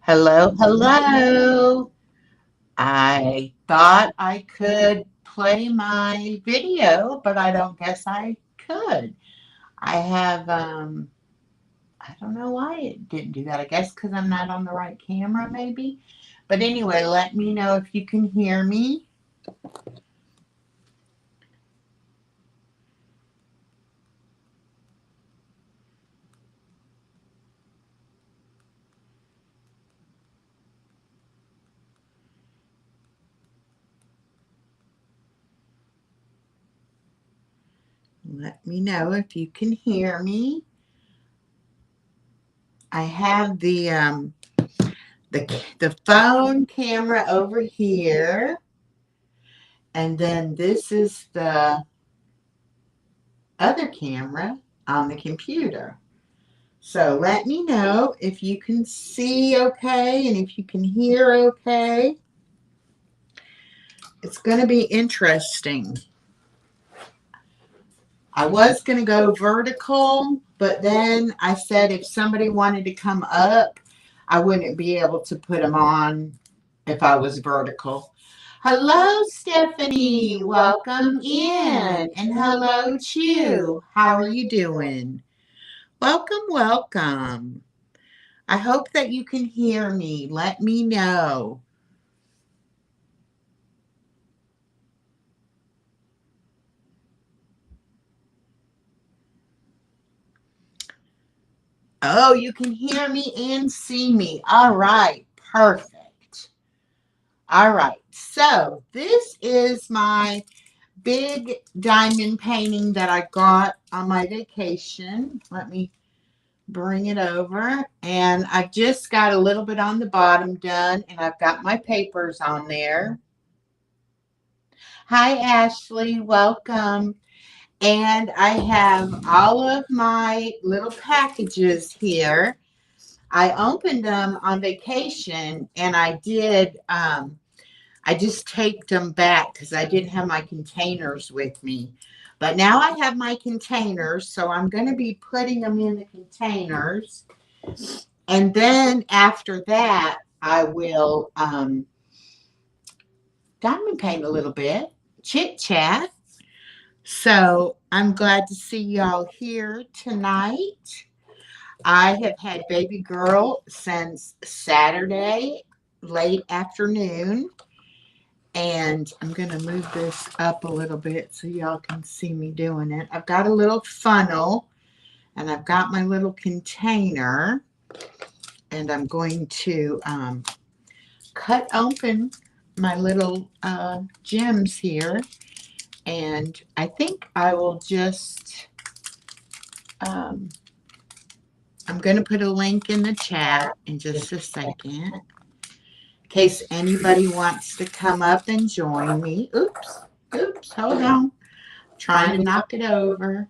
Hello, hello. I thought I could play my video, but I don't guess I could. I have, I don't know why it didn't do that. I guess because I'm not on the right camera, maybe. But anyway, let me know if you can hear me. Let me know if you can hear me. I have the phone camera over here, and then this is the other camera on the computer. So let me know if you can see okay and if you can hear okay. It's going to be interesting. I was going to go vertical, but then I said if somebody wanted to come up, I wouldn't be able to put them on if I was vertical. Hello, Stephanie. Welcome in. And hello, Chew. How are you doing? Welcome, welcome. I hope that you can hear me. Let me know. Oh, you can hear me and see me. All right, perfect. All right, so this is my big diamond painting that I got on my vacation. Let me bring it over. And I've just got a little bit on the bottom done, and I've got my papers on there. Hi, Ashley. Welcome. And I have all of my little packages here. I opened them on vacation and I just taped them back because I didn't have my containers with me. But now I have my containers, so I'm going to be putting them in the containers. And then after that, I will diamond paint a little bit, chit chat. So I'm glad to see y'all here tonight. I have had baby girl since Saturday, late afternoon. And I'm going to move this up a little bit so y'all can see me doing it. I've got a little funnel and I've got my little container. And I'm going to cut open my little gems here. And I think I will just, um, I'm going to put a link in the chat in just a second in case anybody wants to come up and join me. Oops, oops, hold on. Trying to knock it over.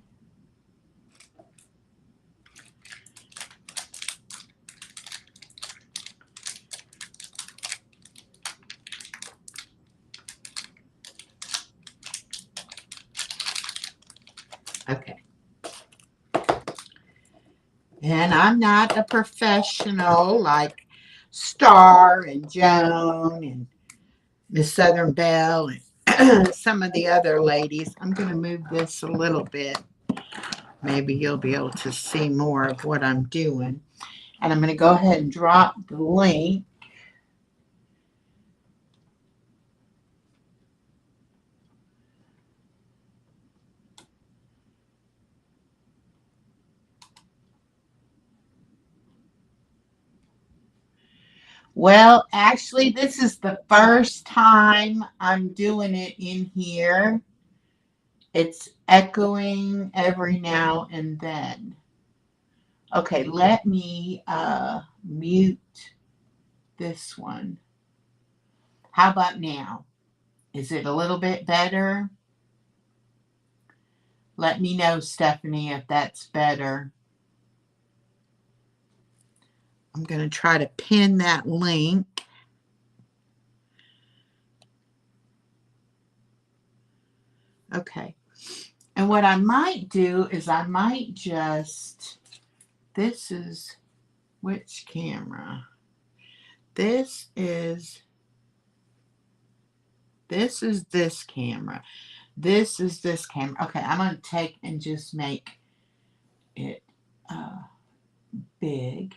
Okay. And I'm not a professional like Star and Joan and Miss Southern Belle and some of the other ladies. I'm going to move this a little bit. Maybe you'll be able to see more of what I'm doing. And I'm going to go ahead and drop the link. Well, actually, this is the first time I'm doing it in here. It's echoing every now and then. Okay, let me mute this one. How about now? Is it a little bit better? Let me know, Stephanie, if that's better. I'm going to try to pin that link. Okay. And what I might do is I might just, this is which camera? This is this camera. This is this camera. Okay, I'm going to take and just make it big.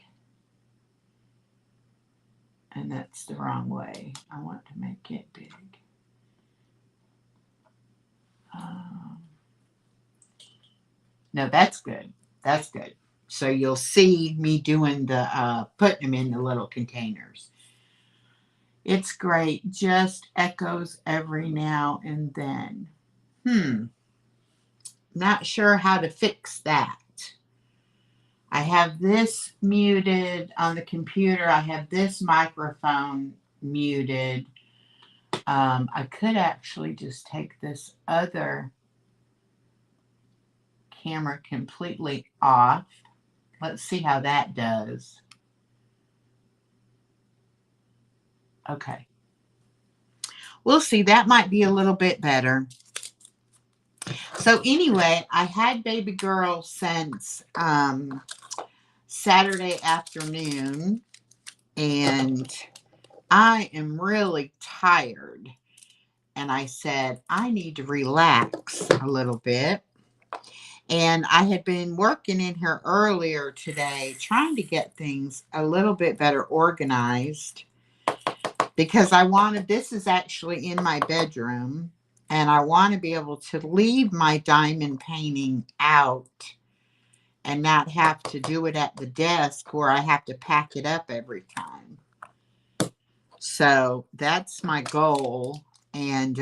And that's the wrong way. I want to make it big. No, that's good. That's good. So you'll see me doing the putting them in the little containers. It's great. Just echoes every now and then. Not sure how to fix that. I have this muted on the computer. I have this microphone muted. I could actually just take this other camera completely off. Let's see how that does. Okay. We'll see. That might be a little bit better. So anyway, I had baby girl since Saturday afternoon, and I am really tired. And I said, I need to relax a little bit. And I had been working in here earlier today, trying to get things a little bit better organized, because I wanted, this is actually in my bedroom, and I want to be able to leave my diamond painting out and not have to do it at the desk where I have to pack it up every time. So that's my goal. And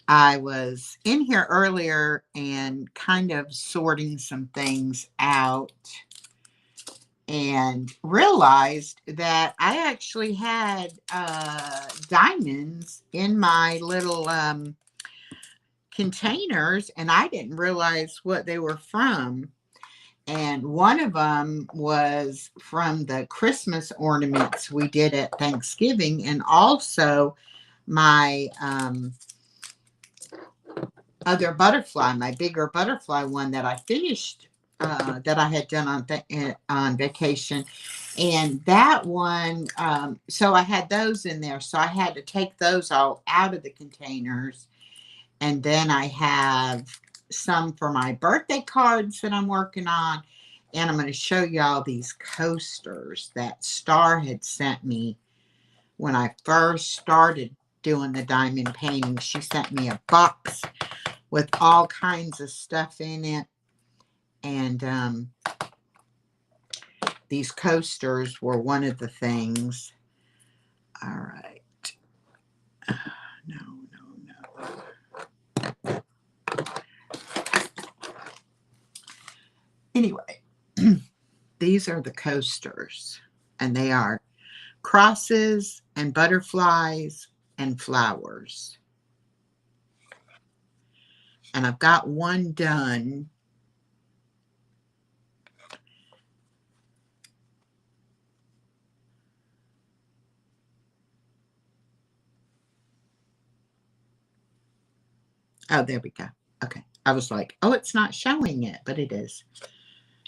I was in here earlier and kind of sorting some things out and realized that I actually had diamonds in my little containers, and I didn't realize what they were from. And one of them was from the Christmas ornaments we did at Thanksgiving, and also my other butterfly, my bigger butterfly one that I finished, that I had done on vacation. And that one, so I had those in there. So I had to take those all out of the containers. And then I have some for my birthday cards that I'm working on. And I'm going to show y'all these coasters that Star had sent me when I first started doing the diamond painting. She sent me a box with all kinds of stuff in it. And these coasters were one of the things. All right. No. Anyway, these are the coasters, and they are crosses and butterflies and flowers. And I've got one done. Oh, there we go. Okay. I was like, oh, it's not showing it, but it is.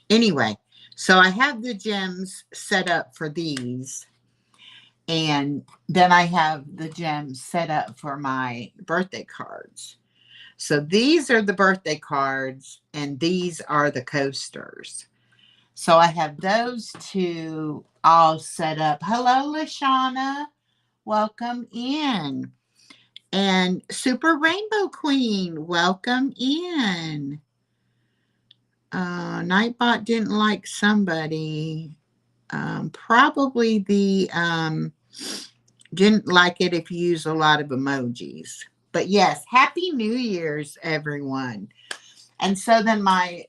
Anyway, so I have the gems set up for these. And then I have the gems set up for my birthday cards. So these are the birthday cards, and these are the coasters. So I have those two all set up. Hello, LaShawna. Welcome in. And Super Rainbow Queen, welcome in. Nightbot didn't like somebody. Probably the didn't like it if you use a lot of emojis. But yes, Happy New Year's, everyone. And so then my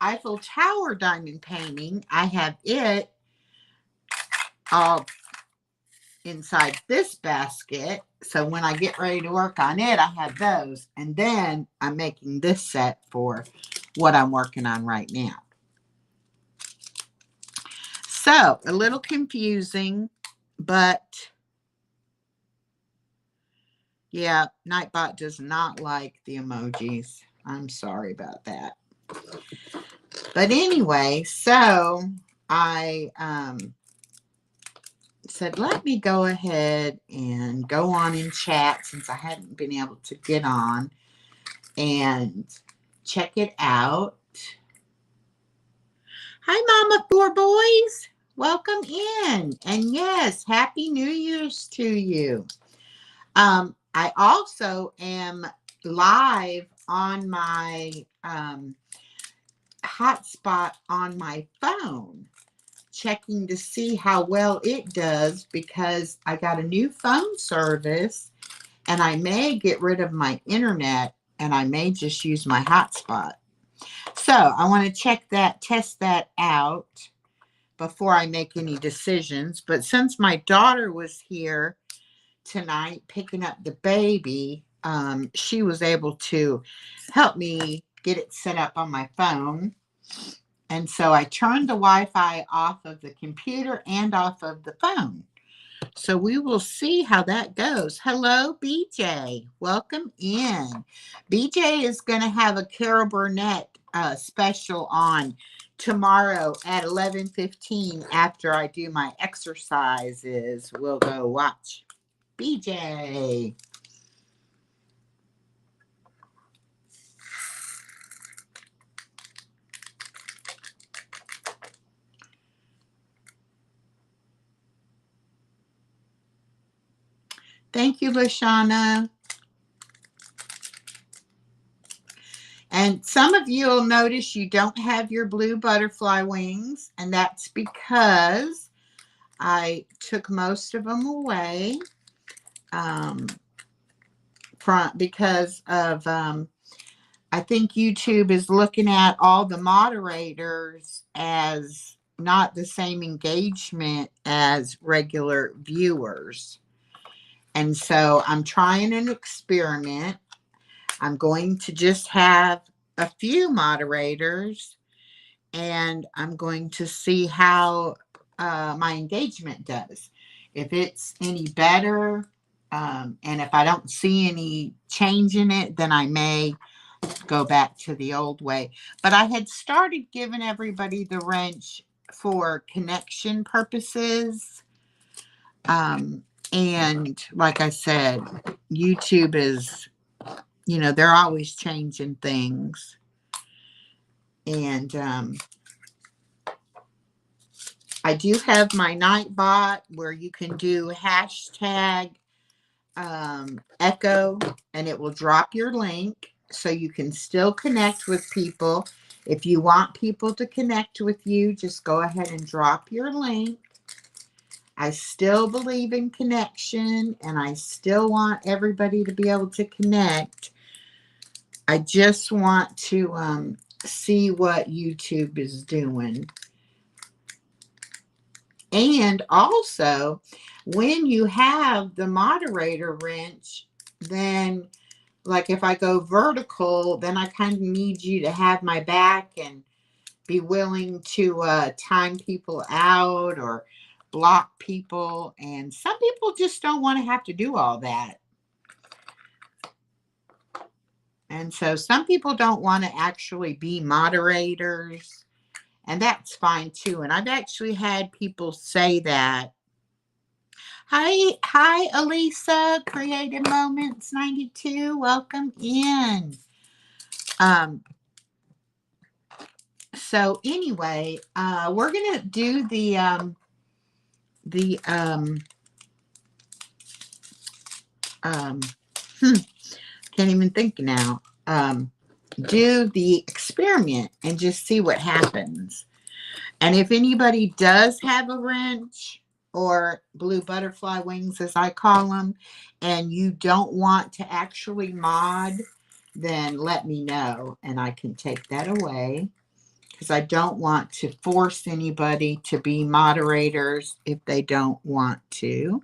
Eiffel Tower diamond painting, I have it all inside this basket. So when I get ready to work on it, I have those. And then I'm making this set for what I'm working on right now. So a little confusing, but yeah, Nightbot does not like the emojis. I'm sorry about that. But anyway, so I said, let me go ahead and go on in chat since I hadn't been able to get on and check it out. Hi, Mama Four Boys. Welcome in. And yes, Happy New Year's to you. I also am live on my hotspot on my phone, checking to see how well it does because I got a new phone service and I may get rid of my internet and I may just use my hotspot. So I want to test that out before I make any decisions. But since my daughter was here tonight picking up the baby, she was able to help me get it set up on my phone. And so I turned the Wi-Fi off of the computer and off of the phone. So we will see how that goes. Hello, BJ. Welcome in. BJ is going to have a Carol Burnett special on tomorrow at 11:15 after I do my exercises. We'll go watch BJ. Thank you, Lashana. And some of you will notice you don't have your blue butterfly wings, and that's because I took most of them away because of, I think YouTube is looking at all the moderators as not the same engagement as regular viewers. And so I'm trying an experiment. I'm going to just have a few moderators and I'm going to see how my engagement does. If it's any better, and if I don't see any change in it, then I may go back to the old way. But I had started giving everybody the wrench for connection purposes. And like I said, YouTube is, they're always changing things. And I do have my Nightbot where you can do hashtag echo and it will drop your link so you can still connect with people. If you want people to connect with you, just go ahead and drop your link. I still believe in connection and I still want everybody to be able to connect. I just want to see what YouTube is doing. And also, when you have the moderator wrench, then like if I go vertical, then I kind of need you to have my back and be willing to time people out or block people. And some people just don't want to have to do all that. And so some people don't want to actually be moderators. And that's fine too. And I've actually had people say that. Hi, Elisa, Creative Moments 92. Welcome in. So anyway, we're gonna do can't even think now. Do the experiment and just see what happens. And if anybody does have a wrench or blue butterfly wings, as I call them, and you don't want to actually mod, then let me know and I can take that away. Because I don't want to force anybody to be moderators if they don't want to.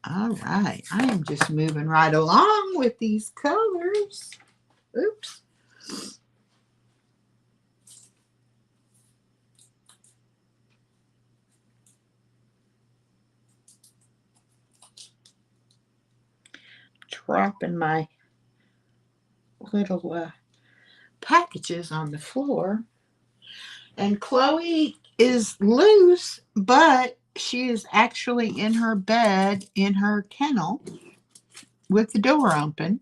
All right, I am just moving right along with these colors. Oops. Dropping my little packages on the floor. And Chloe is loose, but she is actually in her bed in her kennel with the door open.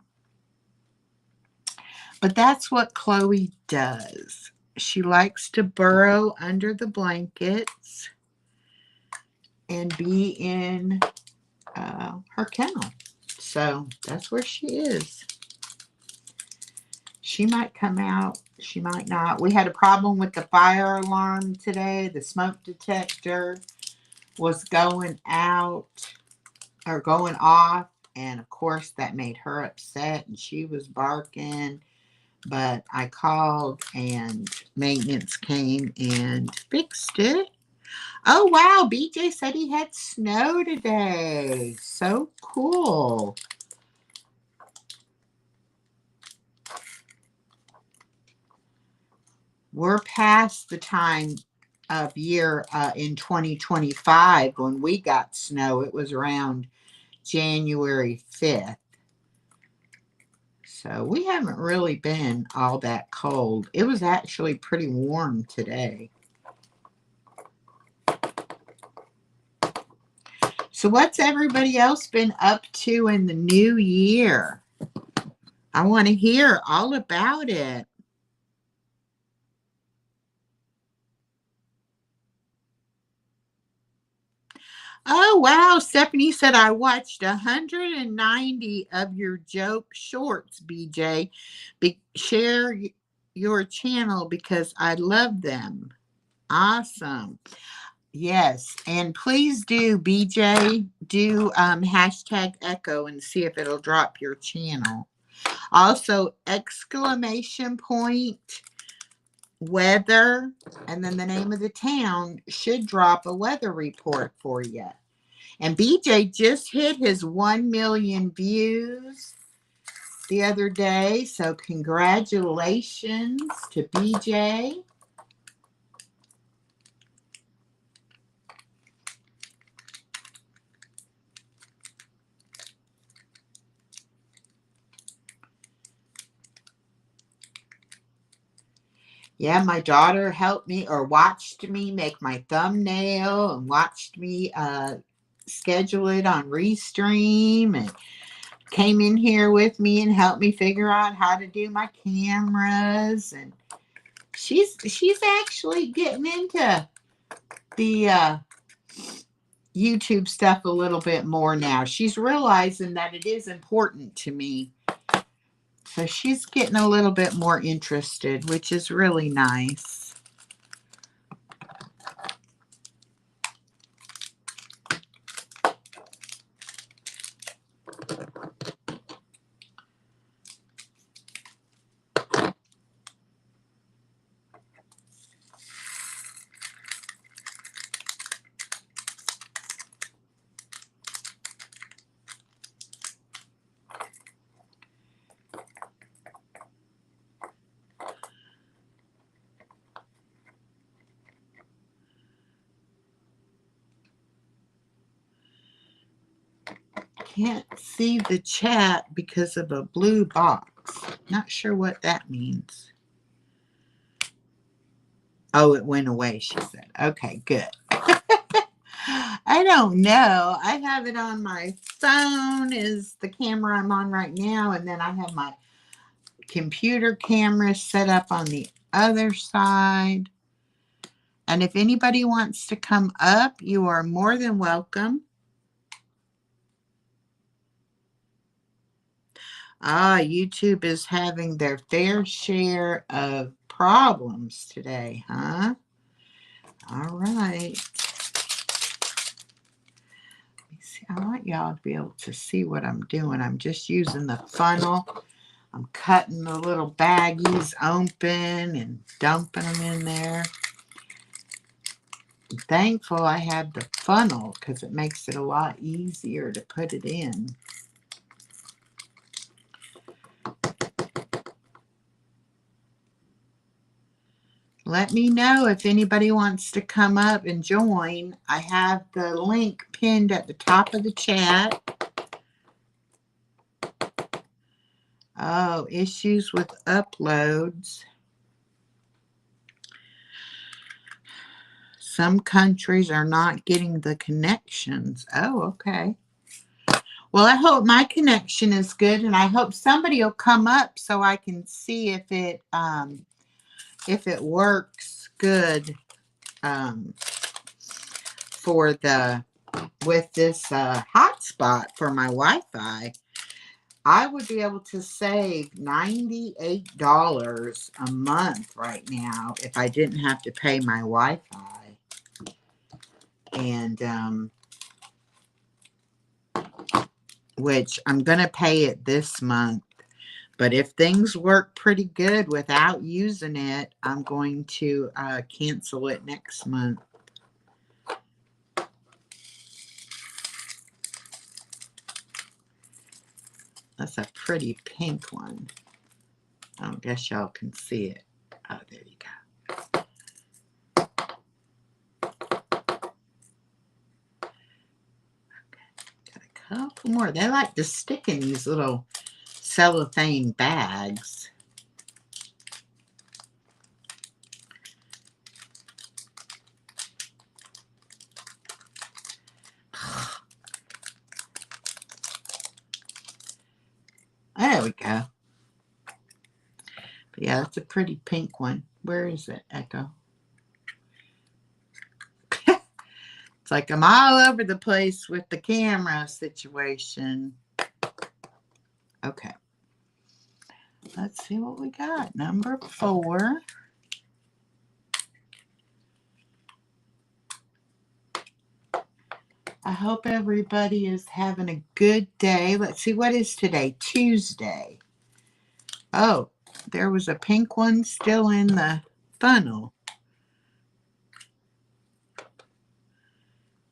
But that's what Chloe does. She likes to burrow under the blankets and be in her kennel. So that's where she is. She might come out. She might not. We had a problem with the fire alarm today. The smoke detector was going out or going off. And of course, that made her upset and she was barking. But I called and maintenance came and fixed it. Oh, wow. BJ said he had snow today. So cool. We're past the time of year in 2025 when we got snow. It was around January 5th. So we haven't really been all that cold. It was actually pretty warm today. So what's everybody else been up to in the new year? I want to hear all about it. Oh, wow. Stephanie said, I watched 190 of your joke shorts, BJ. Share your channel because I love them. Awesome. Yes. And please do, BJ, do hashtag echo and see if it'll drop your channel. Also, exclamation point weather, and then the name of the town should drop a weather report for you. And BJ just hit his 1 million views the other day, so congratulations to BJ. Yeah, my daughter helped me or watched me make my thumbnail and watched me schedule it on Restream and came in here with me and helped me figure out how to do my cameras. And she's actually getting into the YouTube stuff a little bit more now. She's realizing that it is important to me. So she's getting a little bit more interested, which is really nice. Can't see the chat because of a blue box. Not sure what that means. Oh, it went away, she said. Okay, good. I don't know. I have it on my phone is the camera I'm on right now, and then I have my computer camera set up on the other side. And if anybody wants to come up, you are more than welcome. YouTube is having their fair share of problems today, huh? All right. Let me see. I want y'all to be able to see what I'm doing. I'm just using the funnel. I'm cutting the little baggies open and dumping them in there. I'm thankful I have the funnel because it makes it a lot easier to put it in. Let me know if anybody wants to come up and join. I have the link pinned at the top of the chat. Oh, issues with uploads. Some countries are not getting the connections. Oh, okay. Well, I hope my connection is good, and I hope somebody will come up so I can see if it works good for the with this hotspot for my Wi-Fi. I would be able to save $98 a month right now if I didn't have to pay my Wi-Fi. And which I'm going to pay it this month. But if things work pretty good without using it, I'm going to cancel it next month. That's a pretty pink one. I don't guess y'all can see it. Oh, there you go. Okay, got a couple more. They like to stick in these little cellophane bags. There we go. But yeah, that's a pretty pink one. Where is it, Echo? It's like I'm all over the place with the camera situation. Okay. Let's see what we got. Number 4. I hope everybody is having a good day. Let's see, what is today? Tuesday. Oh, there was a pink one still in the funnel.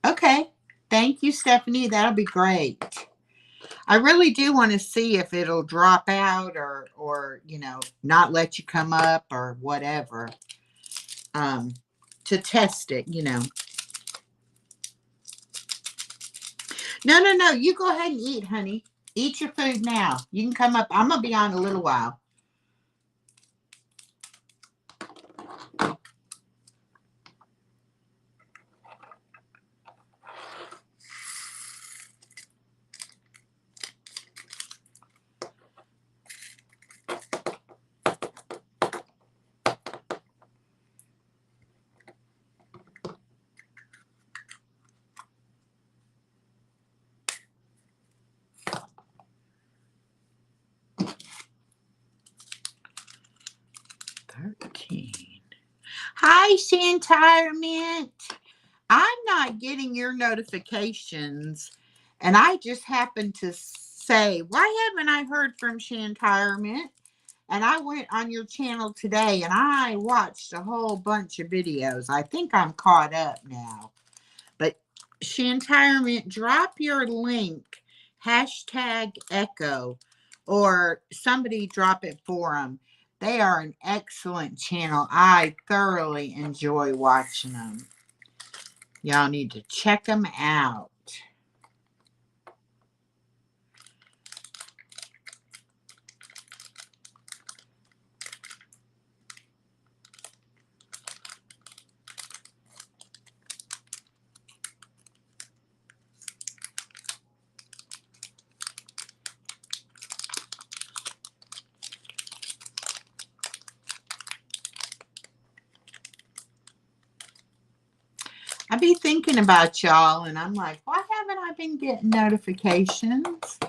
Okay. Thank you, Stephanie. That'll be great. I really do want to see if it'll drop out or you know, not let you come up or whatever. To test it, you know. No. You go ahead and eat, honey. Eat your food now. You can come up. I'm going to be on a little while. Hi, Shantirement. I'm not getting your notifications, and I just happened to say, why haven't I heard from Shantirement? And I went on your channel today, and I watched a whole bunch of videos. I think I'm caught up now. But Shantirement, drop your link, #Echo, or somebody drop it for them. They are an excellent channel. I thoroughly enjoy watching them. Y'all need to check them out. I be thinking about y'all, and I'm like, why haven't I been getting notifications?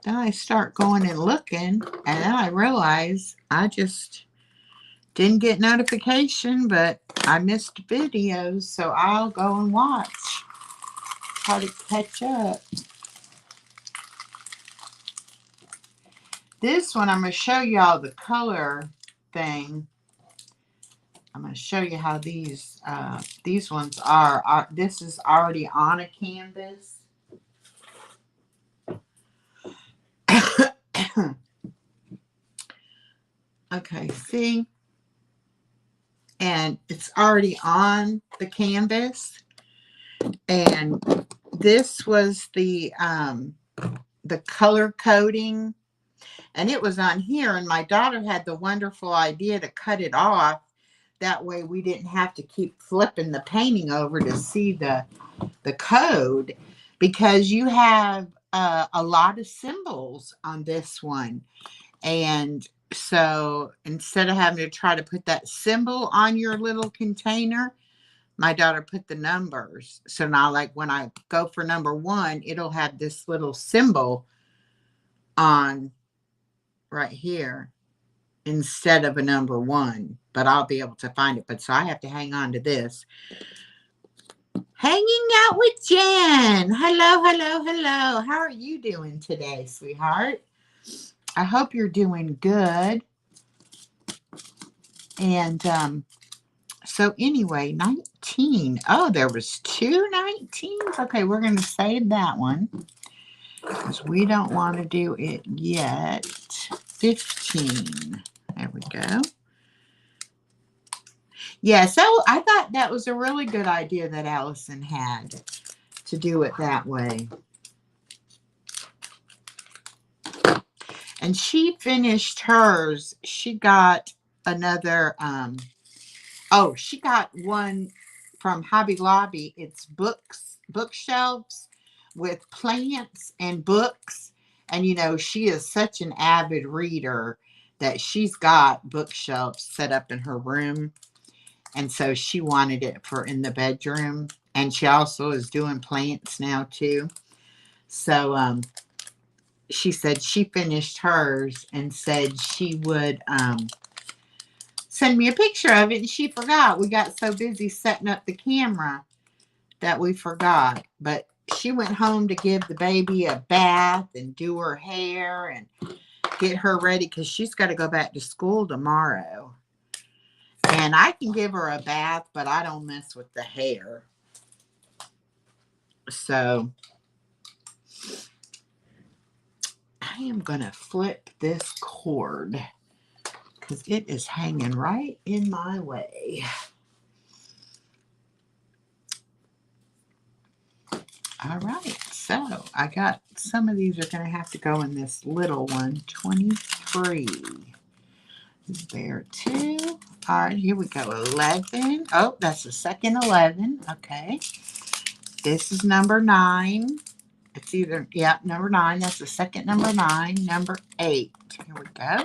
Then I start going and looking, and then I realize I just didn't get notification, but I missed videos, so I'll go and watch. Try to catch up. This one, I'm going to show y'all the color thing. I'm going to show you how these ones are. This is already on a canvas. Okay, see? And it's already on the canvas. And this was the color coding. And it was on here. And my daughter had the wonderful idea to cut it off that way we didn't have to keep flipping the painting over to see the code, because you have a lot of symbols on this one. And so instead of having to try to put that symbol on your little container, my daughter put the numbers. So now, like when I go for number 1, it'll have this little symbol on right here instead of a number 1, but I'll be able to find it. But so I have to hang on to this. Hanging out with Jen. Hello, hello, hello. How are you doing today, sweetheart? I hope you're doing good. And so anyway, 19. Oh, there was 2 19s. Okay, we're going to save that one because we don't want to do it yet. 15. There we go. Yeah, so I thought that was a really good idea that Allison had, to do it that way. And she finished hers. She got another, she got one from Hobby Lobby. It's bookshelves with plants and books. And, you know, she is such an avid reader that she's got bookshelves set up in her room. And so she wanted it for in the bedroom. And she also is doing plants now too. So she said she finished hers and said she would send me a picture of it. And she forgot. We got so busy setting up the camera that we forgot. But she went home to give the baby a bath and do her hair and get her ready because she's got to go back to school tomorrow. And I can give her a bath, but I don't mess with the hair. So I am going to flip this cord because it is hanging right in my way. All right. So I got some of these are going to have to go in this little one. 23. Is there 2? All right, here we go. 11. Oh, that's the second 11. Okay. This is number 9. It's either, yeah, number 9. That's the second number 9. Number 8. Here we go.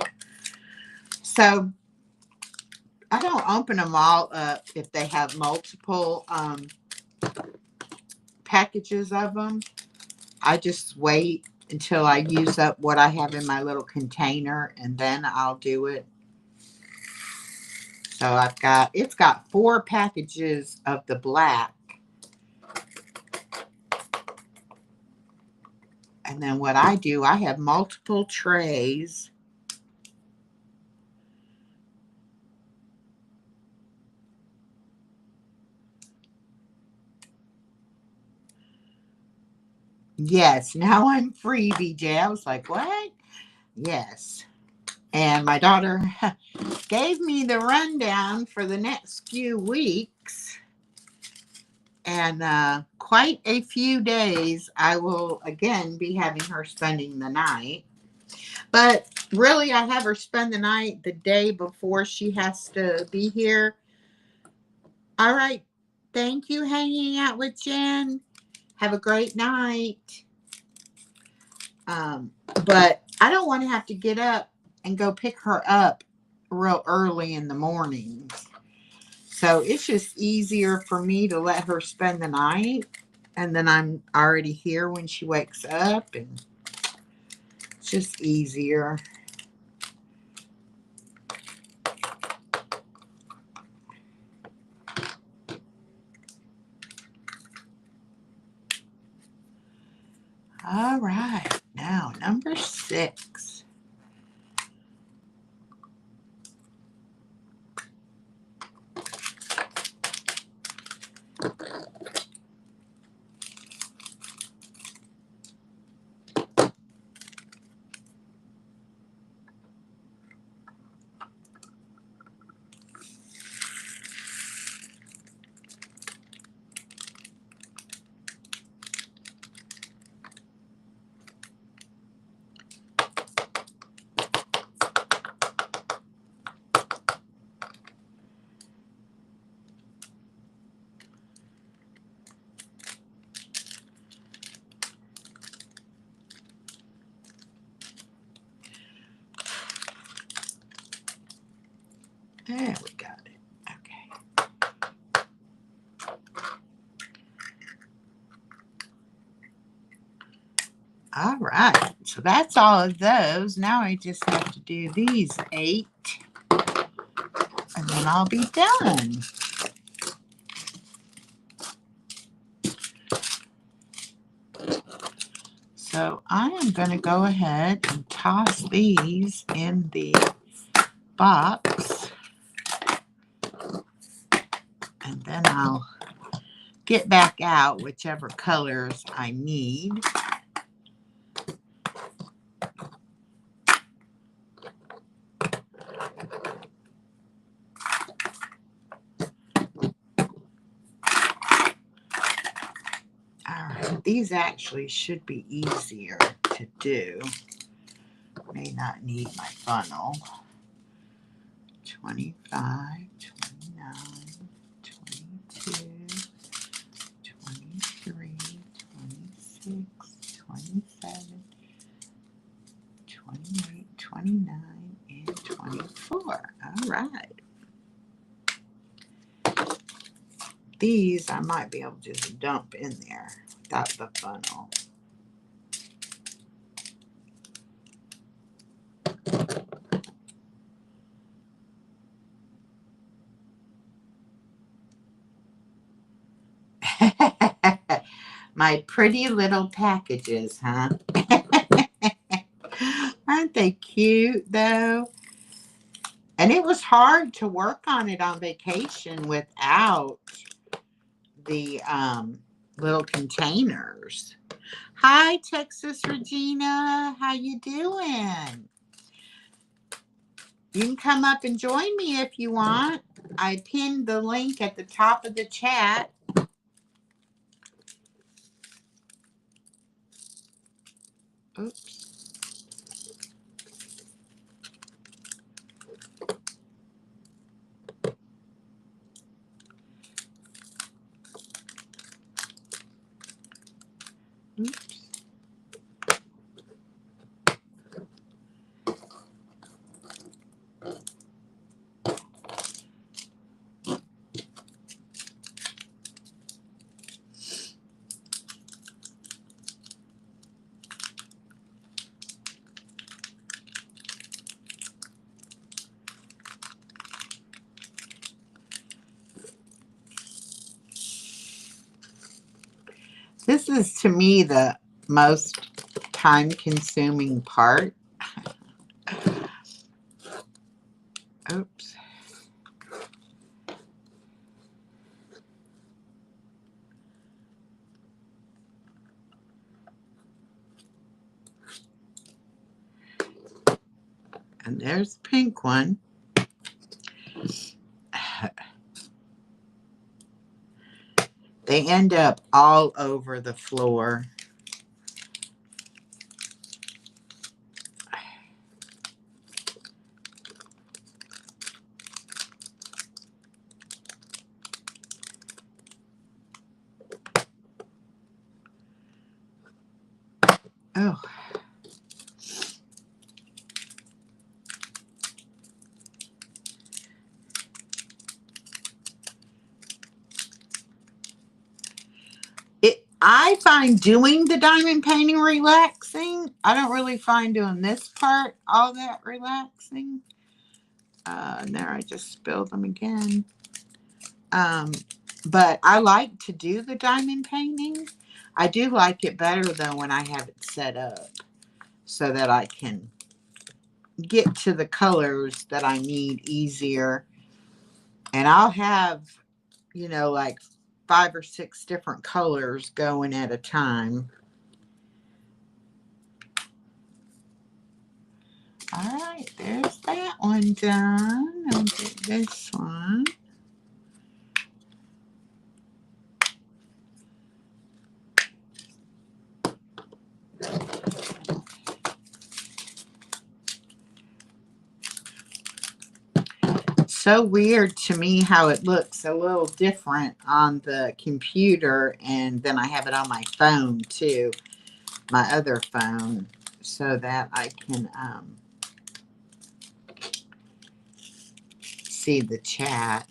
So I don't open them all up if they have multiple packages of them. I just wait until I use up what I have in my little container, and then I'll do it. So it's got 4 packages of the black. And then what I do, I have multiple trays. Yes, now I'm free, BJ. I was like, what? Yes. And my daughter gave me the rundown for the next few weeks. And quite a few days, I will again be having her spending the night. But really, I have her spend the night the day before she has to be here. All right. Thank you, hanging out with Jen. Have a great night. But I don't want to have to get up and go pick her up real early in the mornings. So it's just easier for me to let her spend the night. And then I'm already here when she wakes up. And it's just easier. All right. Now, number 6. There we got it. Okay. All right. So that's all of those. Now I just have to do these 8. And then I'll be done. So I am going to go ahead and toss these in the box. And then I'll get back out whichever colors I need. Alright, these actually should be easier to do. May not need my funnel. 25, 29, 22, 23, 26, 27, 28, 29, and 24. Alright. These I might be able to just dump in there without the funnel. My pretty little packages, huh? Aren't they cute though? And it was hard to work on it on vacation without the little containers. Hi, Texas Regina. How you doing? You can come up and join me if you want. I pinned the link at the top of the chat. Oops. Oops. This is, to me, the most time-consuming part. Oops. And there's the pink one. They end up all over the floor. Oh. I find doing the diamond painting relaxing. I don't really find doing this part all that relaxing. And there I just spilled them again. But I like to do the diamond painting. I do like it better though when I have it set up so that I can get to the colors that I need easier. And I'll have, you know, like 5 or 6 different colors going at a time. All right, there's that one done. I'll get this one. So weird to me how it looks a little different on the computer, and then I have it on my phone too, my other phone, so that I can see the chat.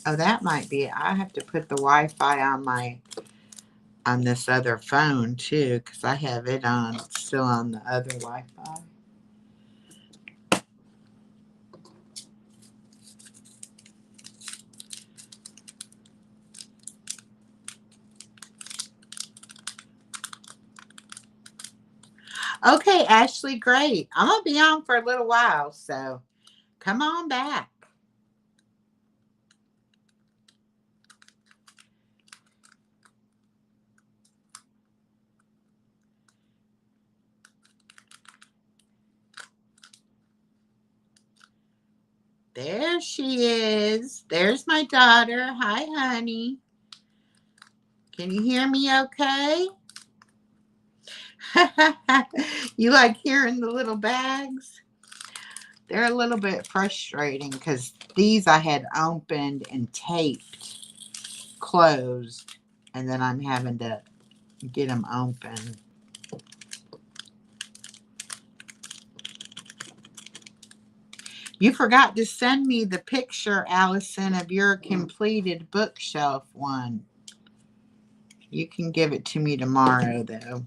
Oh, that might be it. I have to put the Wi-Fi on this other phone too, because I have it on still on the other Wi-Fi. Okay, Ashley, great. I'm gonna be on for a little while, so come on back. There she is. There's my daughter. Hi, honey. Can you hear me okay? You like hearing the little bags? They're a little bit frustrating because these I had opened and taped closed, and then I'm having to get them open. You forgot to send me the picture, Allison, of your completed bookshelf one. You can give it to me tomorrow, though.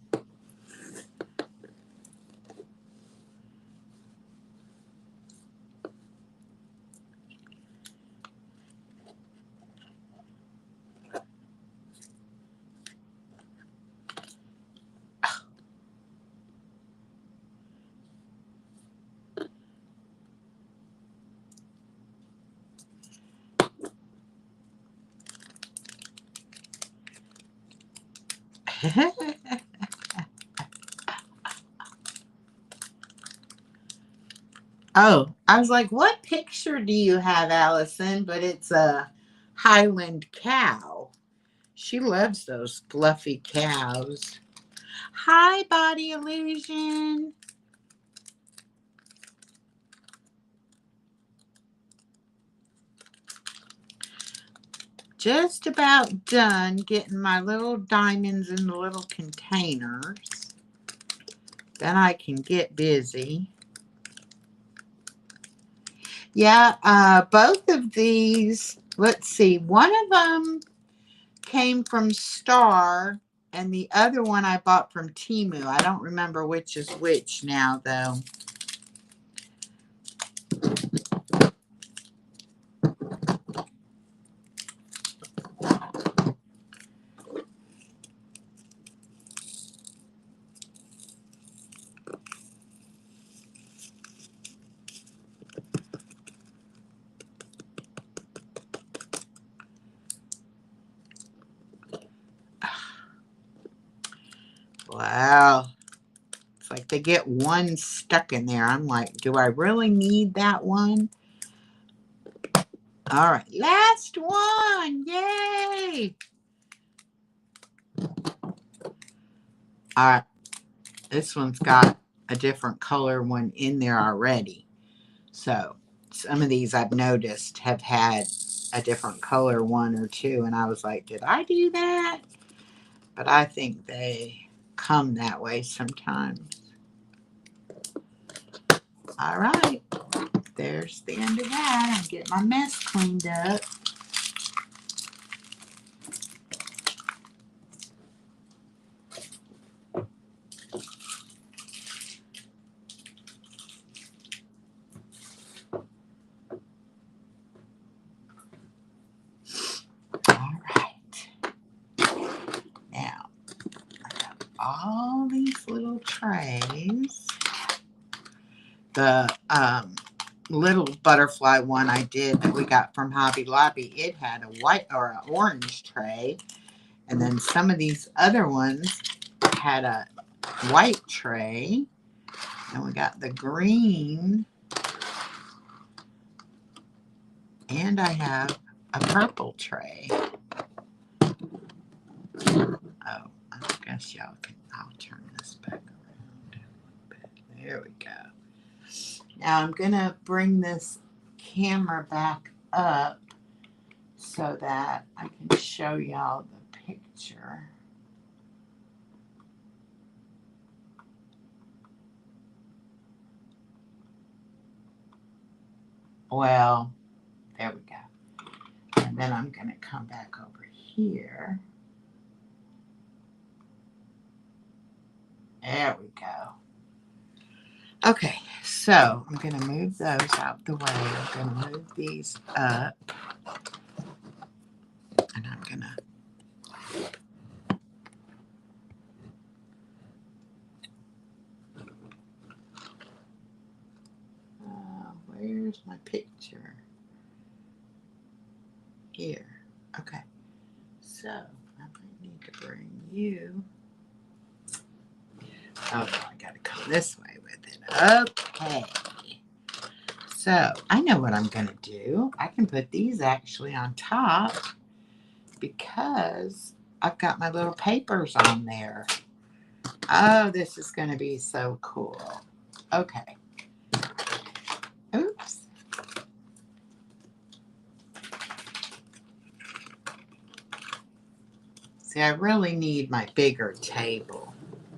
Oh, I was like, what picture do you have, Allison? But it's a Highland cow. She loves those fluffy cows. Hi, Body Illusion. Just about done getting my little diamonds in the little containers. Then I can get busy. Yeah, both of these, let's see, one of them came from Star and the other one I bought from Temu. I don't remember which is which now, though. Wow. It's like they get one stuck in there. I'm like, do I really need that one? All right, last one. Yay. All right, this one's got a different color one in there already. So some of these I've noticed have had a different color one or two. And I was like, did I do that? But I think they come that way sometimes. All right. There's the end of that. I'm getting my mess cleaned up. All right. Now, I got all these little trays. The little butterfly one I did that we got from Hobby Lobby, it had a white or an orange tray. And then some of these other ones had a white tray. And we got the green. And I have a purple tray. Oh, I guess y'all can, I'll turn this back around a little bit. There we go. Now I'm going to bring this camera back up so that I can show y'all the picture. Well, And then I'm going to come back over here. There we go. Okay, so I'm going to move those out the way. I'm going to move these up. And I'm going to where's my picture? Here. Okay. So I might need to bring you. Oh, I got to come this way with it. Okay. So I know what I'm going to do. I can put these actually on top because I've got my little papers on there. Oh, this is going to be so cool. Okay. Oops. See, I really need my bigger table.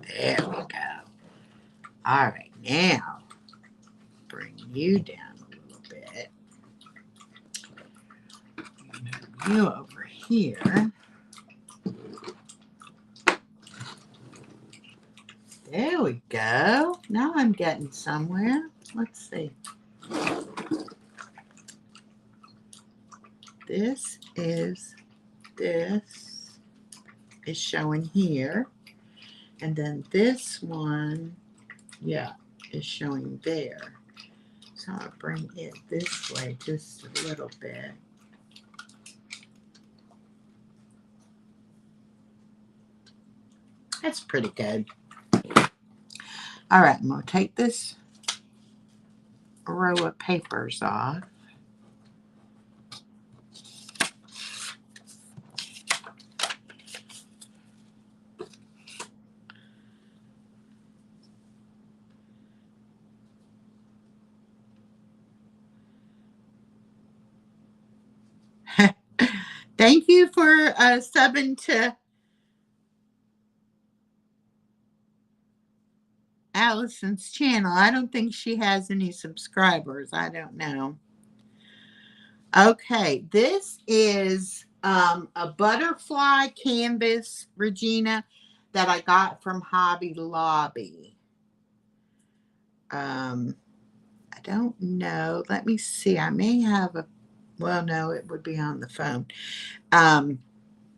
There we go. All right, now bring you down a little bit. Move you over here. There we go. Now I'm getting somewhere. Let's see. This is showing here. And then this one, yeah, is showing there. So I'll bring it this way just a little bit. That's pretty good. All right, I'm going to take this row of papers off. Thank you for subbing to Allison's channel. I don't think she has any subscribers. I don't know. Okay, this is a butterfly canvas, Regina, that I got from Hobby Lobby. I don't know. Let me see. I may have a, well, no, it would be on the phone. I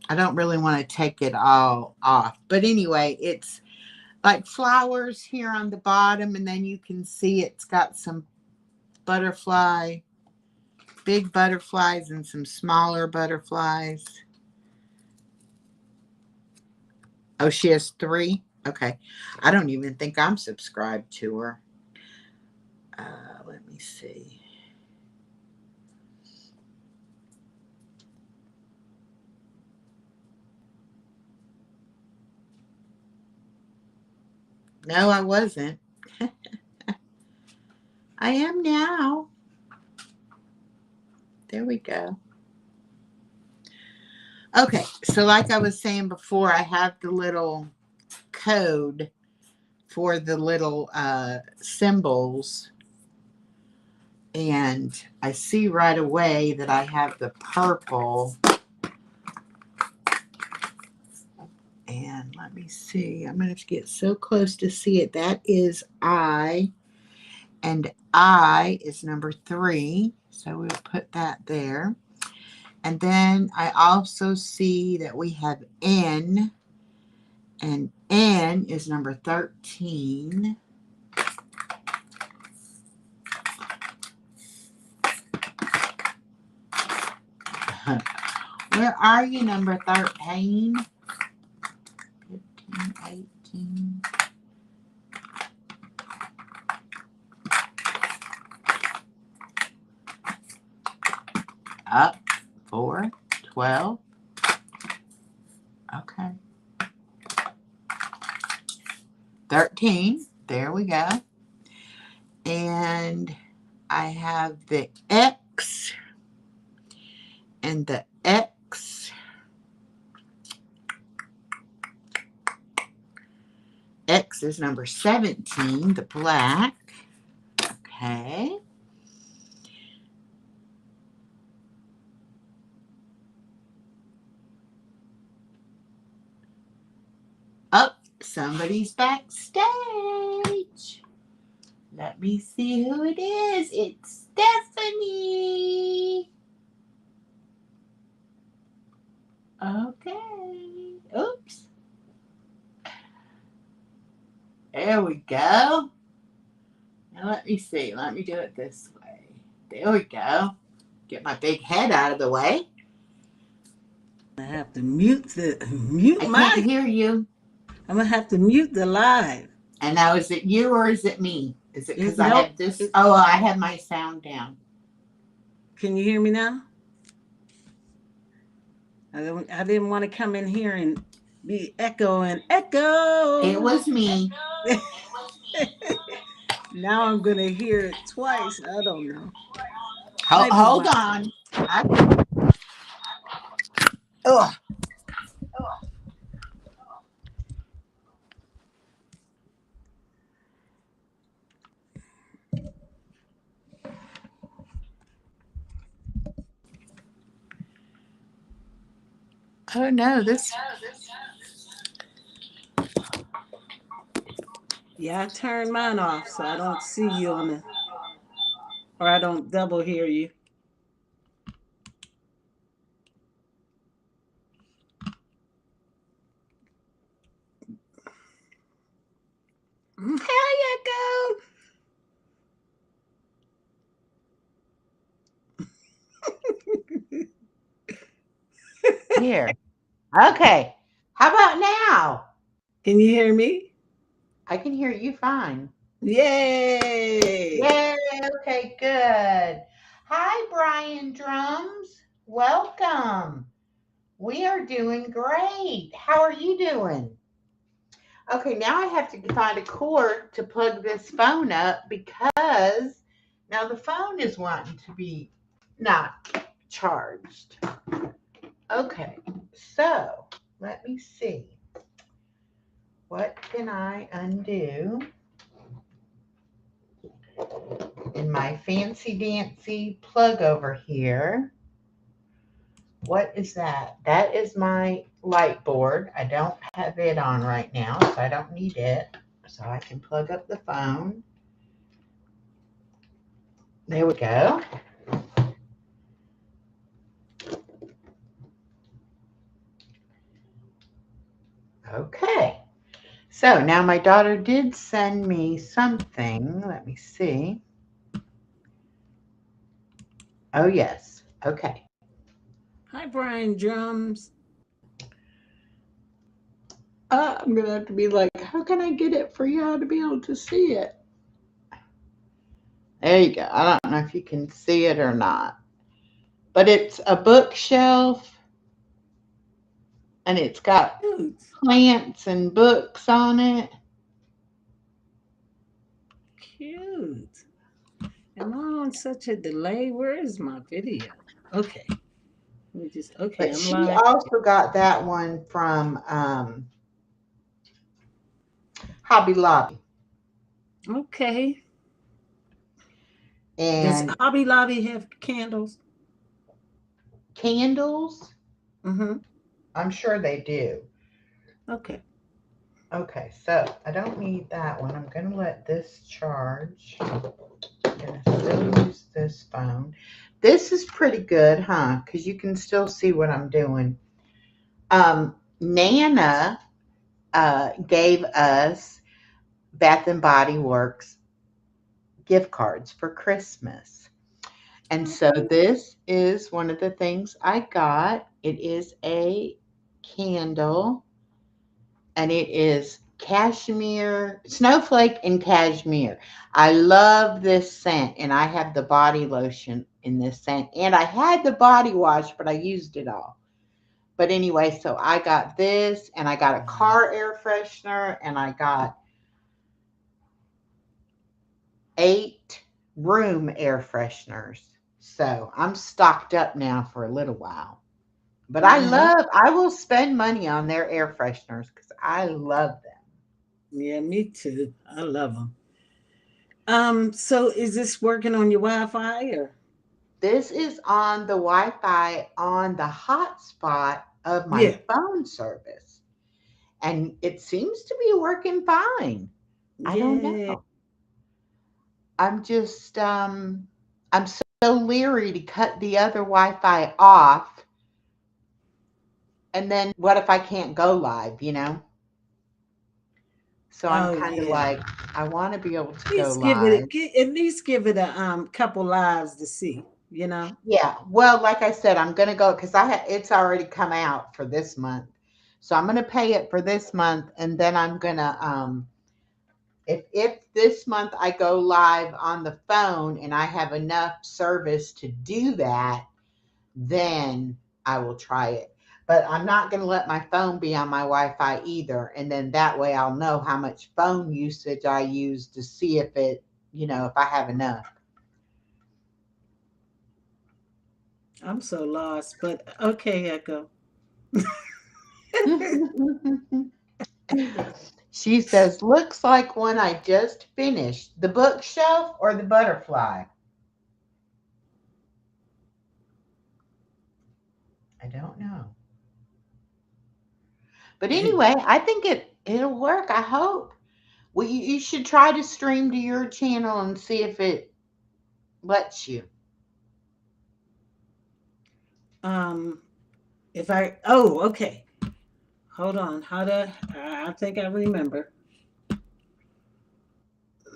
don't really want to take it all off. But anyway, it's like flowers here on the bottom, and then you can see it's got some butterfly, big butterflies and some smaller butterflies. Oh, she has 3? Okay. I don't even think I'm subscribed to her. Let me see. No, I wasn't. I am now. There we go. Okay, so like I was saying before, I have the little code for the little symbols. And I see right away that I have the purple. And let me see. I'm going to have to get so close to see it. That is I. And I is number 3. So we'll put that there. And then I also see that we have N. And N is number 13. Where are you, number 13? 15, 18. Up, 4, 12. Okay. 13. There we go. And I have the X. And the X. X is number 17, the black. Okay. somebody's backstage. Let me see who it is. It's Stephanie. Okay. Oops. There we go. Now let me see. Let me do it this way. There we go. Get my big head out of the way. I have to mute I can't my. hear you. I'm gonna have to mute the live. And now is it you or is it me? Is it because I Nope. have this? Oh, I have my sound down. Can you hear me now? I didn't want to come in here and be echo and It echo. was me. Now I'm gonna hear it twice. I don't know. Hold, Might be hold my. on. Ugh. Oh no, this. Yeah, I turned mine off so I don't see you on the, or I don't double hear you. Here you go. Here. Okay. How about now? Can you hear me? I can hear you fine. Yay! Yay. Okay, good. Hi, Brian Drums. Welcome. We are doing great. How are you doing? Okay, now I have to find a cord to plug this phone up because now the phone is wanting to be not charged. Okay, so let me see. What can I undo in my fancy dancy plug over here? What is that? That is my light board. I don't have it on right now, so I don't need it. So I can plug up the phone. There we go. Okay. So now my daughter did send me something. Let me see. Oh, yes. Okay. Hi, Brian Drums. I'm gonna have to be like, how can I get it for y'all to be able to see it? There you go. I don't know if you can see it or not, but it's a bookshelf and it's got Cute. plants and books on it. Cute. Am I on such a delay? Where is my video? Okay. Let me just, okay, But I'm she live. also got that one from Hobby Lobby. Okay. Does And Hobby Lobby have candles? candles, Mm-hmm. I'm sure they do. Okay. Okay, so I don't need that one. I'm going to let this charge. I'm going to still use this phone. This is pretty good, huh? Because you can still see what I'm doing. Nana gave us Bath and Body Works gift cards for Christmas. And so Okay. this is one of the things I got. It is a candle and it is cashmere, snowflake and cashmere. I love this scent and I have the body lotion in this scent and I had the body wash, but I used it all. But anyway, so I got this and I got a car air freshener and I got 8 room air fresheners. So I'm stocked up now for a little while. But Mm-hmm. I will spend money on their air fresheners because I love them. Yeah, me too. I love them. So is this working on your Wi-Fi or? This is on the Wi Fi on the hotspot of my Yeah. phone service. and it seems to be working fine. I don't Yeah. know. I'm just I'm so leery to cut the other Wi-Fi off, and then what if I can't go live, you know? So I'm Oh kind of yeah. like, I want to be able to At go least give it live. at least give it a couple lives to see, you know? Yeah, well, like I said, I'm gonna go because it's already come out for this month, so I'm gonna pay it for this month, and then I'm gonna if this month I go live on the phone and I have enough service to do that, then I will try it. But I'm not going to let my phone be on my Wi-Fi either, and then that way I'll know how much phone usage I use to see if it, if I have enough. I'm so lost, but okay, Echo. She says, "Looks like one I just finished. The bookshelf or the butterfly?" I don't know. But anyway, I think it'll work. I hope. Well, you should try to stream to your channel and see if it lets you. um, if I oh okay, hold on. How to? I think I remember.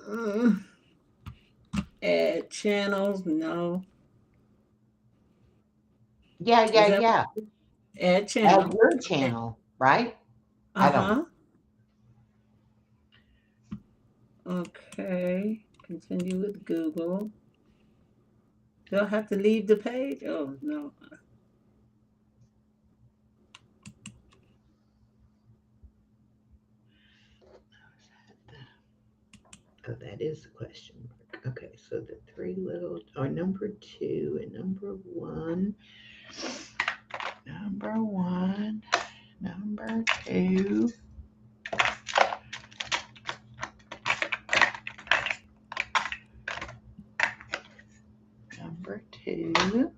Mm, add channels? No. Yeah, Is yeah, that yeah. add At channel? your Okay. channel, right? Uh I don't know. huh. Okay. Continue with Google. Do I have to leave the page? Oh no. Oh, that is the question mark. Okay, so the three little, or number two and number one, number one, number two, number two.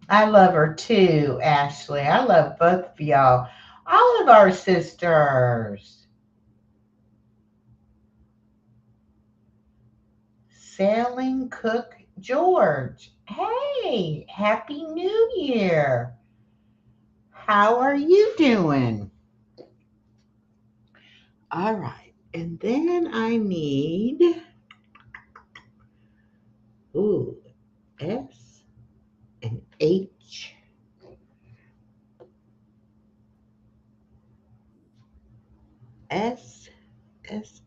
I love her too, Ashley. I love both of y'all. All of our sisters. Sailing Cook George. Hey, Happy New Year. How are you doing? All right. And then I need, ooh, S and H. S, S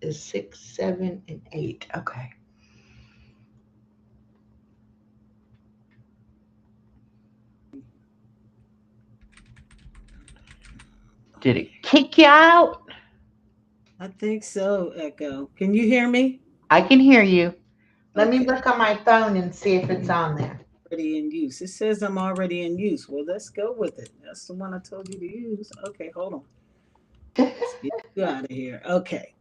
is 6, 7, and 8. Okay. Did it kick you out? I think so, Echo. Can you hear me? I can hear you. Let me Okay. look on my phone and see if it's on there. Already in use. It says I'm already in use. Well, let's go with it. That's the one I told you to use. Okay, hold on. Let's get you out of here. Okay.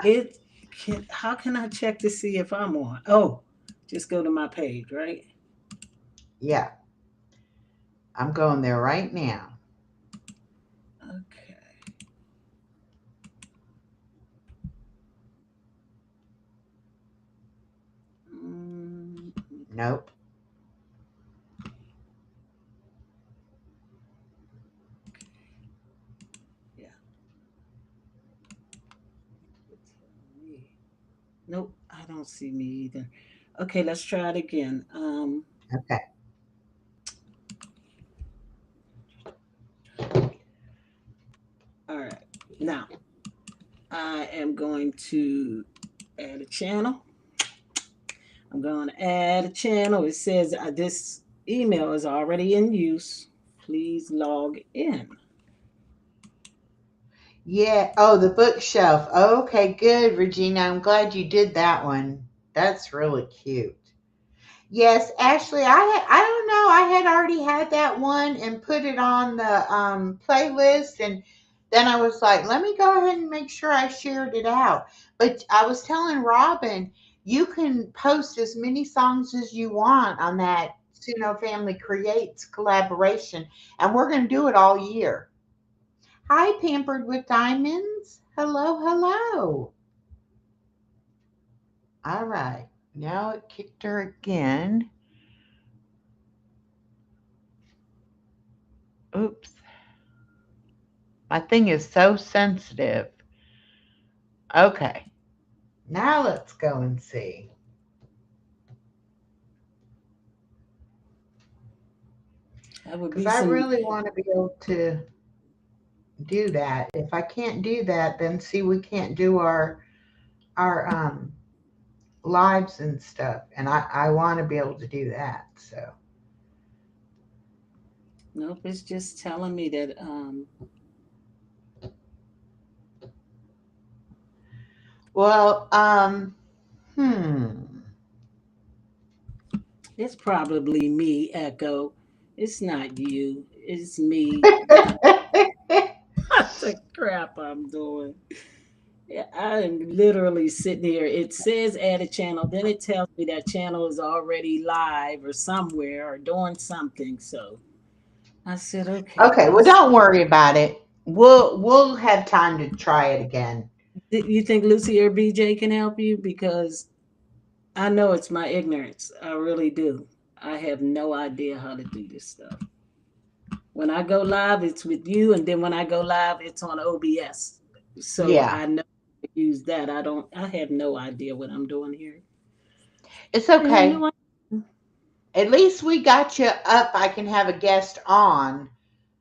It can. How can I check to see if I'm on? Oh, just go to my page, right? Yeah, I'm going there right now. Okay. Mm, Nope. yeah. Me. Nope. I don't see me either. Okay, let's try it again. Okay. All right. Now I am going to add a channel. I'm going to add a channel. It says this email is already in use. Please log in. Yeah. Oh, the bookshelf. Okay, good, Regina. I'm glad you did that one. That's really cute. Yes, Ashley, I don't know. I had already had that one and put it on the playlist, and then I was like, let me go ahead and make sure I shared it out. But I was telling Robin, You can post as many songs as you want on that Suno Family Creates collaboration, and we're going to do it all year. Hi, Pampered with Diamonds. Hello, hello. All right. Now it kicked her again. Oops. My thing is so sensitive. Okay. Now let's go and see. That would Because be I some. really want to be able to do that. If I can't do that, then see, we can't do our lives and stuff. And I want to be able to do that. So, Nope, it's just telling me that well, hmm. it's probably me, Echo. It's not you. It's me. What the crap I'm doing? Yeah, I am literally sitting here. It says add a channel, then it tells me that channel is already live or somewhere or doing something. So I said, okay, Okay, well, let's. don't worry about it. We'll have time to try it again. You think Lucy or BJ can help you? Because I know it's my ignorance. I really do. I have no idea how to do this stuff. When I go live, it's with you, and then when I go live, it's on OBS. So Yeah, I know how to use that. I don't. I have no idea what I'm doing here. it's I have okay. no idea. At least we got you up. I can have a guest on.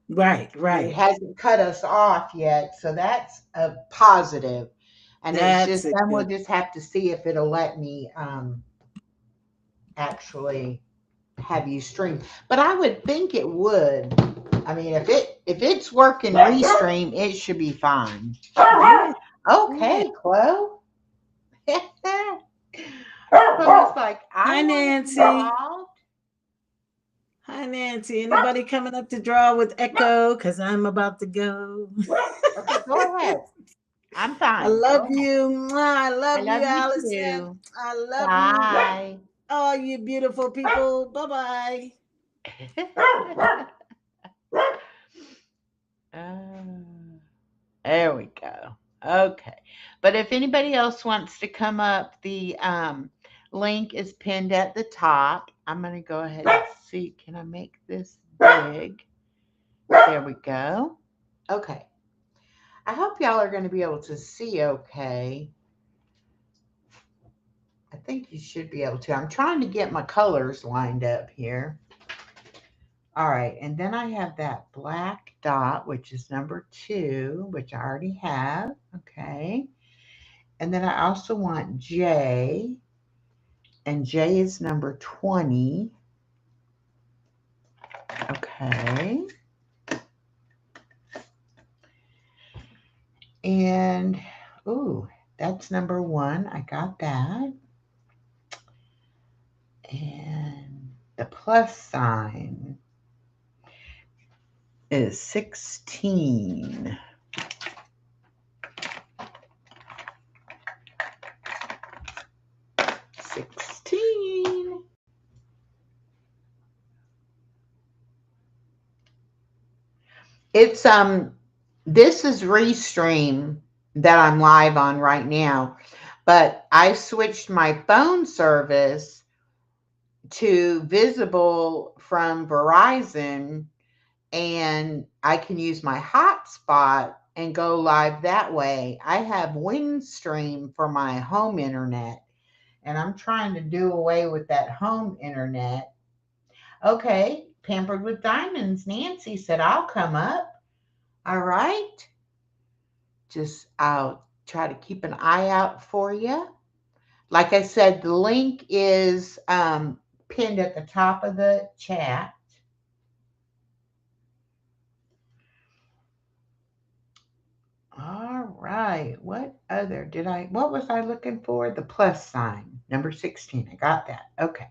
Right, It right. hasn't cut us off yet, so that's a positive. And it's That's just a then we'll good. just have to see if it'll let me actually have you stream. But I would think it would. I mean, if it's working restream, it should be fine. Yeah, yeah. Okay, Chloe. Chloe's like, I Hi, want to be Nancy. involved. Hi, Nancy. Anybody coming up to draw with Echo? Cause I'm about to go. Okay, go ahead. I'm I fine. Go love ahead. you. Mwah. I I love you, love you Allison. too. I love you. Bye. All you beautiful people. Bye bye. Uh, there we go. Okay. But if anybody else wants to come up, the link is pinned at the top. I'm going to go ahead and see. Can I make this big? There we go. Okay. I hope y'all are going to be able to see okay. I think you should be able to. I'm trying to get my colors lined up here. All right, and then I have that black dot, which is number 2, which I already have. Okay. And then I also want J, and J is number 20. Okay. And, ooh, that's number 1. I got that. And the plus sign is 16. 16. It's this is Restream that I'm live on right now, but I switched my phone service to Visible from Verizon, and I can use my hotspot and go live that way. I have Windstream for my home internet, and I'm trying to do away with that home internet. Okay, Pampered with Diamonds. Nancy said I'll come up. All right. Just I'll try to keep an eye out for you. Like I said, the link is pinned at the top of the chat. All right. What was I looking for? The plus sign, number 16. I got that. Okay.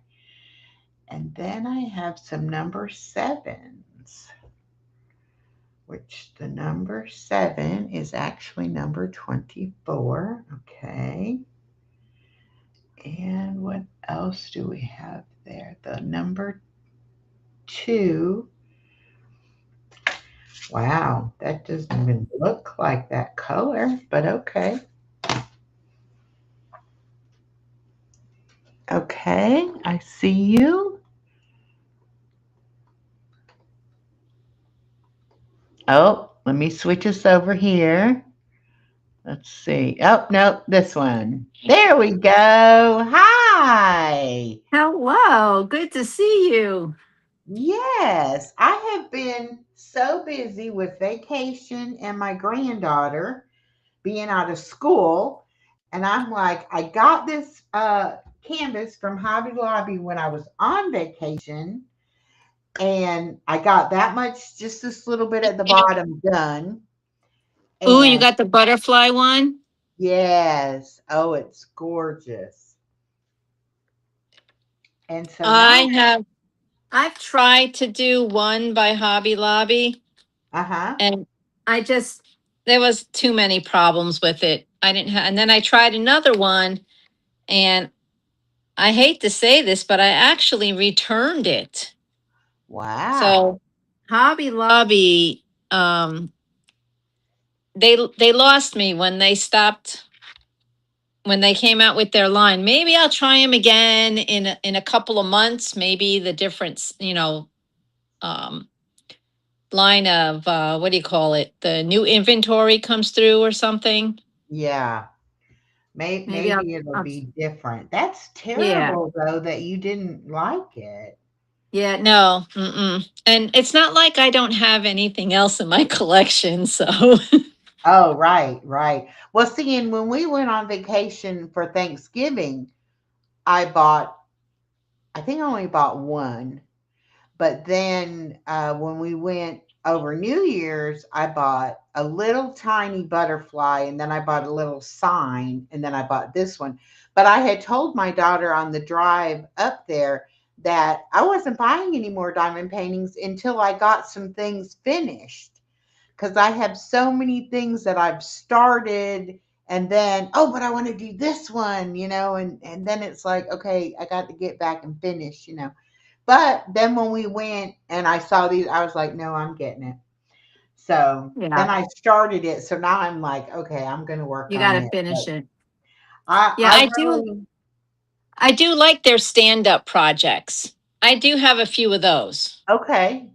And then I have some number 7s, which the number 7 is actually number 24. Okay. And what else do we have there? The number 2. Wow, that doesn't even look like that color, but okay. Okay, I see you. Oh, let me switch us over here. Let's see. Oh, no, this one. There we go. Hi. Hello, good to see you. Yes, I have been so busy with vacation and my granddaughter being out of school. And I'm like, I got this canvas from Hobby Lobby when I was on vacation. And I got that much, just this little bit at the bottom done. Oh, you And got the butterfly one? yes, oh, it's gorgeous. And so I now, have I've tried to do one by Hobby Lobby uh huh. and I just there was too many problems with it. I didn't have, and then I tried another one and I hate to say this, but I actually returned it. Wow. So Hobby Lobby they lost me when they stopped when they came out with their line. Maybe I'll try them again in a couple of months. Maybe the difference, um, line of what do you call it? The new inventory comes through or something. Yeah. Maybe Maybe it'll I'll be different. That's yeah. terrible, though, that you didn't like it. Yeah, no. Mm-mm. And it's not like I don't have anything else in my collection. So, Oh, right, right. Well, see, and when we went on vacation for Thanksgiving, I bought, I think I only bought one. But then when we went over New Year's, I bought a little tiny butterfly and then I bought a little sign and then I bought this one. But I had told my daughter on the drive up there that I wasn't buying any more diamond paintings until I got some things finished because I have so many things that I've started and then but I want to do this one, and then it's like, okay, I got to get back and finish. But then when we went and I saw these, I was like, no, I'm getting it. So then yeah, I started it. So now I'm like, okay, I'm going to work you got on to it. But finish it. I, Yeah, I I do. really, I do like their stand-up projects. I do have a few of those. okay.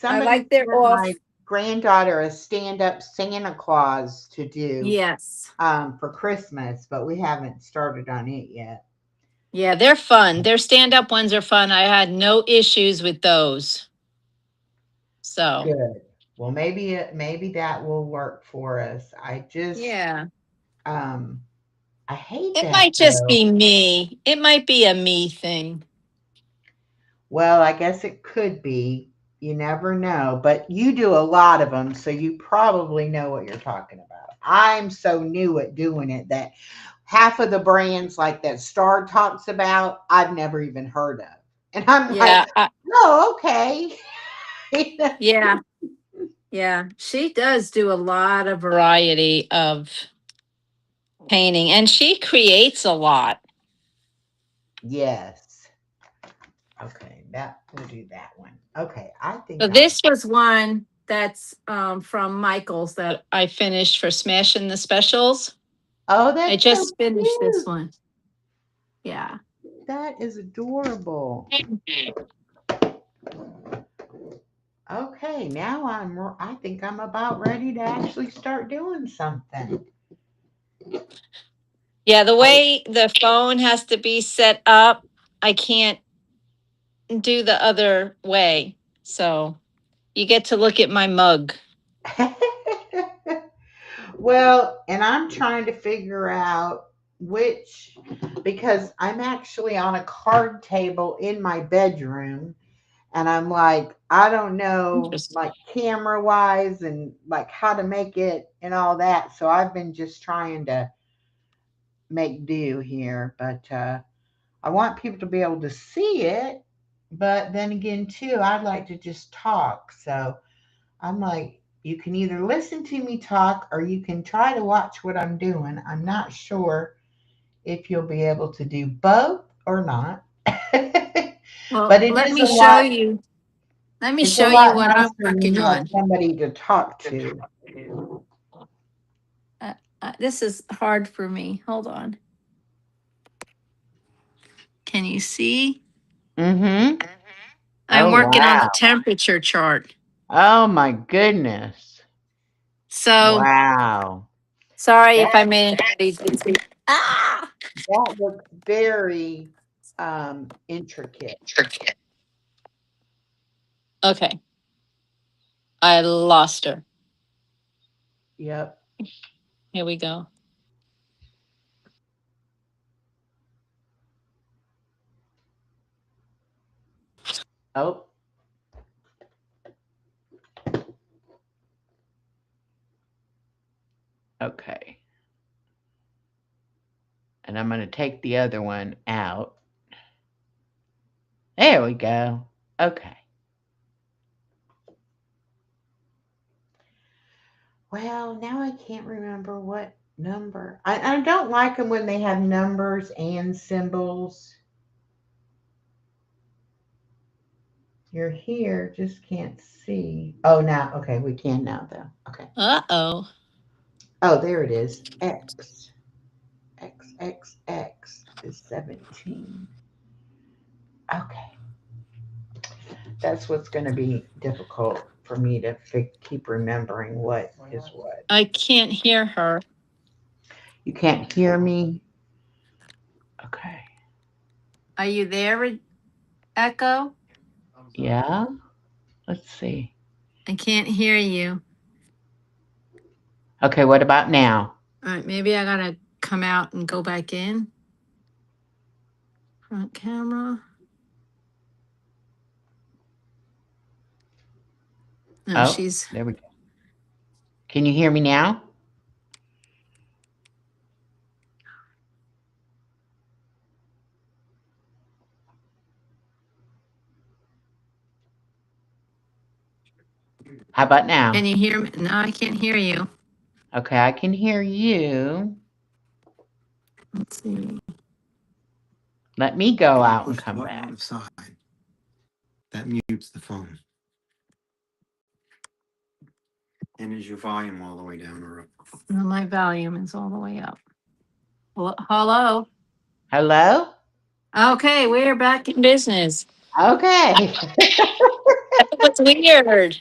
I Somebody like their sent my off. granddaughter a stand up Santa Claus to do Yes. for Christmas, but we haven't started on it yet. Yeah, they're fun. Their stand-up ones are fun. I had no issues with those. So, Good. Well, maybe that will work for us. yeah. Um, I hate It that might just though. be me. It might be a me thing. Well, I guess it could be. You never know. But you do a lot of them, so you probably know what you're talking about. I'm so new at doing it that half of the brands like that Star talks about, I've never even heard of. And I'm like, Yeah, oh, okay. yeah, yeah. She does do a lot of variety of painting and she creates a lot. Yes. Okay, that we'll do that one. Okay, I So think I'll. this was one that's from Michael's that I finished for Smashing the Specials. Oh, I that's so just finished this cute. one. Yeah. That is adorable. Okay, now I think I'm about ready to actually start doing something. Yeah, the I, way the phone has to be set up, I can't do the other way. So you get to look at my mug. well, and I'm trying to figure out which because I'm actually on a card table in my bedroom and I'm like, I don't know, Interesting. like camera wise and like how to make it and all that. So I've been just trying to make do here, but I want people to be able to see it, but then again, too, I'd like to just talk. So I'm like, you can either listen to me talk or you can try to watch what I'm doing. I'm not sure if you'll be able to do both or not. Well, But it let is me a show lot, you. Let me it's a show you lot what I'm nicer when working you have on. somebody to talk to. This is hard for me. Hold on. Can you see? Mm-hmm. I'm Oh, working on wow. the temperature chart. Oh, my goodness. So Wow. sorry if I That made anybody dizzy. Ah! that looks very intricate. Okay, I lost her. Yep. Here we go. Oh, okay. And I'm going to take the other one out. There we go. Okay. Well, now I can't remember what number. I don't like them when they have numbers and symbols. You're here, just can't see. Oh, now, okay, we can now, though. Okay. Uh-oh. Oh, there it is. X. X, X, X is 17. Okay. That's what's going to be difficult for me to keep remembering what is what. I can't hear her. You can't hear me? Okay. Are you there, Echo? Yeah. Let's see. I can't hear you. Okay, what about now? All right, maybe I gotta come out and go back in. Front camera. No, Oh, she's there we go. Can you hear me now? How about now? can you hear me? No, I can't hear you. Okay, I can hear you. Let's see. Let me go If you out and push the come button on back. the side, that mutes the phone. And is your volume all the way down or up? No, my volume is all the way up. Hello. Hello? Okay, we're back in business. Okay. That was weird.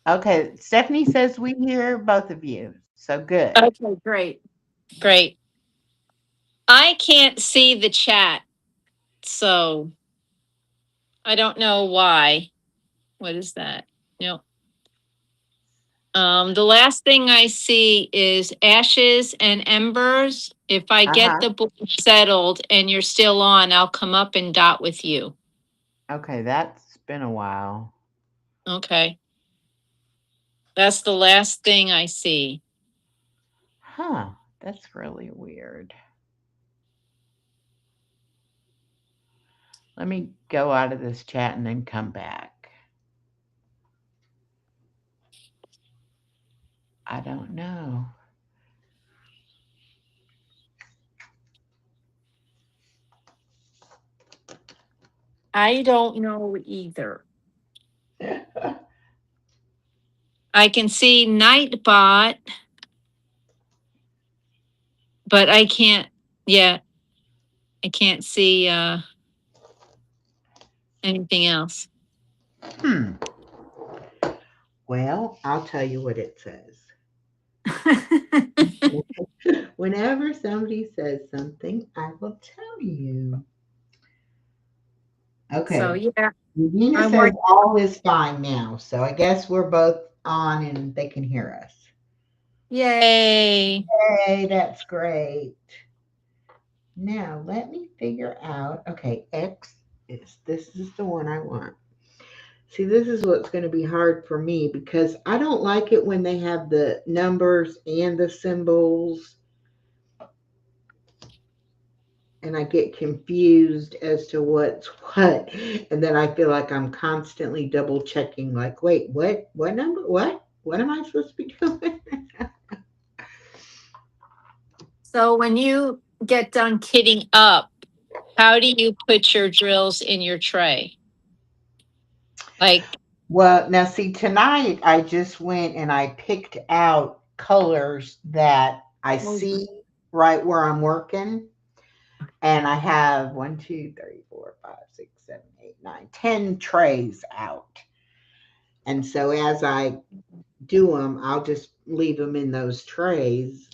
Okay, Stephanie says we hear both of you. So good. Okay, great. Great. I can't see the chat, so I don't know why. What is that? No. The last thing I see is ashes and embers. If I get Uh-huh. the book settled and you're still on, I'll come up and dot with you. Okay, that's been a while. Okay. That's the last thing I see. Huh, that's really weird. Let me go out of this chat and then come back. I don't know. I don't know either. I can see Nightbot, but I can't, yeah, I can't see anything else. Well, I'll tell you what it says. Whenever somebody says something, I will tell you. So Okay. yeah, Regina I'm says working. all is fine now. So I guess we're both on and they can hear us. Yay. Hey, that's great. Now let me figure out. Okay, X is this is the one I want. See, this is what's going to be hard for me because I don't like it when they have the numbers and the symbols, and I get confused as to what's what. And then I feel like I'm constantly double checking, like, wait, what number? What am I supposed to be doing? So when you get done kitting up, how do you put your drills in your tray? Like, Well, now see, tonight I just went and I picked out colors that I see right where I'm working. And I have 10 trays out. And so as I do them, I'll just leave them in those trays,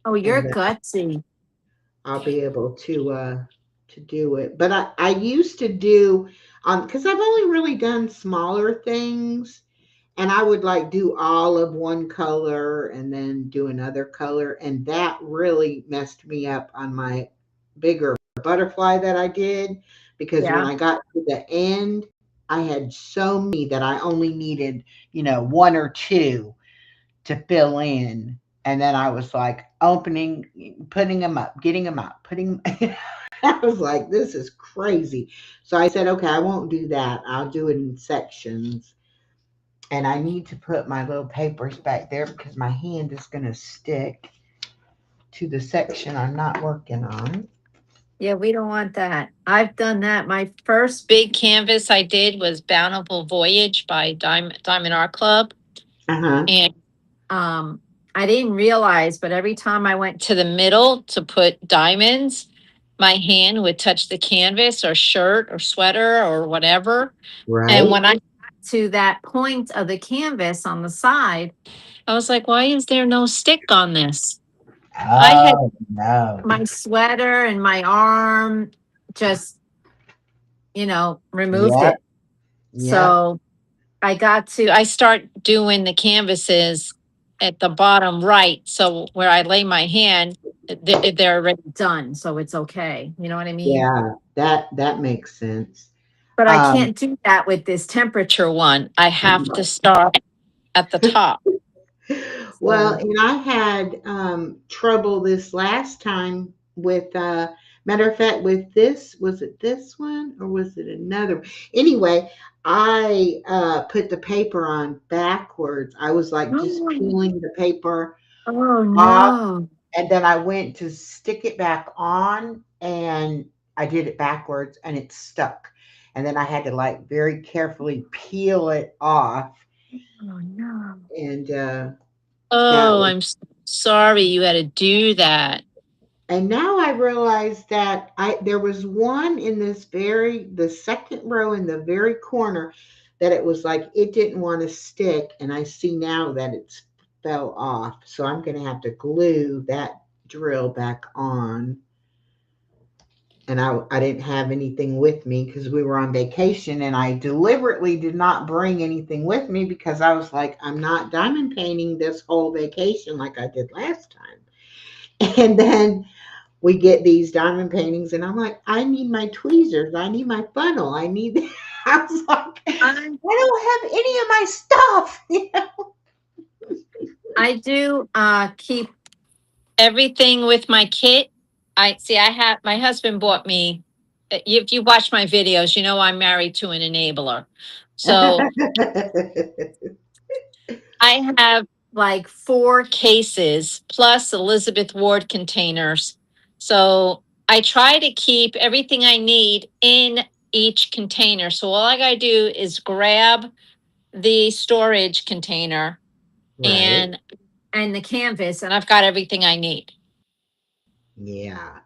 oh, and you're then gutsy. I'll be able to do it. But I used to do because I've only really done smaller things, and I would like do all of one color and then do another color, and that really messed me up on my bigger butterfly that I did, because when Yeah. I got to the end, I had so many that I only needed, one or two to fill in. And then I was like opening, putting them up, getting them out, putting. I was like, this is crazy. So I said, okay, I won't do that. I'll do it in sections. And I need to put my little papers back there because my hand is going to stick to the section I'm not working on. Yeah, we don't want that. I've done that. My first big canvas I did was Bountiful Voyage by Diamond Art Club. Uh huh. And I didn't realize, but every time I went to the middle to put diamonds, my hand would touch the canvas or shirt or sweater or whatever. And Right. when I got to that point of the canvas on the side, I was like, why is there no stick on this? I had Oh, no. my sweater and my arm just, removed Yep. it. Yep. So I start doing the canvases at the bottom right. So where I lay my hand, they're already done. So it's okay. You know what I mean? Yeah. That makes sense. But I Um, can't do that with this temperature one. I have to start at the top. Well, So and I had trouble this last time with, matter of fact, with this, was it this one or was it another? Anyway, I put the paper on backwards. I was like just oh, peeling the paper oh off, no. and then I went to stick it back on, and I did it backwards and it stuck. And then I had to like very carefully peel it off, Oh no. and that Oh, was. I'm sorry you had to do that. And now I realize that there was one in the second row in the very corner, that it was like it didn't want to stick, and I see now that it's fell off. So I'm going to have to glue that drill back on. And I didn't have anything with me because we were on vacation, and I deliberately did not bring anything with me because I was like, I'm not diamond painting this whole vacation like I did last time. And then we get these diamond paintings, and I'm like, I need my tweezers, I need my funnel, I need. I was like, I I don't have any of my stuff. I do keep everything with my kit. I have my husband bought me. If you watch my videos, you know I'm married to an enabler. So I have like 4 cases plus Elizabeth Ward containers. So I try to keep everything I need in each container. So all I gotta do is grab the storage container Right. and the canvas, and I've got everything I need. Yeah.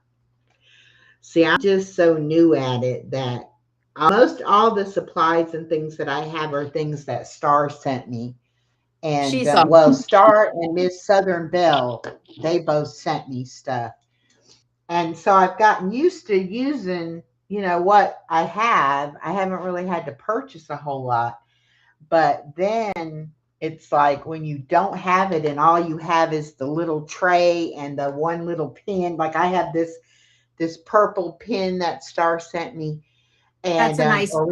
See, I'm just so new at it that almost all the supplies and things that I have are things that Star sent me. And She's well, awesome. Star and Miss Southern Belle, they both sent me stuff. And so I've gotten used to using, what I have. I haven't really had to purchase a whole lot. But then it's like when you don't have it and all you have is the little tray and the one little pin. Like I have this purple pin that Star sent me. That's And a nice. or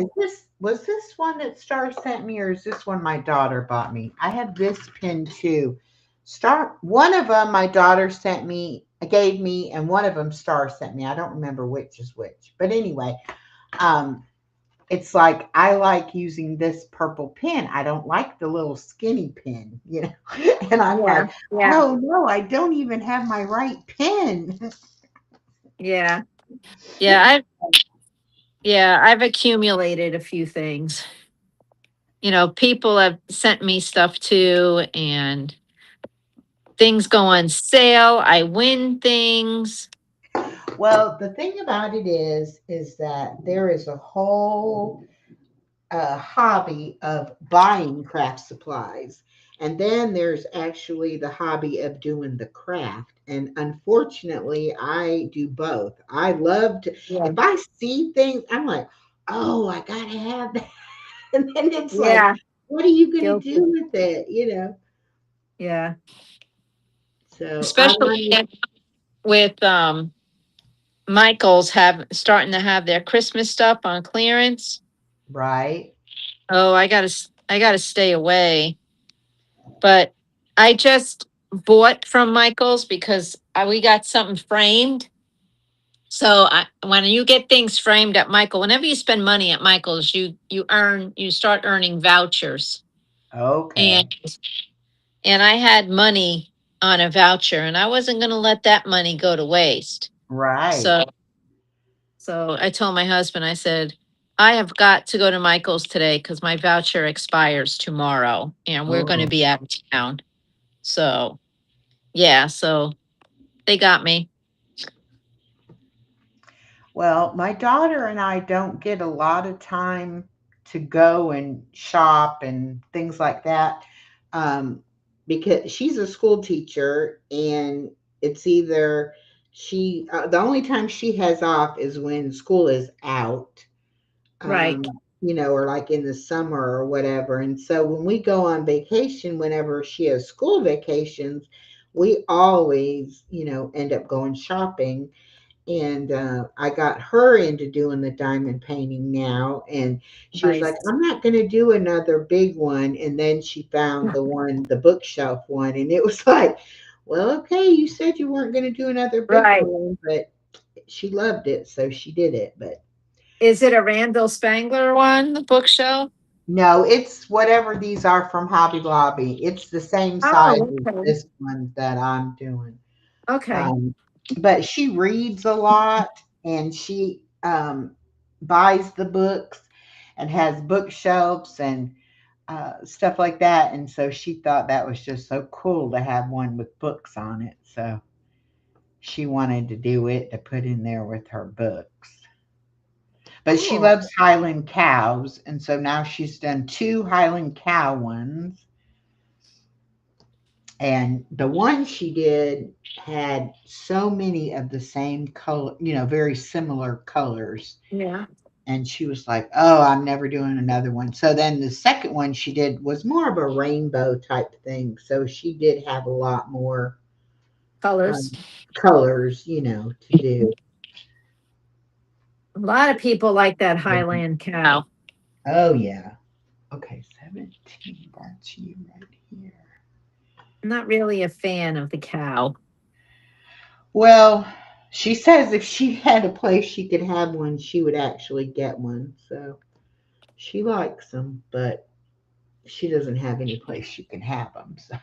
was this one that Star sent me, or is this one my daughter bought me? I have this pin too. Star, one of them my daughter sent me, gave me, and one of them Star sent me. I don't remember which is which, but anyway, um, it's like I like using this purple pen. I don't like the little skinny pen, you know. And I'm Yeah, like, yeah, oh no, I don't even have my right pen. yeah, yeah. I've accumulated a few things. People have sent me stuff too, and things go on sale. I win things. Well, the thing about it is that there is a whole hobby of buying craft supplies. And then there's actually the hobby of doing the craft. And unfortunately, I do both. I love to, Yeah, if I see things, I'm like, oh, I got to have that. And then it's like, yeah, what are you going to guilty. do with it? You know? Yeah, So I especially want to, with Michael's have starting to have their Christmas stuff on clearance. right? Oh, I gotta stay away. But I just bought from Michael's because we got something framed. So when you get things framed at Michael, whenever you spend money at Michael's, you start earning vouchers. Okay. And I had money on a voucher, and I wasn't going to let that money go to waste. Right. So I told my husband, I said, I have got to go to Michael's today because my voucher expires tomorrow, and we're going to Oh. be out of town. So yeah, so they got me. Well, my daughter and I don't get a lot of time to go and shop and things like that, um, because she's a school teacher, and it's either the only time she has off is when school is out, Right. or like in the summer or whatever. And so when we go on vacation, whenever she has school vacations, we always, end up going shopping. And I got her into doing the diamond painting now, and she was like, Nice. I'm not going to do another big one. And then she found the bookshelf one, and it was like, well, okay, you said you weren't going to do another big Right. one, but she loved it, so she did it. But Is it a Randall Spangler one, the bookshelf? no, it's whatever these are from Hobby Lobby. It's the same size Oh, as okay. this one that I'm doing. Okay. Um, but she reads a lot, and she buys the books and has bookshelves and stuff like that. And so she thought that was just so cool to have one with books on it. So she wanted to do it to put in there with her books. But she Cool. loves Highland cows. And so now she's done two Highland cow ones. And the one she did had so many of the same color, very similar colors. Yeah. And she was like, oh, I'm never doing another one. So then the second one she did was more of a rainbow type thing. So she did have a lot more Colors. um, colors, to do. A lot of people like that Highland cow. Oh, yeah. Okay, 17. That's you right here. I'm not really a fan of the cow. Well, she says if she had a place she could have one, she would actually get one. So she likes them, but she doesn't have any place she can have them. So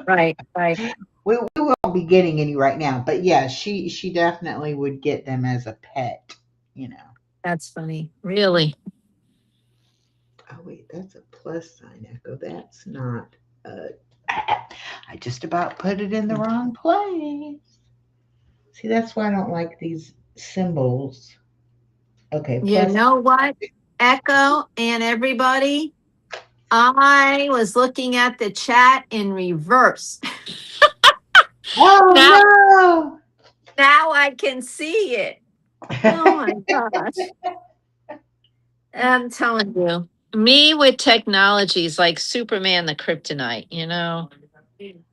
Right, right. we won't be getting any right now. But yeah, she definitely would get them as a pet. You know. That's funny. Really? Oh wait, that's a plus sign, Echo. That's not. I just about put it in the wrong place. See, that's why I don't like these symbols. Okay, You plus. know what? Echo and everybody, I was looking at the chat in reverse. Oh Now, no! now I can see it. Oh my gosh. I'm telling you, me with technology is like Superman the kryptonite.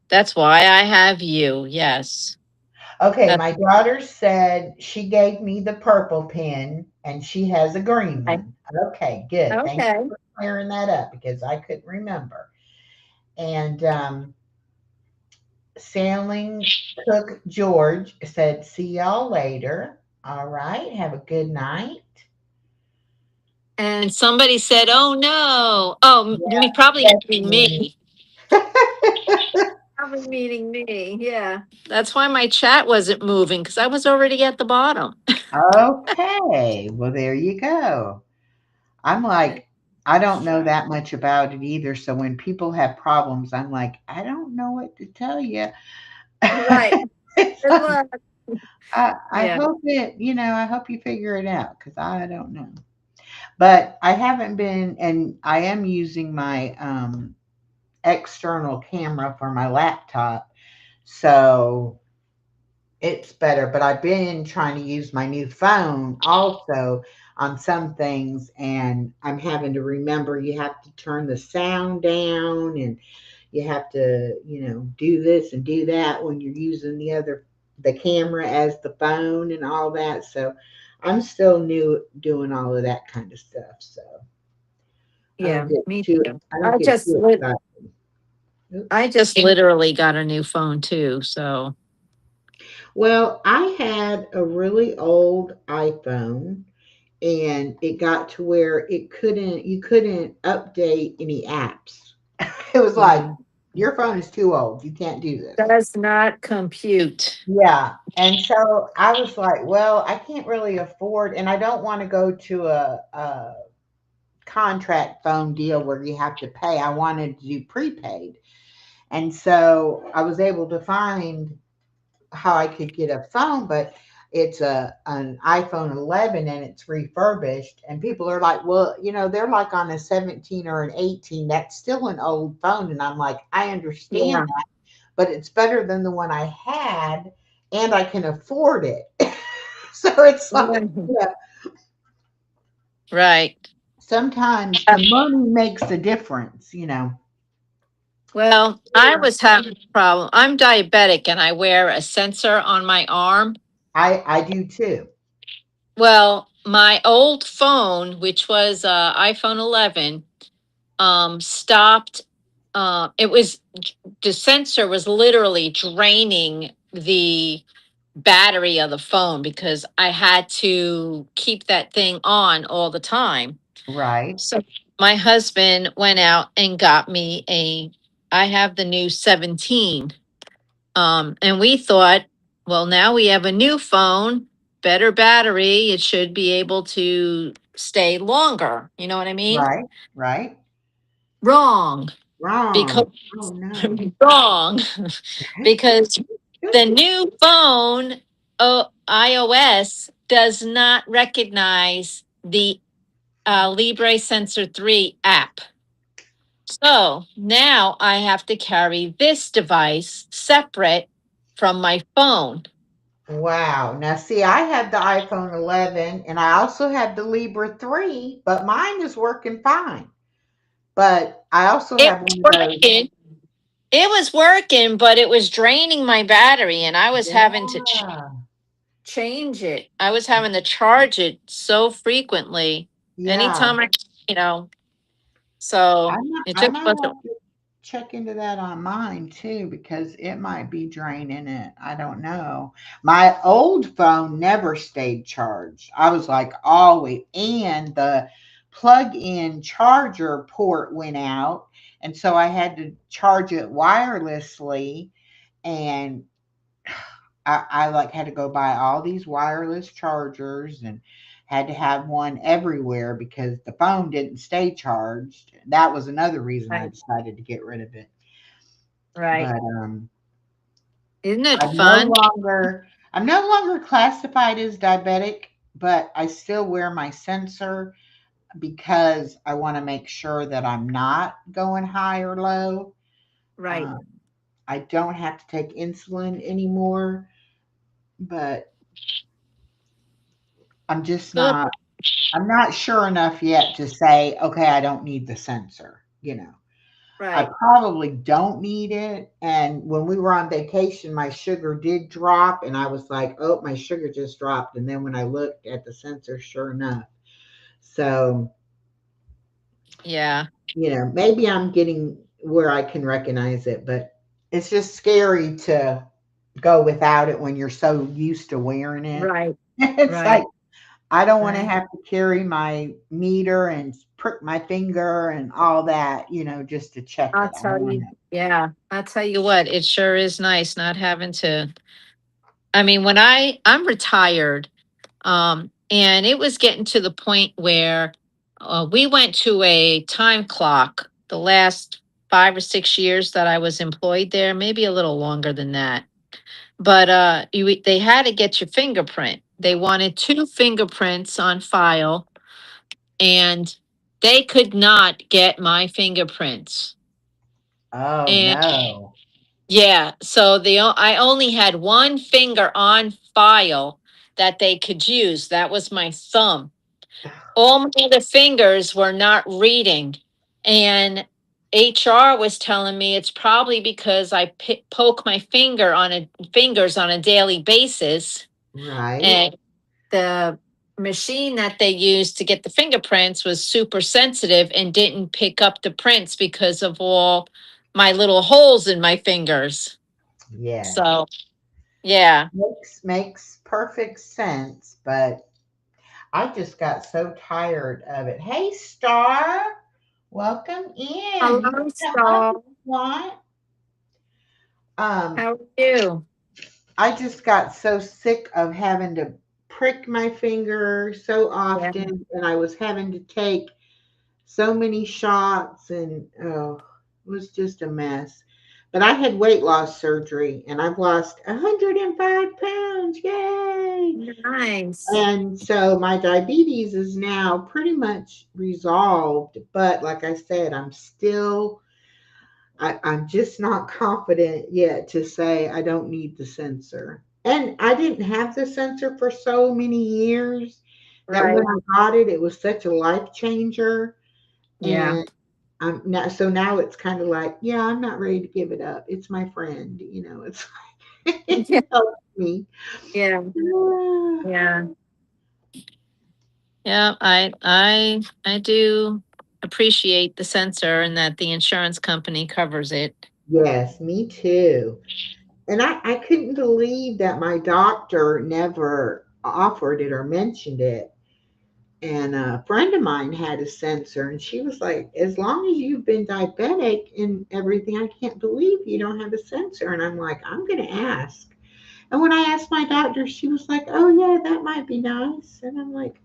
That's why I have you. Yes. Okay, That's my daughter said she gave me the purple pen and she has a green right. one. Okay, good. Thank you Okay. for clearing that up because I couldn't remember. And Sailing Cook George said, see y'all later. All right, have a good night. And somebody said, "Oh no!" Oh, me probably That's meaning me. me. Probably meaning me. Yeah, that's why my chat wasn't moving because I was already at the bottom. Okay, well, there you go. I'm like, I don't know that much about it either. So when people have problems, I'm like, I don't know what to tell you. Right. Good luck. I Yeah. hope I hope you figure it out because I don't know. But I haven't been, and I am using my external camera for my laptop. So it's better. But I've been trying to use my new phone also on some things, and I'm having to remember you have to turn the sound down and you have to, do this and do that when you're using the camera as the phone and all that. So I'm still new doing all of that kind of stuff. So Yeah, me too. I don't get too excited. I Oops. just literally got a new phone too. So Well, I had a really old iPhone and it got to where you couldn't update any apps. It was like, mm, your phone is too old. You can't do this. does not compute. Yeah. And so I was like, well, I can't really afford, and I don't want to go to a contract phone deal where you have to pay. I wanted to do prepaid. And so I was able to find how I could get a phone, but it's an iPhone 11 and it's refurbished. And people are like, well, they're like on a 17 or an 18. That's still an old phone. And I'm like, I understand Yeah. that, but it's better than the one I had, and I can afford it. So it's like, Mhm. Right. sometimes the money makes a difference. Well, I was having a problem. I'm diabetic and I wear a sensor on my arm. I do too. Well, my old phone, which was iPhone 11, stopped. It was the sensor was literally draining the battery of the phone because I had to keep that thing on all the time. Right, So my husband went out and got me I have the new 17. And we thought, well, now we have a new phone, better battery. It should be able to stay longer. You know what I mean? right, right. Wrong. Because Wrong. Oh no. wrong. Because the new phone, iOS, does not recognize the Libre Sensor 3 app. So now I have to carry this device separate from my phone. Wow. Now, see, I have the iPhone 11 and I also have the Libra 3, but mine is working fine. But I also It have was one of those. working. It was working, but it was draining my battery, and I was having to Yeah. change it. I was having to charge it so frequently. Yeah. Anytime so it I just might wasn't have to check into that on mine too because it might be draining it. I don't know. My old phone never stayed charged. I was like always, and the plug-in charger port went out, and so I had to charge it wirelessly, and I like had to go buy all these wireless chargers and had to have one everywhere because the phone didn't stay charged. That was another reason I right. decided to get rid of it. Right. But Isn't it I'm no fun? longer I'm no longer classified as diabetic, but I still wear my sensor because I want to make sure that I'm not going high or low. Right. Um, I don't have to take insulin anymore, but I'm just Good. not I'm not sure enough yet to say, okay, I don't need the sensor. I Right. probably don't need it. And when we were on vacation, my sugar did drop, and I was like, oh, my sugar just dropped. And then when I looked at the sensor, sure enough. So, Yeah. maybe I'm getting where I can recognize it, but it's just scary to go without it when you're so used to wearing it. Right. It's like, Right. I don't want to Right. have to carry my meter and prick my finger and all that, just to check I'll it. I don't tell want you. Yeah, I'll tell you what, it sure is nice not having to. I mean, when I'm retired, and it was getting to the point where we went to a time clock the last 5 or 6 years that I was employed there, maybe a little longer than that. But they had to get your fingerprint. They wanted two fingerprints on file, and they could not get my fingerprints. Oh And no. yeah, so I only had one finger on file that they could use. That was my thumb. All my other fingers were not reading. And HR was telling me it's probably because I poke my fingers on a daily basis, Right. and the machine that they used to get the fingerprints was super sensitive and didn't pick up the prints because of all my little holes in my fingers. Yes. So, yeah. Makes perfect sense, but I just got so tired of it. Hey, Star, welcome in. You Hello, can come up Star. if you want. Um, How are you? I just got so sick of having to prick my finger so Yeah. often, and I was having to take so many shots, and oh, it was just a mess. But I had weight loss surgery, and I've lost 105 pounds. Yay! Nice. And so my diabetes is now pretty much resolved. But like I said, I'm just not confident yet to say I don't need the sensor. And I didn't have the sensor for so many years that when Right. I got it, it was such a life changer. Yeah. And now it's kind of like, yeah, I'm not ready to give it up. It's my friend, it's like it Yeah. helps me. Yeah. Yeah. Yeah. Yeah. I do appreciate the sensor and that the insurance company covers it. Yes, me too. And I couldn't believe that my doctor never offered it or mentioned it. And a friend of mine had a sensor, and she was like, as long as you've been diabetic and everything, I can't believe you don't have a sensor. And I'm like, I'm going to ask. And when I asked my doctor, she was like, oh, yeah, that might be nice. And I'm like,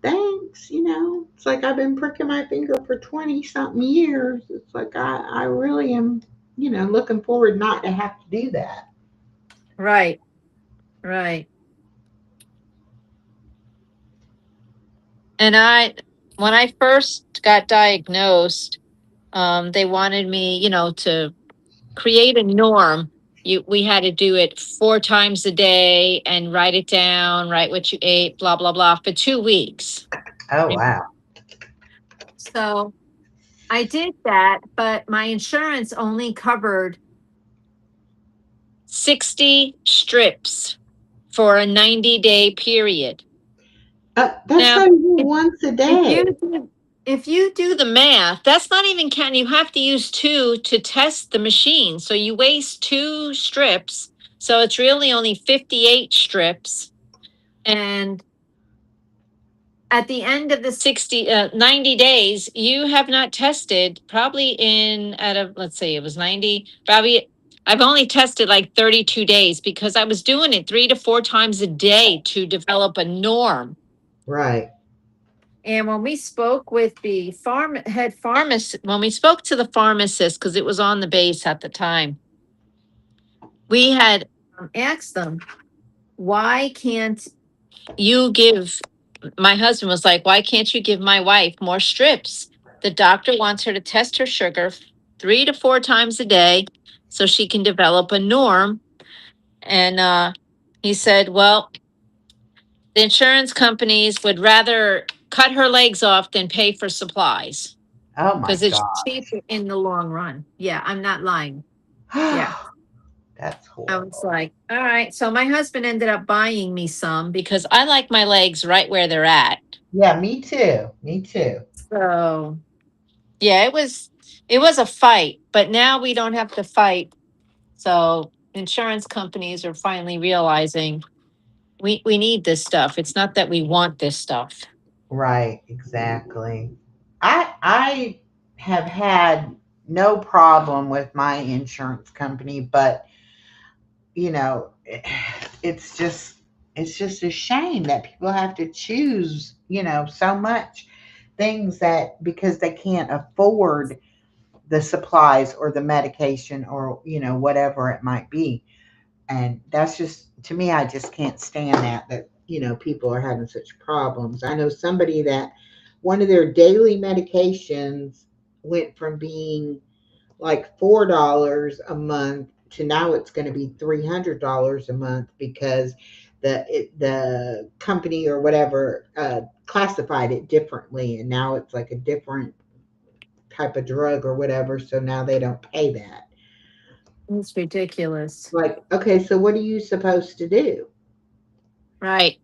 thanks. It's like I've been pricking my finger for 20 something years. It's like I really am, looking forward not to have to do that. Right. Right. And when I first got diagnosed, they wanted me, to create a norm. We had to do it 4 times a day and write it down, write what you ate, blah, blah, blah, for 2 weeks. Oh, wow. So I did that, but my insurance only covered 60 strips for a 90-day period. That's Now, not even if, once a if day. you if you do the math, that's not even count. You have to use two to test the machine. So you waste two strips. So it's really only 58 strips. And at the end of the 90 days, you have not tested probably out of, let's say it was 90, probably I've only tested like 32 days because I was doing it 3 to 4 times a day to develop a norm. Right. And when we spoke with the head pharmacist, when we spoke to the pharmacist, because it was on the base at the time, we had asked them, why can't you give, my husband was like, why can't you give my wife more strips? The doctor wants her to test her sugar 3 to 4 times a day so she can develop a norm. And he said, well, the insurance companies would rather cut her legs off than pay for supplies Oh my because it's gosh. cheaper in the long run. Yeah, I'm not lying. Yeah. That's I was horrible. like, all right. So my husband ended up buying me some because I like my legs right where they're at. Yeah, me too. Me too. So yeah, it was a fight, but now we don't have to fight. So insurance companies are finally realizing We need this stuff. It's not that we want this stuff. Right, exactly. I have had no problem with my insurance company, but you know, it's just a shame that people have to choose, so much things that because they can't afford the supplies or the medication or whatever it might be. And that's just, to me, I just can't stand that people are having such problems. I know somebody that one of their daily medications went from being like $4 a month to now it's going to be $300 a month because the company or whatever classified it differently, and now it's like a different type of drug or whatever, so now they don't pay that. It's ridiculous. Like, okay, so what are you supposed to do? Right.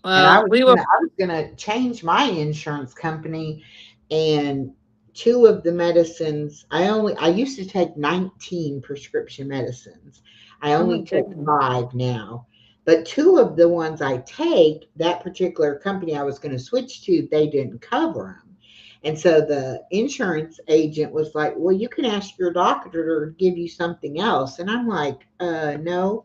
And Well, we were, I was gonna change my insurance company, and two of the medicines I used to take 19 prescription medicines. I oh only my take goodness. 5 now. But two of the ones I take, that particular company I was going to switch to, they didn't cover them. And so the insurance agent was like, "Well, you can ask your doctor to give you something else." And I'm like, no,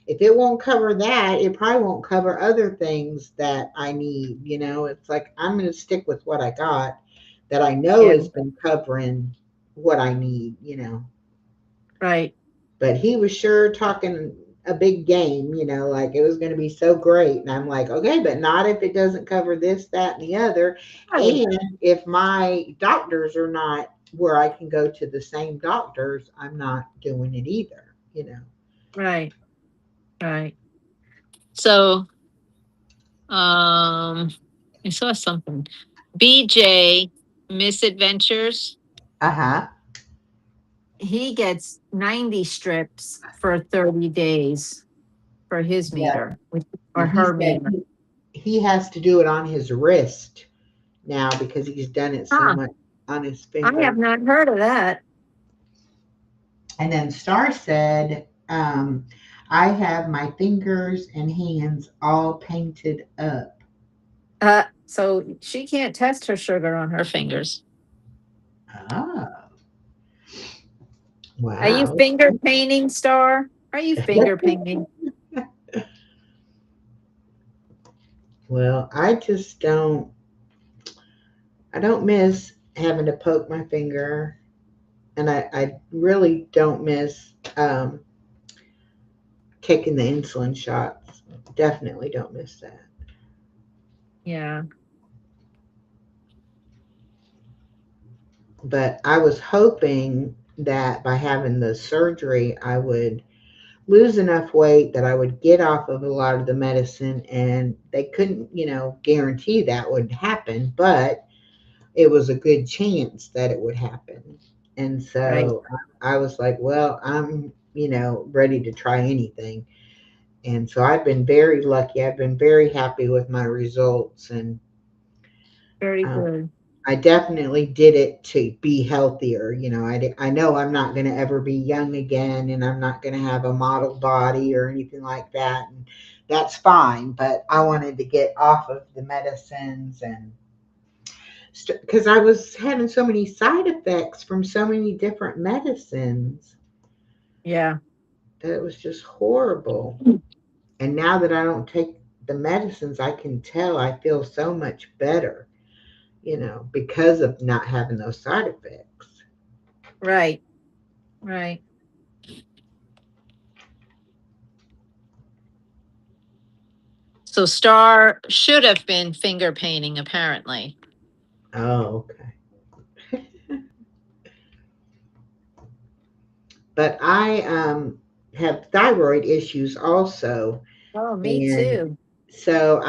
if it won't cover that, it probably won't cover other things that I need. It's like I'm going to stick with what I got that I know Yeah. has been covering what I need. Right. But he was sure talking a big game, like it was going to be so great. And I'm like, okay, but not if it doesn't cover this, that, and the other. Right. And if my doctors are not where I can go to the same doctors, I'm not doing it either. Right. Right. So, um, I saw something. BJ Misadventures. Uh huh. He gets 90 strips for 30 days for his Yeah. meter or And he her said meter. he has to do it on his wrist now because he's done it so Huh. much on his I finger. have not heard of that. And then Star said, I have my fingers and hands all painted up. So she can't test her sugar on her fingers. Oh, Are you wow. finger painting, Star? Are you finger painting? Well, I don't miss having to poke my finger. And I really don't miss taking the insulin shots. Definitely don't miss that. Yeah. But I was hoping that by having the surgery, I would lose enough weight that I would get off of a lot of the medicine. And they couldn't, guarantee that would happen, but it was a good chance that it would happen. And Right. so I was like, well, I'm, ready to try anything. And so I've been very lucky. I've been very happy with my results. And Very um, good. I definitely did it to be healthier. I know I'm not going to ever be young again, and I'm not going to have a model body or anything like that. And that's fine. But I wanted to get off of the medicines and because I was having so many side effects from so many different medicines Yeah. that it was just horrible. And now that I don't take the medicines, I can tell I feel so much better, because of not having those side effects. Right. Right. So Star should have been finger painting, apparently. Oh, okay. But I have thyroid issues also. Oh, me And too. so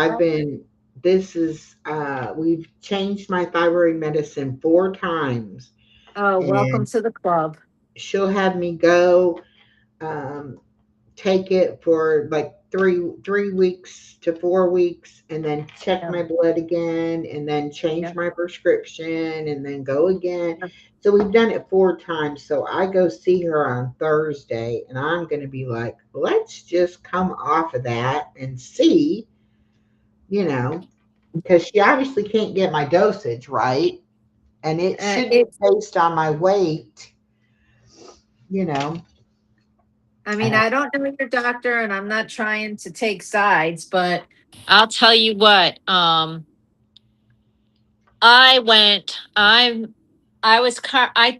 we've changed my thyroid medicine 4 times. Oh, welcome And to the club. she'll have me go take it for like three weeks to 4 weeks, and then check Yeah. my blood again, and then change Yeah. my prescription, and then go again. So we've done it 4 times. So I go see her on Thursday, and I'm going to be like, let's just come off of that and see, you know, because she obviously can't get my dosage right, and it should be It's, based on my weight, you know. I mean, I don't know your doctor and I'm not trying to take sides, but I'll tell you what, I went, I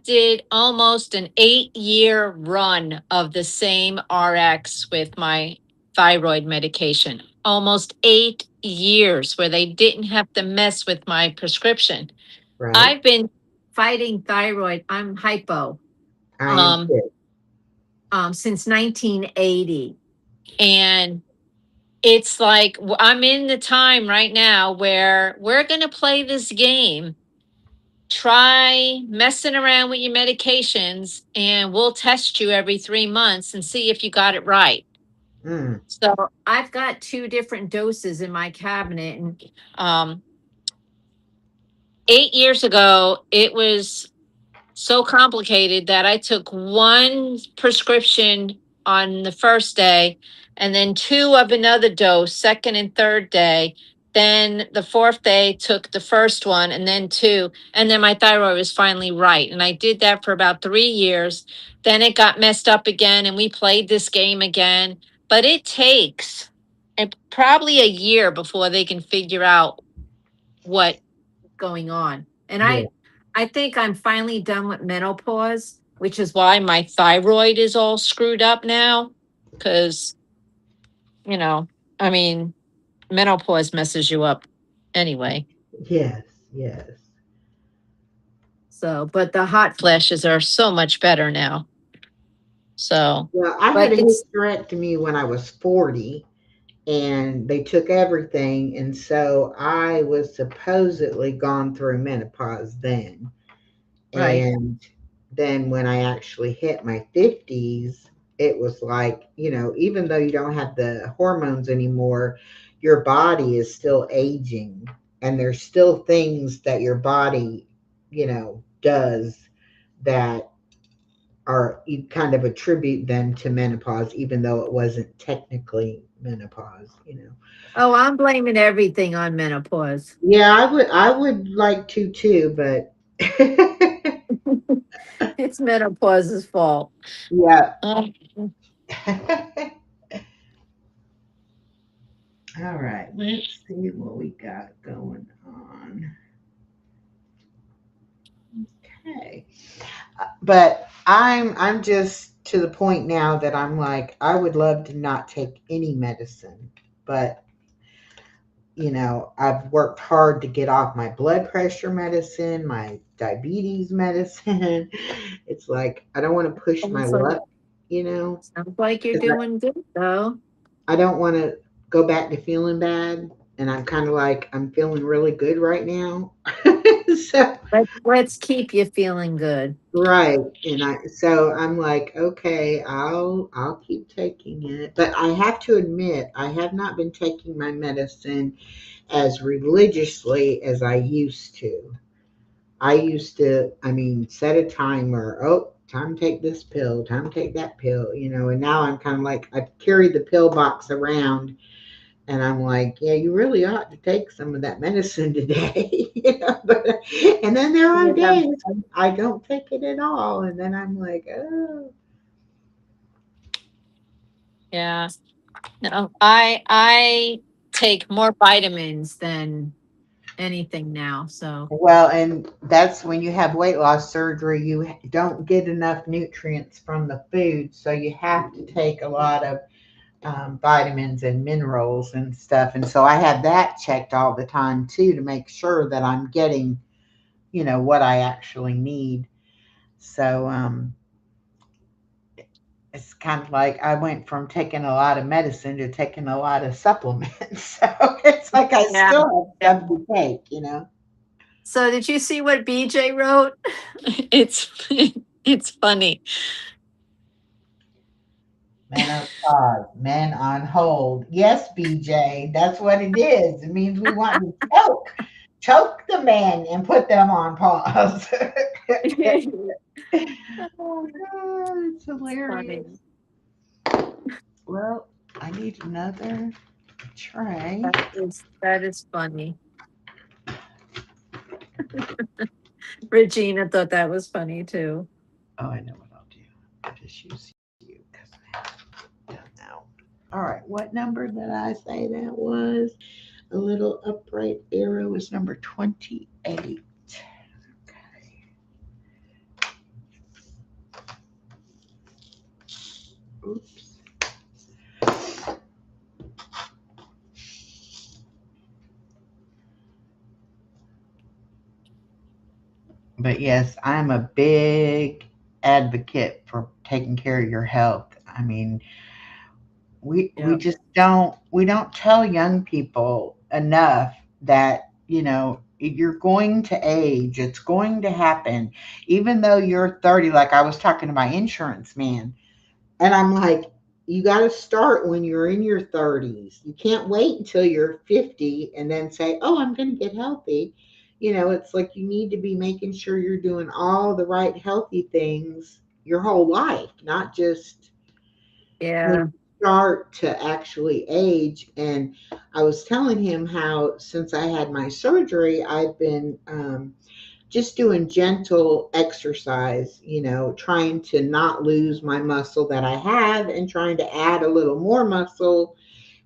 did almost an 8-year run of the same RX with my thyroid medication. Almost 8 years where they didn't have to mess with my prescription. Right. I've been fighting thyroid. I'm hypo, I am um, too. since 1980. And it's like I'm in the time right now where we're going to play this game. Try messing around with your medications and we'll test you every 3 months and see if you got it right. Mm, So I've got 2 different doses in my cabinet. And 8 years ago, it was so complicated that I took 1 prescription on the first day and then 2 of another dose, second and third day. Then the fourth day took the first one and then 2. And then my thyroid was finally right. And I did that for about 3 years. Then it got messed up again and we played this game again. But it takes probably a year before they can figure out what going on. And yeah. I think I'm finally done with menopause, which is why my thyroid is all screwed up now. Cause, you know, I mean, menopause messes you up anyway. Yes. Yes. So, but the hot flashes are so much better now. So, Well, I had but a it's hysterectomy when I was 40, and they took everything. And so I was supposedly gone through menopause then. right. And then when I actually hit my 50s, it was like, even though you don't have the hormones anymore, your body is still aging. And there's still things that your body, does that are, you kind of attribute them to menopause, even though it wasn't technically menopause. Oh, I'm blaming everything on menopause. Yeah, I would like to too, but It's menopause's fault. yeah. Um, All right, let's see what we got going on. Okay. But I'm just to the point now that I'm like, I would love to not take any medicine, but I've worked hard to get off my blood pressure medicine, my diabetes medicine. It's like I don't want to push my luck, you know, sounds like you're 'cause doing good though. I don't want to go back to feeling bad. And I'm kind of like, I'm feeling really good right now. So, Let's keep you feeling good. right. And so I'm like, okay, I'll keep taking it. But I have to admit, I have not been taking my medicine as religiously as I used to. I used to, set a timer. Oh, time to take this pill, time to take that pill, and now I'm kind of like, I carry the pill box around, and I'm like, yeah, you really ought to take some of that medicine today, but, and then there are Yeah. days I don't take it at all, and then I'm like, oh. Yeah. No, I take more vitamins than anything now. So Well, and that's when you have weight loss surgery, you don't get enough nutrients from the food, so you have to take a lot of vitamins and minerals and stuff. And so I have that checked all the time too to make sure that I'm getting, what I actually need. So it's kind of like I went from taking a lot of medicine to taking a lot of supplements. So it's like I yeah. still Yeah. have stuff to take. So did you see what BJ wrote? It's it's funny. Menopause, men on hold. Yes, BJ, that's what it is. It means we want to choke the men and put them on pause. Oh, it's hilarious. Funny. Well, I need another tray. That is funny. Regina thought that was funny too. Oh, I know what I'll do. I'll just use you because I haven't done that one. All right, what number did I say that was? A little upright arrow is number 28. Okay. Oops. But yes, I'm a big advocate for taking care of your health. I mean, we Yeah. just don't tell young people enough that, you're going to age. It's going to happen. Even though you're 30, like I was talking to my insurance man, and I'm like, you got to start when you're in your 30s. You can't wait until you're 50 and then say, oh, I'm going to get healthy. It's like you need to be making sure you're doing all the right healthy things your whole life, not just when Yeah. you start to actually age. And I was telling him how since I had my surgery, I've been just doing gentle exercise, trying to not lose my muscle that I have and trying to add a little more muscle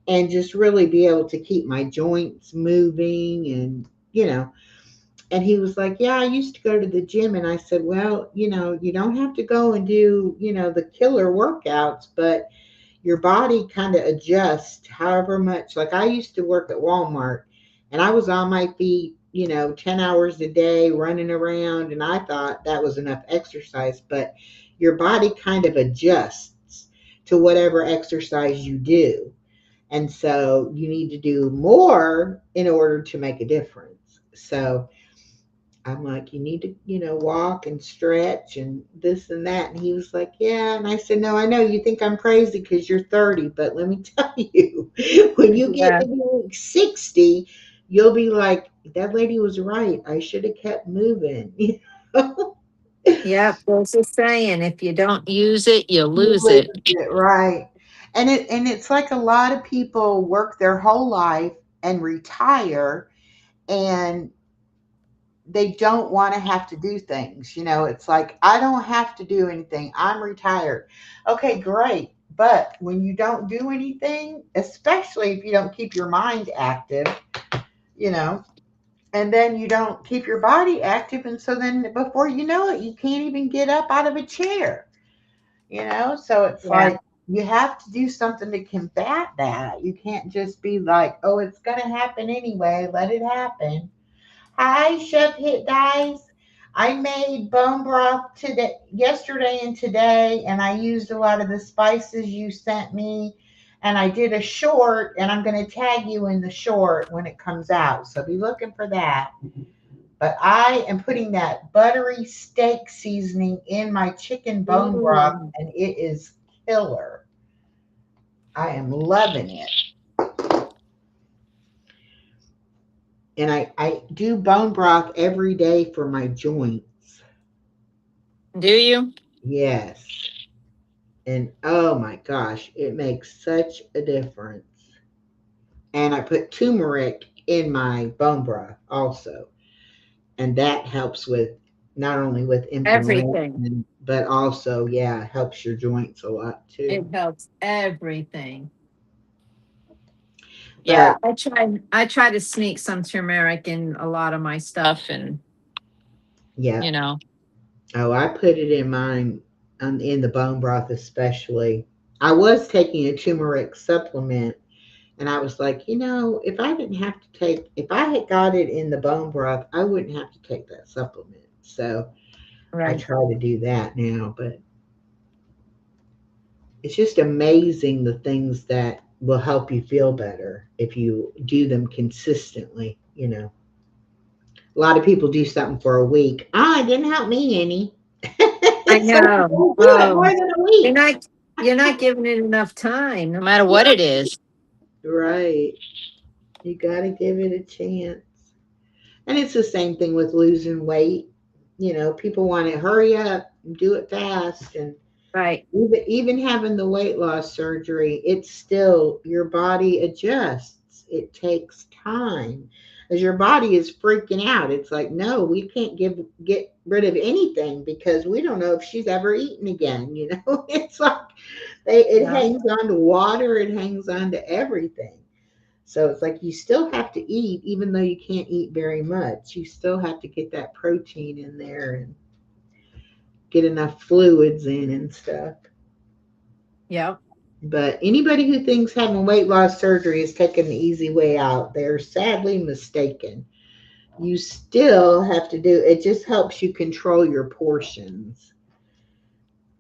and just really be able to keep my joints moving and he was like, yeah, I used to go to the gym. And I said, well, you don't have to go and do, the killer workouts, but your body kind of adjusts however much. Like I used to work at Walmart and I was on my feet, 10 hours a day running around. And I thought that was enough exercise, but your body kind of adjusts to whatever exercise you do. And so you need to do more in order to make a difference. So I'm like, you need to, walk and stretch and this and that. And he was like, yeah. And I said, no, I know you think I'm crazy because you're 30, but let me tell you, when you get Yeah. to be like 60, you'll be like, that lady was right. I should have kept moving. You Yeah. There's a saying, if you don't use it, you lose lose it. it, right. And it's like a lot of people work their whole life and retire and they don't want to have to do things. It's like, I don't have to do anything. I'm retired. Okay, great. But when you don't do anything, especially if you don't keep your mind active, you know, and then you don't keep your body active. And so then before you know it, you can't even get up out of a chair. So it's Yeah. like, you have to do something to combat that. You can't just be like, oh, it's going to happen anyway. Let it happen. Hi, Chef Hit Guys. I made bone broth yesterday and today, and I used a lot of the spices you sent me. And I did a short, and I'm going to tag you in the short when it comes out. So be looking for that. But I am putting that buttery steak seasoning in my chicken bone broth, Ooh. and it is killer. I am loving it. And I do bone broth every day for my joints. Do you? Yes. And oh my gosh, it makes such a difference. And I put turmeric in my bone broth also. And that helps with not only with Everything. inflammation, but also, yeah, helps your joints a lot It too. helps everything. Yeah. But I try to sneak some turmeric in a lot of my stuff and yeah, you know. oh, I put it in mine in the bone broth especially. I was taking a turmeric supplement. And I was like, if I had got it in the bone broth, I wouldn't have to take that supplement. So I Right. try to do that now. But it's just amazing the things that will help you feel better if you do them consistently. A lot of people do something for a week. Ah, it didn't help me any. I So know. people do it more Oh. than a And week. I you're not giving it enough time, no matter what it is. Right. You got to give it a chance. And it's the same thing with losing weight. You know, people want to hurry up and do it fast. And Right. even having the weight loss surgery, it's still your body adjusts. It takes time. As your body is freaking out, it's like, no, we can't get rid of anything because we don't know if she's ever eaten again. You know, it's like it Yeah. hangs on to water, it hangs on to everything. So it's like you still have to eat, even though you can't eat very much. You still have to get that protein in there and get enough fluids in and stuff. Yeah. But anybody who thinks having weight loss surgery is taking the easy way out, they're sadly mistaken. You still have to do it, just helps you control your portions.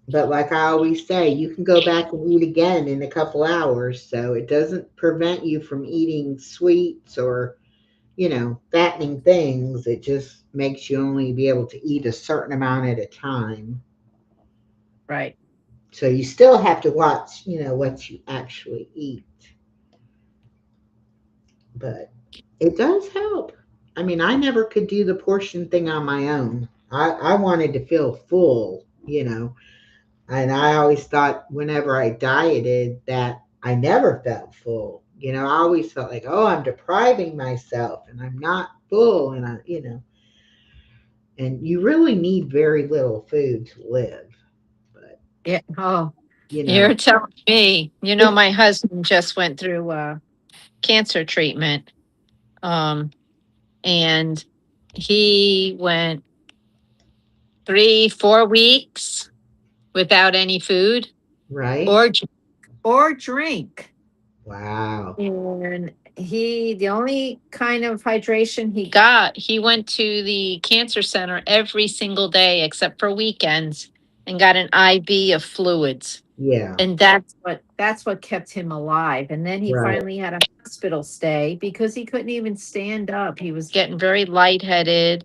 But like I always say, you can go back and eat again in a couple hours. So it doesn't prevent you from eating sweets or, fattening things. It just makes you only be able to eat a certain amount at a time. Right. So you still have to watch, what you actually eat. But it does help. I mean, I never could do the portion thing on my own. I wanted to feel full. And I always thought whenever I dieted that I never felt full. I always felt like, oh, I'm depriving myself and I'm not full. And you really need very little food to live. But, Yeah. Oh, you know, you're telling me. My husband just went through cancer treatment. Um, and he went 3, 4 weeks without any food right? or or drink. Wow. And the only kind of hydration he got, he went to the cancer center every single day except for weekends and got an IV of fluids. Yeah, And that's what kept him alive. And then he right, finally had a hospital stay because he couldn't even stand up. He was getting very lightheaded,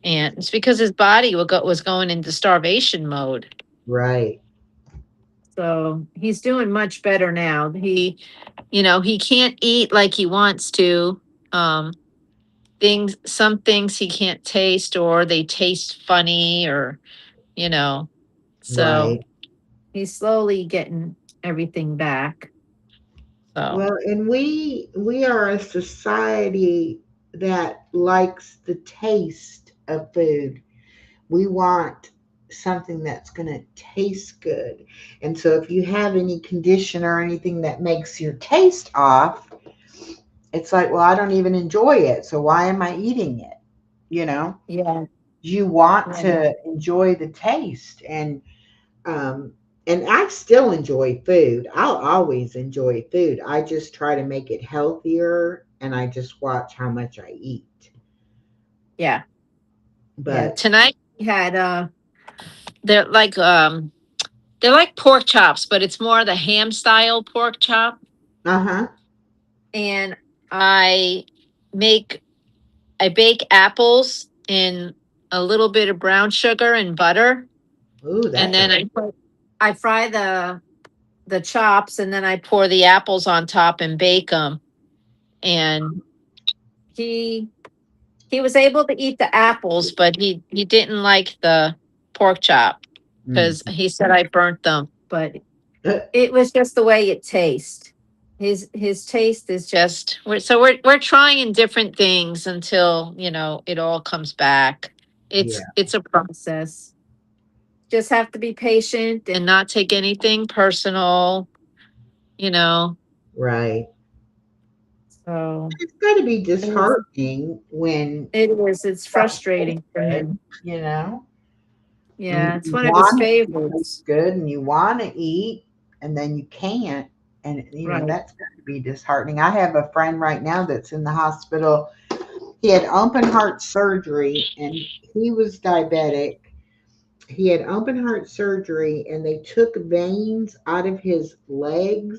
and it's because his body was going into starvation mode. right, So he's doing much better now. He can't eat like he wants to. Um, some things he can't taste, or they taste funny, or you know. So right. he's slowly getting everything back. So Well, and we are a society that likes the taste of food. We want something that's going to taste good. And so if you have any condition or anything that makes your taste off, it's like, well, I don't even enjoy it. So why am I eating it? You know, yeah, you want yeah, to enjoy the taste. Um, and I still enjoy food. I'll always enjoy food. I just try to make it healthier and I just watch how much I eat. yeah, yeah. But, Tonight we had they're like um they're like pork chops, but it's more the ham style pork chop. uh huh. And I make I bake apples in a little bit of brown sugar and butter, Ooh, and that's then I fry the chops, and then I pour the apples on top and bake them. And he he was able to eat the apples, but he didn't like the pork chop mm. because he said I burnt them. But it was just the way it tastes. His taste is just we're trying different things until it all comes back. Yeah, It's a process. Just have to be patient and not take anything personal, you know. right. So It's got to be it's, disheartening when it's stuff frustrating tastes for good, him. you know, and Yeah, it's you one of his want it to taste favorites. good and you want to eat and then you can't. And, Right. that's got to be disheartening. I have a friend right now that's in the hospital. He had open heart surgery and he was diabetic. He had open heart surgery and they took veins out of his legs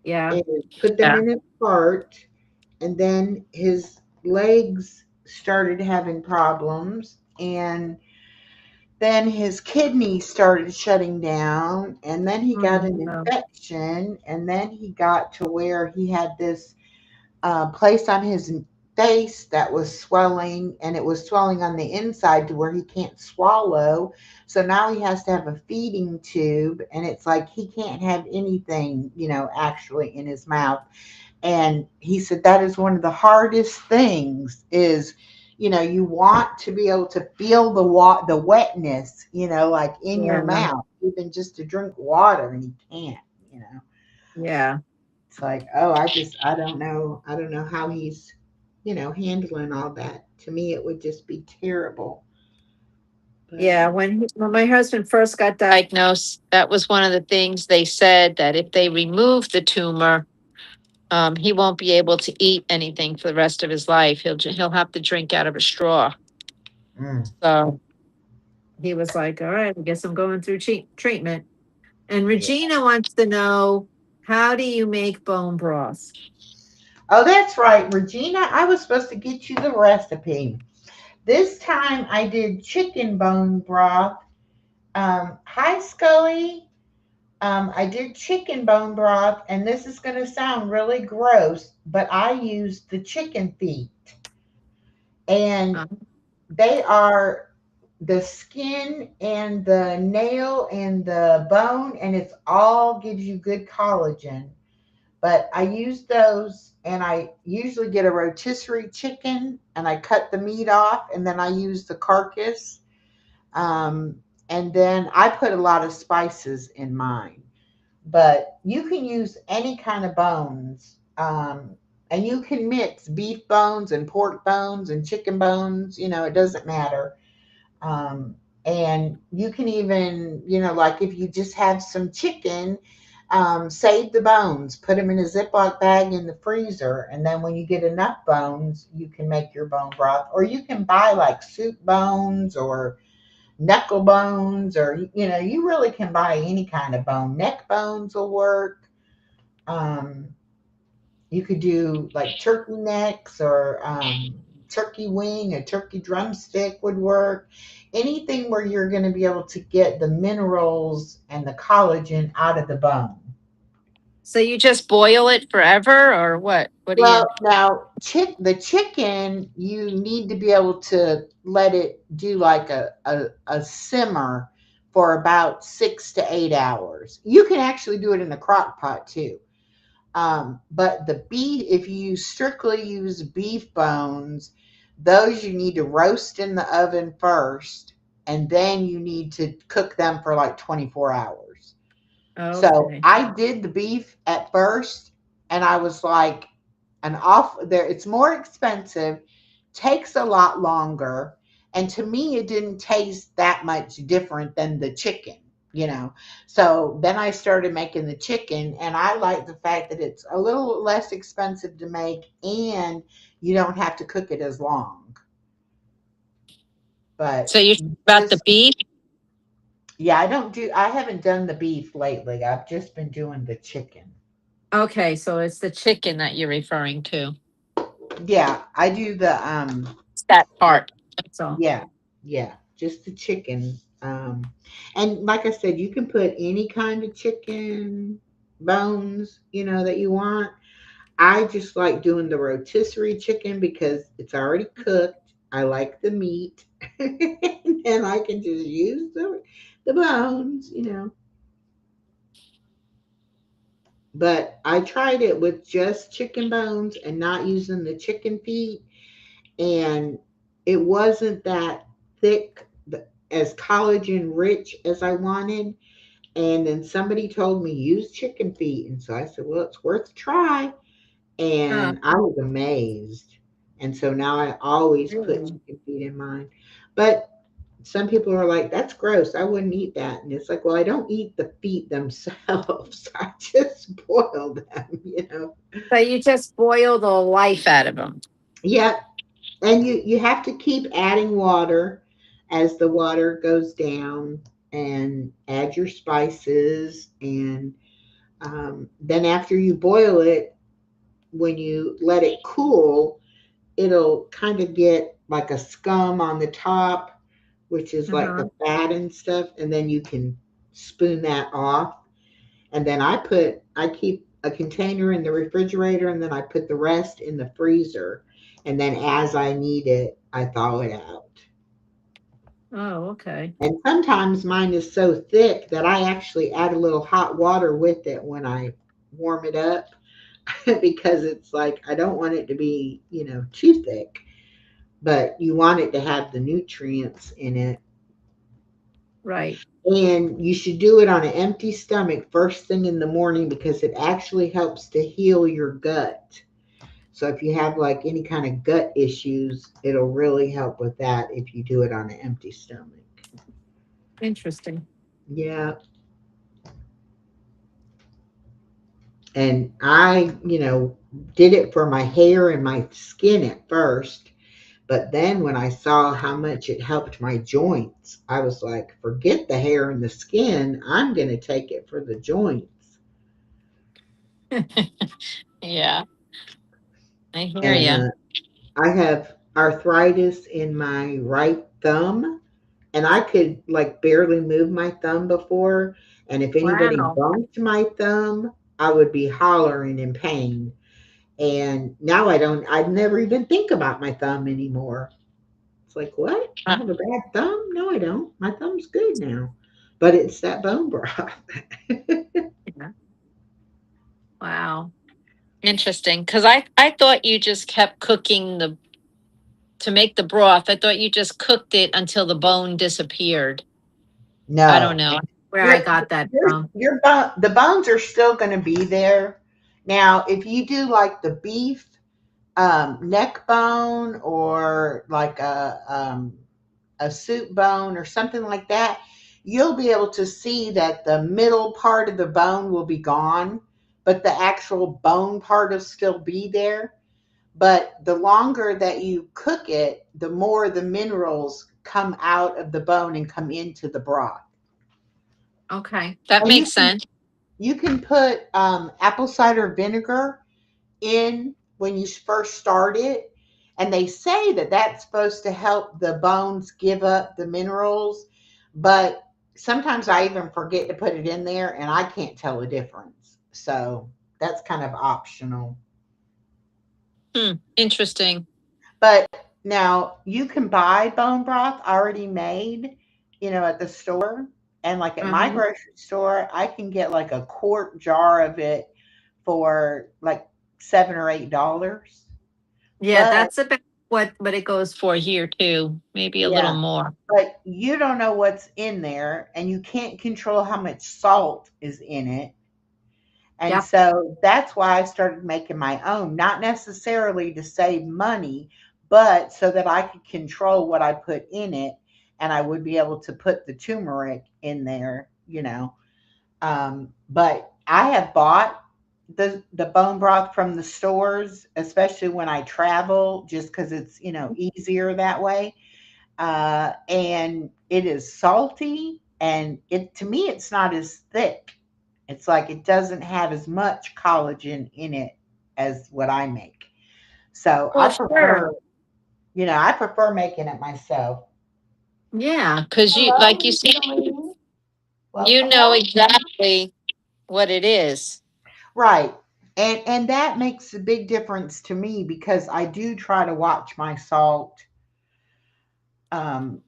Yeah. and put them Yeah. in his heart. And then his legs started having problems. And then his kidney started shutting down, and then he got Oh, an no. infection, and then he got to where he had this place on his face that was swelling, and it was swelling on the inside to where he can't swallow. So now he has to have a feeding tube, and it's like he can't have anything, actually in his mouth. And he said that is one of the hardest things is, you want to be able to feel the wetness, like in your Yeah. mouth, even just to drink water, and he can't. Yeah. It's like, oh, I don't know how he's, handling all that. To me, it would just be terrible. But Yeah, when my husband first got diagnosed, that was one of the things they said, that if they remove the tumor, he won't be able to eat anything for the rest of his life. He'll have to drink out of a straw. mm, So he was like, "All right, I guess I'm going through treatment." And yeah. Regina wants to know, how do you make bone broth? Oh, that's right, Regina. I was supposed to get you the recipe. This time I did chicken bone broth. Hi, Scully. I did chicken bone broth, and this is going to sound really gross, but I used the chicken feet, and Uh, they are the skin and the nail and the bone, and it's all gives you good collagen. But I use those, and I usually get a rotisserie chicken, and I cut the meat off, and then I use the carcass. Um, and then I put a lot of spices in mine. But you can use any kind of bones. And you can mix beef bones and pork bones and chicken bones. It doesn't matter. Um, and you can even, like if you just have some chicken, save the bones, put them in a Ziploc bag in the freezer. And then when you get enough bones, you can make your bone broth. Or you can buy like soup bones or knuckle bones, or, you really can buy any kind of bone. Neck bones will work. Um, you could do like turkey necks or turkey wing, a turkey drumstick would work. Anything where you're going to be able to get the minerals and the collagen out of the bone. so you just boil it forever, or what? What do you? Well, now the chicken, you need to be able to let it do like a simmer for about 6 to 8 hours. You can actually do it in the crock pot too. But the beef, if you strictly use beef bones, those you need to roast in the oven first, and then you need to cook them for like 24 hours. So Okay. I did the beef at first, and I was like, an off there, it's more expensive, takes a lot longer, and to me, it didn't taste that much different than the chicken. So then I started making the chicken, and I like the fact that it's a little less expensive to make, and you don't have to cook it as long. So But you about the just beef? yeah, I haven't done the beef lately. I've just been doing the chicken. Okay, so it's the chicken that you're referring to. Yeah, I do the It's that part. That's all. yeah, yeah, just the chicken. And like I said, you can put any kind of chicken bones, that you want. I just like doing the rotisserie chicken because it's already cooked. I like the meat, and I can just use the bones. But I tried it with just chicken bones and not using the chicken feet, and it wasn't that thick, as collagen rich as I wanted. And then somebody told me use chicken feet, and so I said, well, it's worth a try. Oh, And I was amazed. And so now I always put really? chicken feet in mine. But some people are like, that's gross. I wouldn't eat that. And it's like, well, I don't eat the feet themselves. I just boil them. So you just boil the life out of them. Yeah. And you have to keep adding water as the water goes down, and add your spices. And then after you boil it, when you let it cool, it'll kind of get like a scum on the top, which is like Uh-huh. the fat and stuff, and then you can spoon that off. And then I keep a container in the refrigerator, and then I put the rest in the freezer. And then as I need it, I thaw it out. Oh, okay. And sometimes mine is so thick that I actually add a little hot water with it when I warm it up because it's like I don't want it to be, too thick, but you want it to have the nutrients in it. Right. And you should do it on an empty stomach first thing in the morning because it actually helps to heal your gut. So if you have like any kind of gut issues, it'll really help with that if you do it on an empty stomach. Interesting. Yeah. And I, did it for my hair and my skin at first. But then when I saw how much it helped my joints, I was like, forget the hair and the skin. I'm going to take it for the joints. Yeah, I hear And you. I have arthritis in my right thumb, and I could like barely move my thumb before. And if anybody Wow. bumped my thumb, I would be hollering in pain. And now I never even think about my thumb anymore. It's like, what? I Uh, have a bad thumb? No, I don't. My thumb's good now. But it's that bone broth. yeah. Wow. Interesting. Because I thought you just kept cooking to make the broth. I thought you just cooked it until the bone disappeared. I don't No. know where I Your got that your from. the bones are still going to be there. Now, if you do like the beef neck bone or like a soup bone or something like that, you'll be able to see that the middle part of the bone will be gone, but the actual bone part will still be there. But the longer that you cook it, the more the minerals come out of the bone and come into the broth. Okay, that And makes sense. you can put apple cider vinegar in when you first start it. And they say that that's supposed to help the bones give up the minerals. But sometimes I even forget to put it in there and I can't tell a difference. So that's kind of optional. Interesting. But now you can buy bone broth already made, at the store. And like at my Uh-huh. grocery store, I can get like a quart jar of it for like $7 or $8. Yeah, But that's about what it goes for here too. Maybe a little yeah, more. but you don't know what's in there and you can't control how much salt is in it. And Yep. so that's why I started making my own, not necessarily to save money, but so that I could control what I put in it and I would be able to put the turmeric in there. But I have bought the bone broth from the stores, especially when I travel, just because it's easier that way. And it is salty, and it to me it's not as thick. It's like it doesn't have as much collagen in it as what I make. So Well, sure. I prefer making it myself. Yeah, because like Hello, you Miss said, Elaine. you Welcome know back. exactly what it is. Right. And that makes a big difference to me because I do try to watch my salt. Um,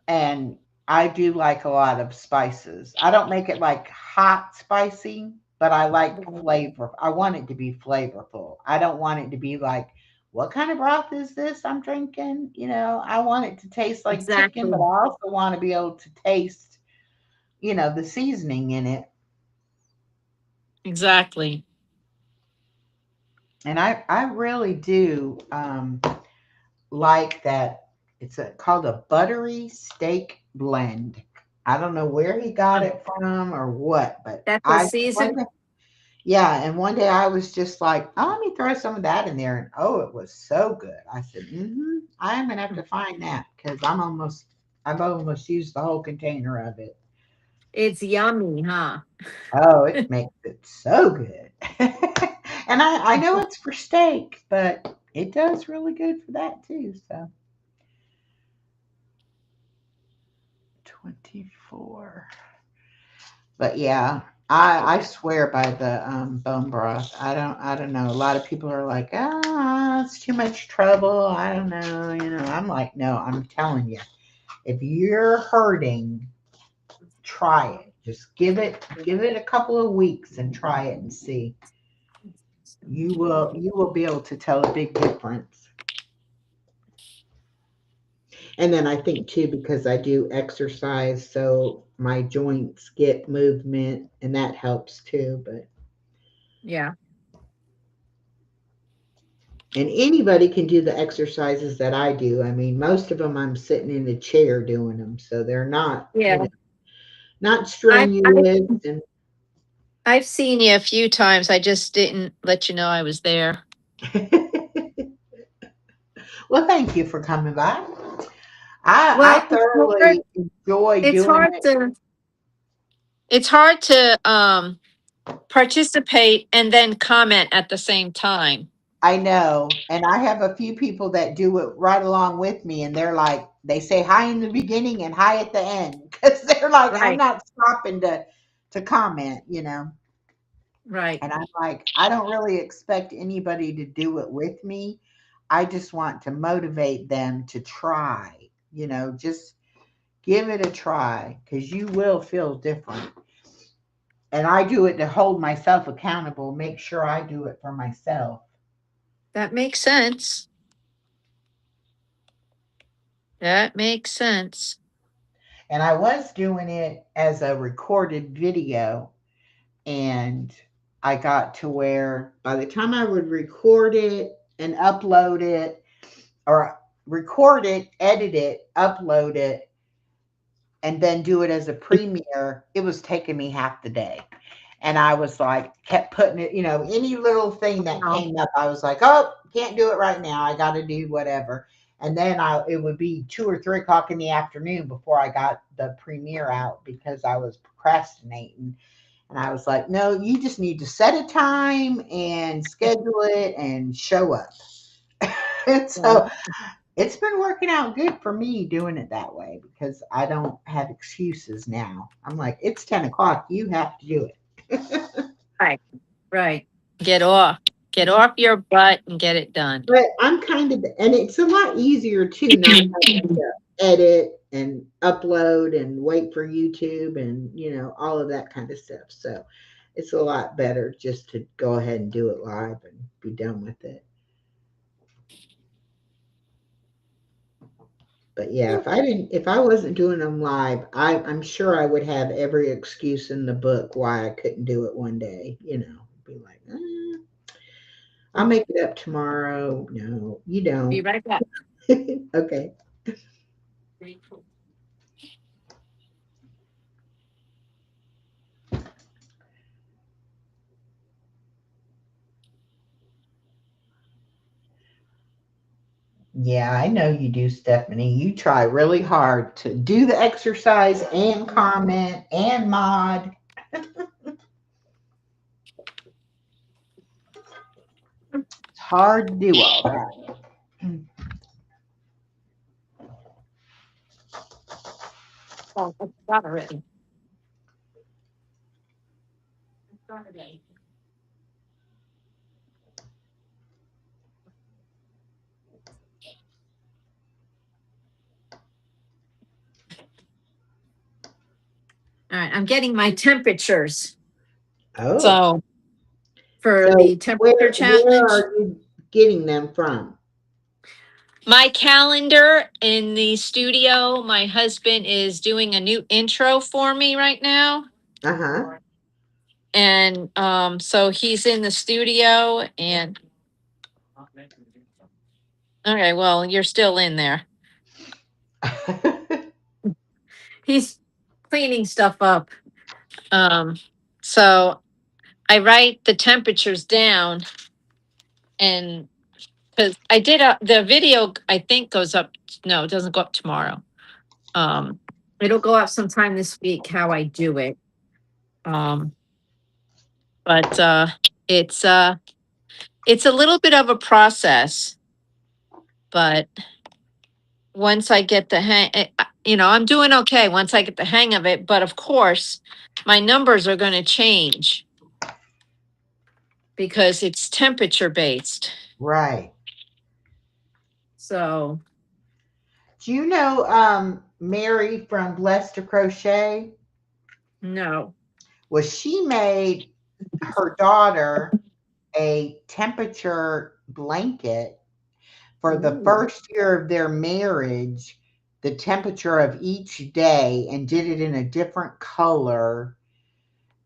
and I do like a lot of spices. I don't make it like hot spicy, but I like flavor. I want it to be flavorful. I don't want it to be like, what kind of broth is this I'm drinking? I want it to taste like chicken, but Exactly. I also want to be able to taste, the seasoning in it. Exactly. And I really do like that. It's called a buttery steak blend. I don't know where he got Oh, it from or what, but that's a season. yeah, and one day I was just like, oh, let me throw some of that in there, and oh, it was so good. I said, I am gonna have to find that because I've almost used the whole container of it. It's yummy, huh? Oh, it makes it so good. And I know it's for steak, but it does really good for that too. So 24. But yeah, I swear by the bone broth. I don't know. A lot of people are like, it's too much trouble. I don't know. I'm like, no, I'm telling you, if you're hurting, try it. Just give it a couple of weeks and try it and see. You will be able to tell a big difference. And then I think too, because I do exercise, so my joints get movement and that helps too. But Yeah. and anybody can do the exercises that I do. I mean, most of them I'm sitting in a chair doing them, so they're not, Yeah. not I, I strenuous. And I've seen you a few times. I just didn't let you know I was there. well, thank you for coming by. I Well, thoroughly enjoy it's doing hard it. to it's hard to participate and then comment at the same time. I know, and I have a few people that do it right along with me, and they're like, they say hi in the beginning and hi at the end because they're like, I'm Right. not stopping to comment. Right. And I'm like, I don't really expect anybody to do it with me. I just want to motivate them to try. Just give it a try because you will feel different. And I do it to hold myself accountable, make sure I do it for myself. That makes sense. That makes sense. And I was doing it as a recorded video, and I got to where by the time I would record it and upload it, or record it, edit it, upload it, and then do it as a premiere, it was taking me half the day. And I was like, kept putting it, any little thing that No. came up, I was like, oh, can't do it right now. I got to do whatever. And then it would be 2 or 3 o'clock in the afternoon before I got the premiere out because I was procrastinating. And I was like, no, you just need to set a time and schedule it and show up. And Yeah. so it's been working out good for me doing it that way because I don't have excuses now. I'm like, it's 10 o'clock. You have to do it. Right. Right. Get off. Get off your butt and get it done. But I'm kind of, and it's a lot easier too, not having to edit and upload and wait for YouTube and, all of that kind of stuff. So it's a lot better just to go ahead and do it live and be done with it. But yeah, if I wasn't doing them live, I'm sure I would have every excuse in the book why I couldn't do it one day. Be like, I'll make it up tomorrow. No, you Be don't. right back. Okay. Yeah, I know you do, Stephanie. You try really hard to do the exercise and comment and mod. It's hard to do all that. Oh, I got already. Got already. All right. I'm getting my temperatures. Oh, So for the so temperature where challenge, are you getting them from? my calendar in the studio, my husband is doing a new intro for me right now. Uh huh. And so he's in the studio and okay, well, you're still in there. He's cleaning stuff up. Um, so I write the temperatures down and because I did the video, I think goes up. No, it doesn't go up tomorrow. Um, it'll go up sometime this week how I do it. Um, but it's a little bit of a process, but once I get the hang, I'm doing okay once I get the hang of it. But of course, my numbers are going to change because it's temperature based. Right. So, Do you know Mary from Blessed to Crochet? no. Well, she made her daughter a temperature blanket for the Ooh. first year of their marriage, the temperature of each day, and did it in a different color.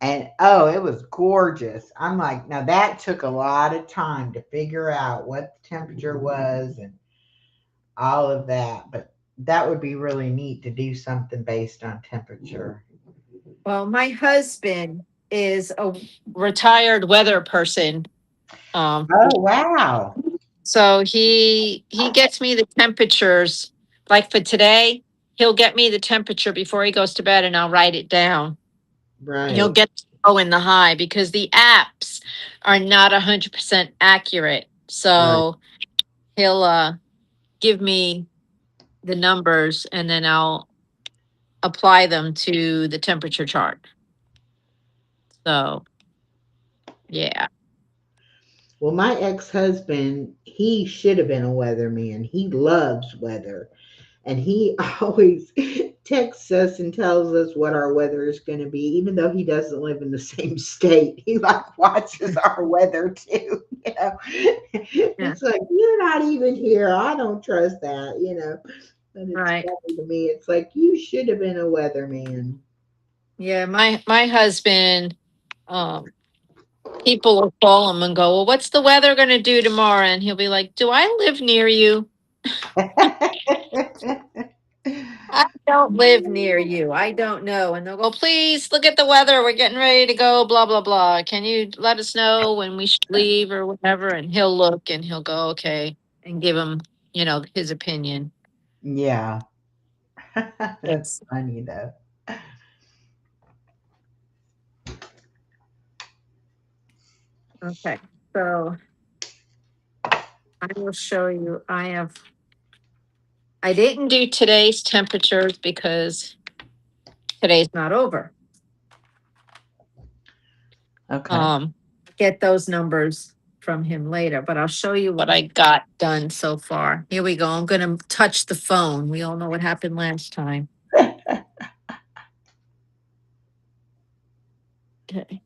And oh, it was gorgeous. I'm like, now that took a lot of time to figure out what the temperature was and all of that. But that would be really neat to do something based on temperature. Well, my husband is a retired weather person. Oh, wow. So he gets me the temperatures. Like for today, he'll get me the temperature before he goes to bed, and I'll write it down. He'll Right. get the low and the high because the apps are not 100% accurate. Right. So he'll give me the numbers, and then I'll apply them to the temperature chart. So yeah. Well, my ex-husband, he should have been a weatherman. He loves weather. And he always texts us and tells us what our weather is going to be, even though he doesn't live in the same state. He like watches our weather too. Yeah. It's like, you're not even here. I don't trust that. And it's Right. funny to me. It's like, you should have been a weatherman. Yeah, my husband, um, people will call him and go, "Well, what's the weather going to do tomorrow?" And he'll be like, "Do I live near you? I don't live near you. I don't know." And they'll go, "Please look at the weather. We're getting ready to go, blah, blah, blah. Can you let us know when we should leave or whatever?" And he'll look and he'll go, "Okay," and give him, his opinion. Yeah. That's Yes. funny though. Okay. So I will show you. I didn't do today's temperatures because today's not over. Okay. Get those numbers from him later, but I'll show you what I got done so far. Here we go. I'm going to touch the phone. We all know what happened last time. Okay.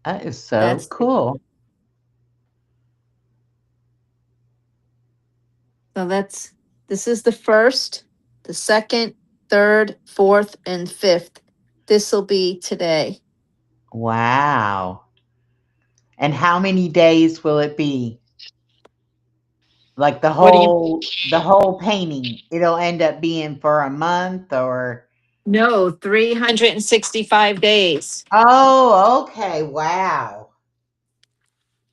That is so That's cool. so this is the first, the second, third, fourth, and fifth. This will be today. Wow. And how many days will it be? Like What do you the whole painting, it'll end up being for a month or know? 365 days. oh, okay. Wow.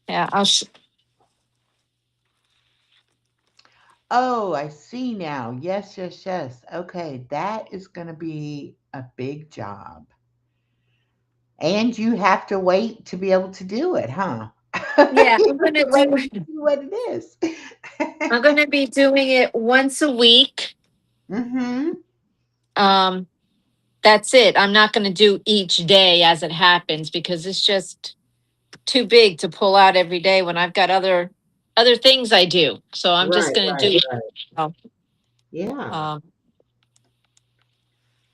Yeah, Oh, I see now. Yes, yes, yes. Okay, that is going to be a big job. And you have to wait to be able to do it, huh? yeah, You have to wait to see what it is. I'm gonna be doing it once a week. Mhm. Um, that's it. I'm not gonna do each day as it happens because it's just too big to pull out every day when I've got other things I do. So I'm just Right, gonna right, do right. um Yeah. um,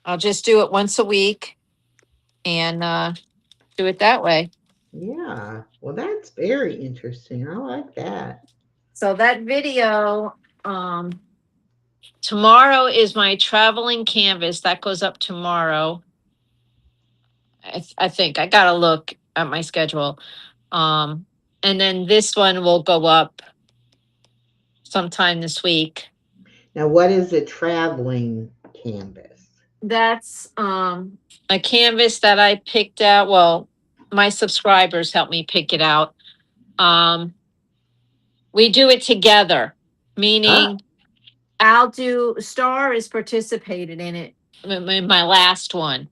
I'll just do it once a week and do it that way. Yeah. Well, that's very interesting. I like that. So that video, tomorrow is my traveling canvas that goes up tomorrow. I think I gotta look at my schedule. Um, and then this one will go up sometime this week. Now, what is a traveling canvas? That's a canvas that I picked out. Well, my subscribers helped me pick it out. Um, we do it together, Oh, meaning I'll do Star is participated in it in my last one.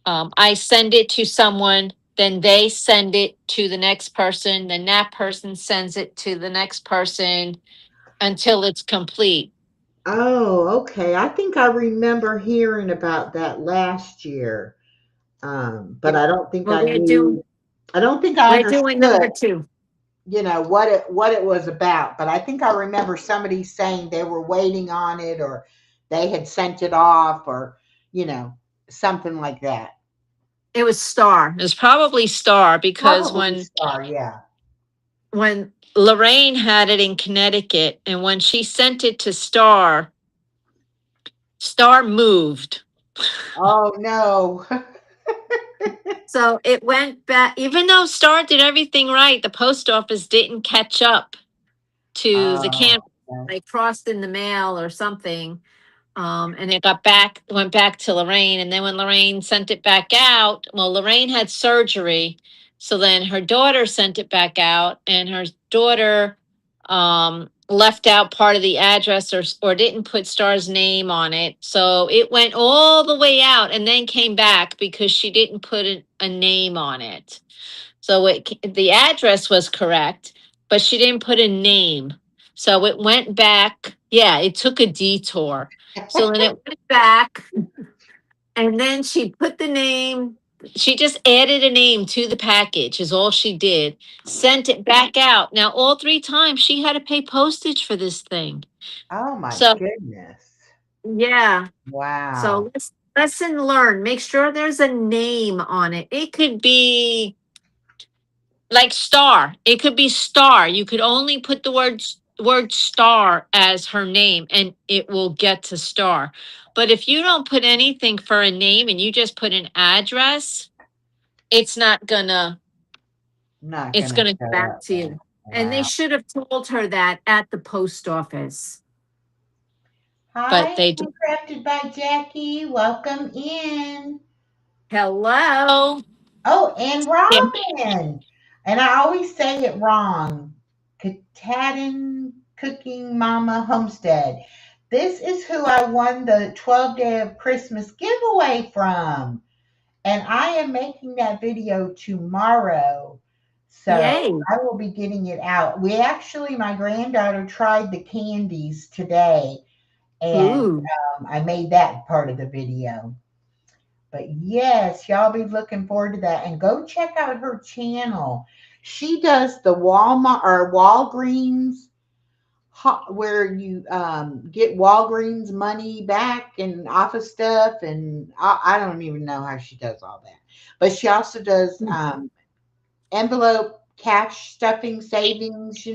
I send it to someone, then they send it to the next person, then that person sends it to the next person. until it's complete. Oh, okay. I think I remember hearing about that last year. But I don't think Well, I knew. I don't think I we're doing number understood, 2. what it was about. But I think I remember somebody saying they were waiting on it, or they had sent it off, or something like that. It was Star. It was probably Star because Probably when Star, yeah. Lorraine had it in Connecticut and when she sent it to Star, Star moved. Oh no. So it went back, even though Star did everything right, the post office didn't catch up to the Oh, camp, like crossed in the mail or something. And it went back to Lorraine. And then when Lorraine sent it back out, well, Lorraine had surgery. So then her daughter sent it back out, and her daughter left out part of the address or didn't put Star's name on it. So it went all the way out and then came back because she didn't put a name on it. So the address was correct, but she didn't put a name. So it went back. Yeah, it took a detour. So then it went back, and then she put the name. She just added a name to the package, is all she did. Sent it back out. Now, all 3 times she had to pay postage for this thing. oh my So, goodness. yeah. Wow. So, lesson learned. Make sure there's a name on it. It could be like Star. It could be Star. You could only put the word Star as her name and it will get to Star. But if you don't put anything for a name and you just put an address, it's not gonna Not it's gonna gonna go show back up to there. you. And they Wow. should have told her that at the post office. But Hi, they did. Handcrafted by Jackie. Welcome in. Hello. Oh, and Yeah. Robin. And I always say it wrong. Katahdin Cooking Mama Homestead. This is who I won the 12 Day of Christmas giveaway from. And I am making that video tomorrow. So Yay. I will be getting it out. My granddaughter tried the candies today, and Ooh. I made that part of the video. But yes, y'all be looking forward to that. And go check out her channel. She does the Walmart or Walgreens, where you get Walgreens money back and off of stuff. And I don't even know how she does all that. But she also does envelope cash stuffing savings,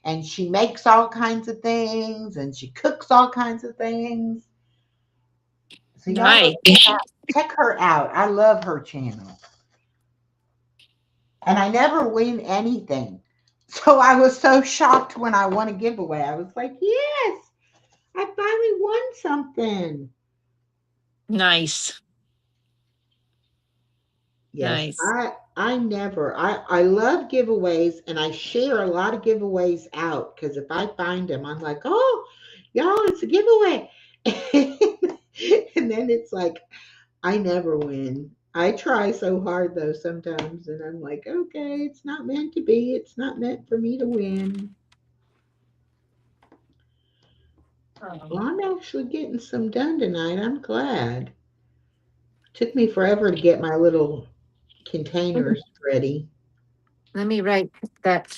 and she makes all kinds of things and she cooks all kinds of things. So y'all go Nice. check her out. I love her channel. And I never win anything. So I was so shocked when I won a giveaway. I was like, yes, I finally won something. Nice. Yes, Nice. I love giveaways, and I share a lot of giveaways out because if I find them, I'm like, oh, y'all, it's a giveaway. And then it's like, I never win. I try so hard though sometimes, and I'm like, okay, it's not meant to be. It's not meant for me to win. Well, I'm actually getting some done tonight. I'm glad. Took me forever to get my little containers ready. Let me write that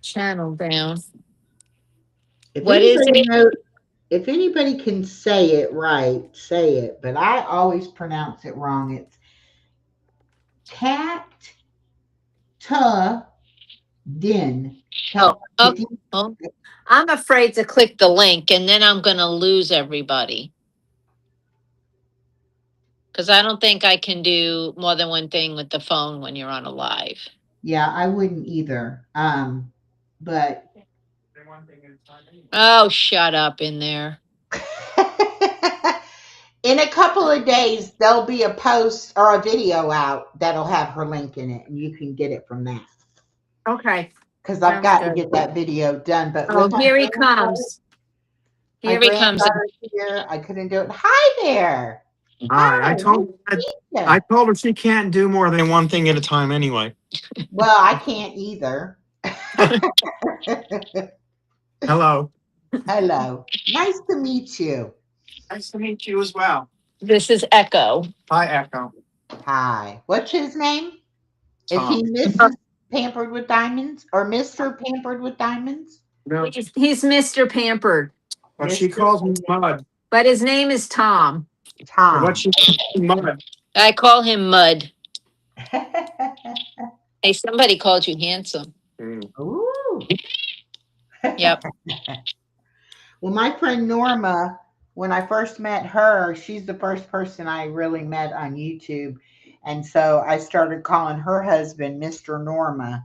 channel down. If What is anybody it? knows, if anybody can say it right, say it. But I always pronounce it wrong. It's cat ta din. Oh, okay. Oh, I'm afraid to click the link and then I'm going to lose everybody. Because I don't think I can do more than one thing with the phone when you're on a live. Yeah, I wouldn't either. But Oh, shut up in there. in a couple of days, there'll be a post or a video out that'll have her link in it, and you can get it from that. Okay. Because I've Sounds got to good. get that video done. But Oh, with my here he comes. my Here he comes. granddaughter here, I couldn't do it. Hi there. Hi, Hi. I told her she can't do more than one thing at a time anyway. Well, I can't either. Hello. Hello. Nice to meet you. Nice to meet you as well. This is Echo. Hi, Echo. Hi. What's his name? Is he Tom. Mrs. Pampered with Diamonds or Mr. Pampered with Diamonds? No, He's Mr. Pampered, but she Mr. calls me Mud. but his name is Tom. But Tom. she calls me Mud. I call him Mud. Hey, somebody called you handsome. Mm. Ooh. Yep. Well, my friend Norma, when I first met her, she's the first person I really met on YouTube. And so I started calling her husband Mr. Norma.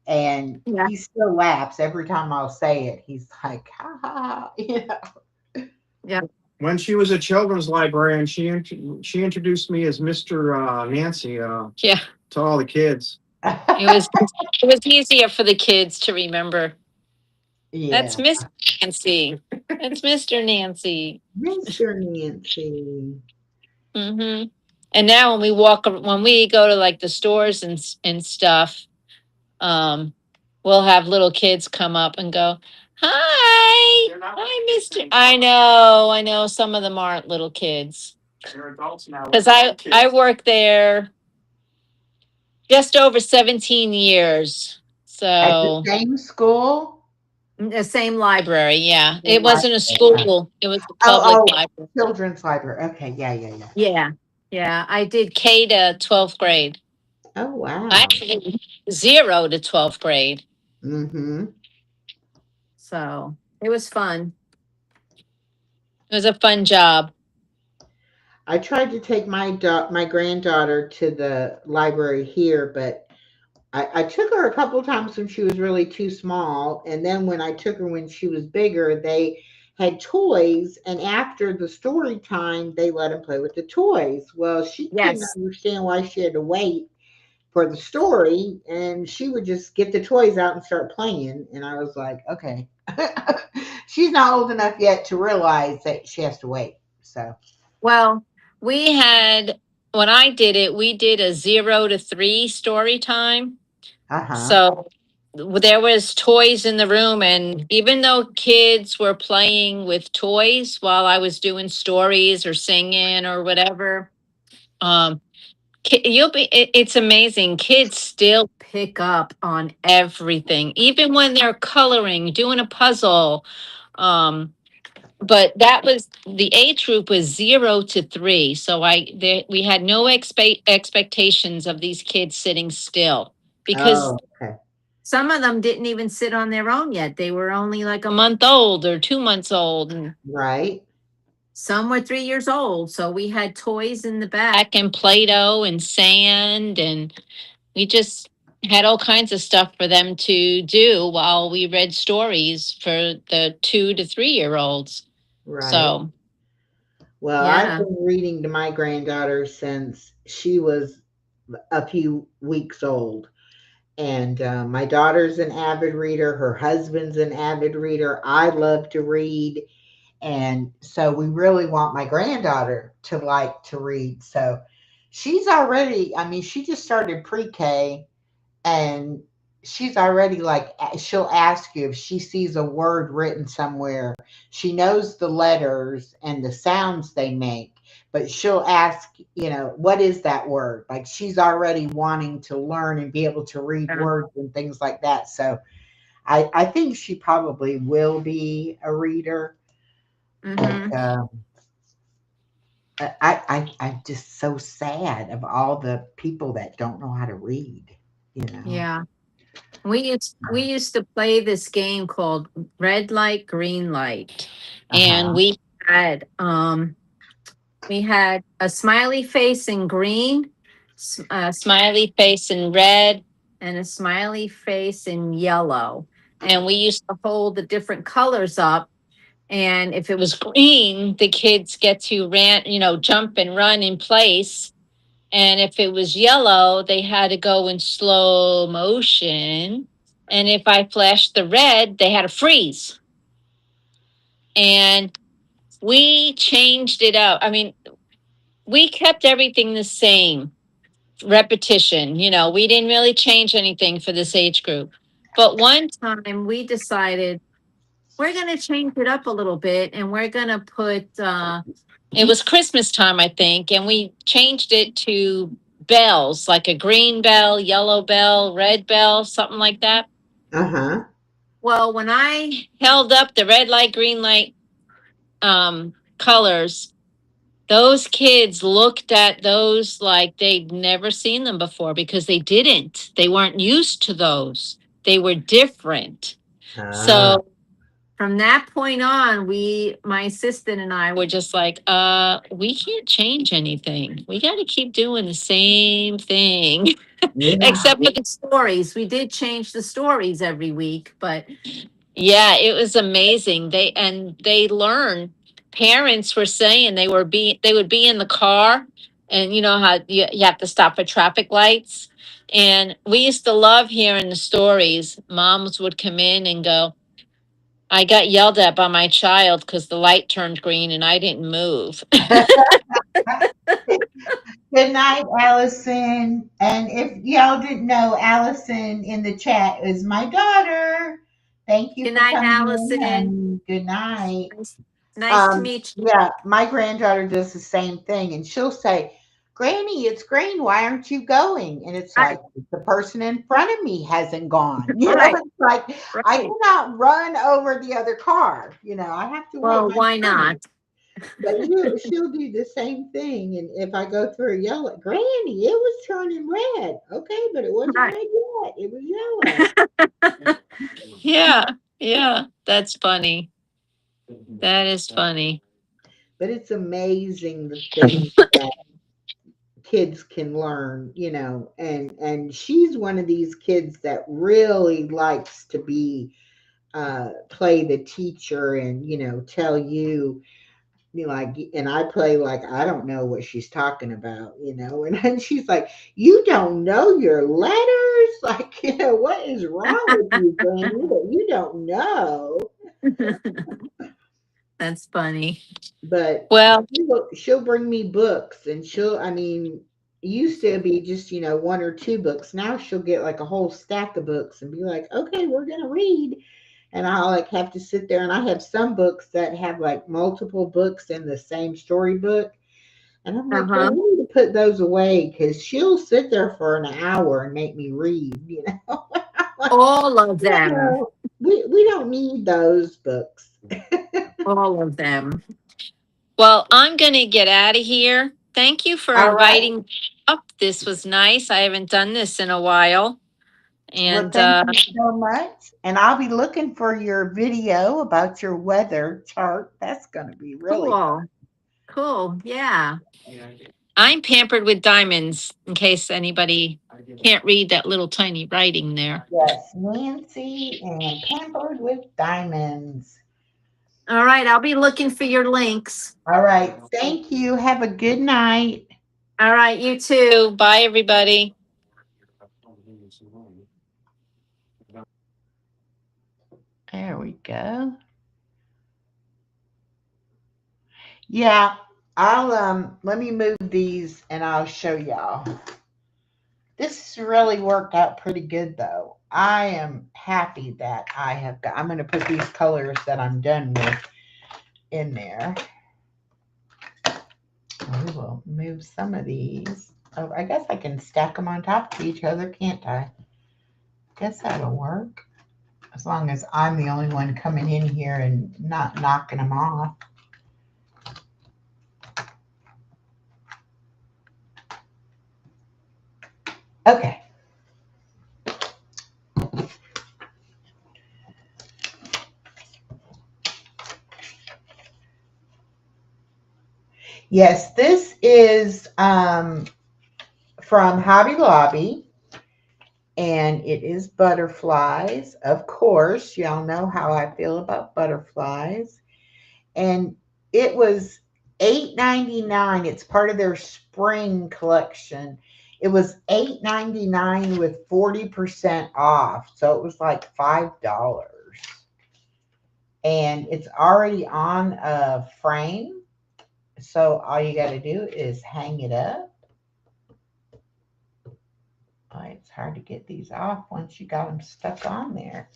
And Yeah. he still laughs every time I'll say it. He's like, ha ha, ha. Yeah. When she was a children's librarian, she introduced me as Mr. Nancy Yeah. to all the kids. It was it was easier for the kids to remember. Yeah. That's Miss Nancy. That's Mr. Nancy. Mr. Nancy. Mm-hmm. And now when we go to like the stores and stuff, um, we'll have little kids come up and go, "Hi, hi, Mister." I know. Some of them aren't little kids They're adults now. because I worked there just over 17 years. At the So same school? the same library, yeah. Same It wasn't a library. school; it was a public Oh, library. children's library. Okay. Yeah, yeah, yeah. Yeah, yeah. I did K to 12th grade. Oh, wow. Actually, 0 to 12th grade. Mm-hmm. So it was fun. It was a fun job. I tried to take my granddaughter to the library here, but I took her a couple times when she was really too small, and then when I took her when she was bigger, they had toys, and after the story time, they let them play with the toys. Well, she couldn't Yes. understand why she had to wait for the story, and she would just get the toys out and start playing, and I was like, okay, she's not old enough yet to realize that she has to wait. So, Well, we had, when I did it, we did a 0 to 3 story time. uh huh, So there was toys in the room, and even though kids were playing with toys while I was doing stories or singing or whatever, um, it's amazing. Kids still pick up on everything, even when they're coloring, doing a puzzle. Um, but that was the age group was 0 to 3. So we had no expectations of these kids sitting still because oh, okay, some of them didn't even sit on their own yet. They were only like a month old or 2 months old, and right. some were 3 years old. So we had toys in the back and Play-Doh and sand, and we just had all kinds of stuff for them to do while we read stories for the 2 to 3 year olds. Right. So, Well, I've yeah. been reading to my granddaughter since she was a few weeks old. And my daughter's an avid reader. Her husband's an avid reader. I love to read. And so we really want my granddaughter to like to read. So she's already, I mean, she just started pre K, and she's already like she'll ask you if she sees a word written somewhere. She knows the letters and the sounds they make, but she'll ask, what is that word? Like she's already wanting to learn and be able to read words and things like that. So I think she probably will be a reader, but Mm-hmm. I'm just so sad of all the people that don't know how to read. Yeah. We used to play this game called Red Light, Green Light. And Uh-huh. we had a smiley face in green, a smiley face in red, and a smiley face in yellow. And we used to hold the different colors up. And if it was green, the kids get to jump and run in place. And if it was yellow, they had to go in slow motion. And if I flashed the red, they had to freeze. And we changed it up. I mean, we kept everything the same, repetition. We didn't really change anything for this age group. But one time we decided we're gonna change it up a little bit, and we're gonna put. It was Christmas time, I think, and we changed it to bells, like a green bell, yellow bell, red bell, something like that. Uh-huh. Well, when I held up the red light, green light colors, those kids looked at those like they'd never seen them before because they didn't. They weren't used to those. They were different. Ah. So from that point on, my assistant and I were just like, we can't change anything. We got to keep doing the same thing, Yeah. except for the stories. We did change the stories every week, but yeah, it was amazing. They learn. Parents were saying they would be in the car, and you know how you have to stop for traffic lights. And we used to love hearing the stories. Moms would come in and go, I got yelled at by my child because the light turned green and I didn't move. Good night, Allison. And if y'all didn't know, Allison in the chat is my daughter. Thank you Good for night, coming in, Allison. honey. Good night. Nice to meet you. Yeah, my granddaughter does the same thing, and she'll say, "Granny, it's green. Why aren't you going?" And it's Right, like the person in front of me hasn't gone. right, It's like I right. cannot run over the other car. I have to wait Well, my why turn. not? But she'll do the same thing, and if I go through a yellow, Granny, it was turning red. Okay, but it wasn't Right. red yet. It was yellow. Yeah, yeah, that's funny. That is funny. But it's amazing the things that kids can learn, and she's one of these kids that really likes to be play the teacher and tell you, like, and I play like I don't know what she's talking about, and then she's like, you don't know your letters, like, what is wrong with you, Granny, that you don't know? That's funny. But Well, she'll bring me books, and I mean, it used to be just, one or two books. Now she'll get like a whole stack of books and be like, okay, we're going to read. And I'll like have to sit there, and I have some books that have like multiple books in the same storybook. And I'm like, well, uh-huh. we need to put those away because she'll sit there for an hour and make me read. All of them. No, we don't need those books. All of them. Well, I'm going to get out of here. Thank you for All right. inviting me up. This was nice. I haven't done this in a while. Well, And thank you so much. And I'll be looking for your video about your weather chart. That's going to be really cool. Cool. Yeah. I'm pampered with diamonds in case anybody can't read that little tiny writing there. yes, Nancy and pampered with diamonds. All right. I'll be looking for your links. All right. Thank you. Have a good night. All right. You too. Bye, everybody. There we go. Yeah, I'll let me move these and I'll show y'all. This really worked out pretty good though. I am happy that I'm going to put these colors that I'm done with in there. We will move some of these. Oh, I guess I can stack them on top of each other, can't I? Guess that'll work. As long as I'm the only one coming in here and not knocking them off. Okay. Yes, this is from Hobby Lobby, and it is butterflies. Of course, y'all know how I feel about butterflies. And it was $8.99. It's part of their spring collection. It was $8.99 with 40% off. So it was like $5. And it's already on a frame. So all you got to do is hang it up. Oh, it's hard to get these off once you got them stuck on there.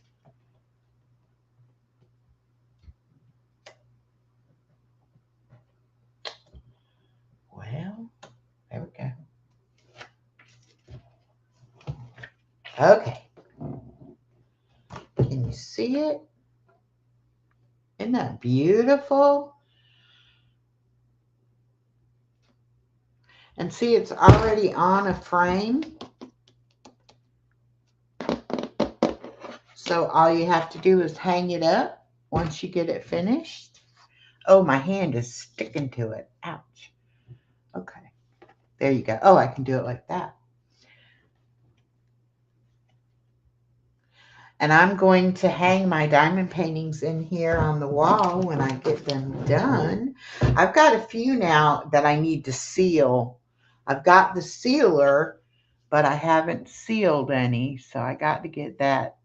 Okay. Can you see it? Isn't that beautiful? And see, it's already on a frame. So all you have to do is hang it up once you get it finished. Oh, my hand is sticking to it. Ouch. Okay. There you go. Oh, I can do it like that. And I'm going to hang my diamond paintings in here on the wall when I get them done. I've got a few now that I need to seal. I've got the sealer, but I haven't sealed any. So I got to get that.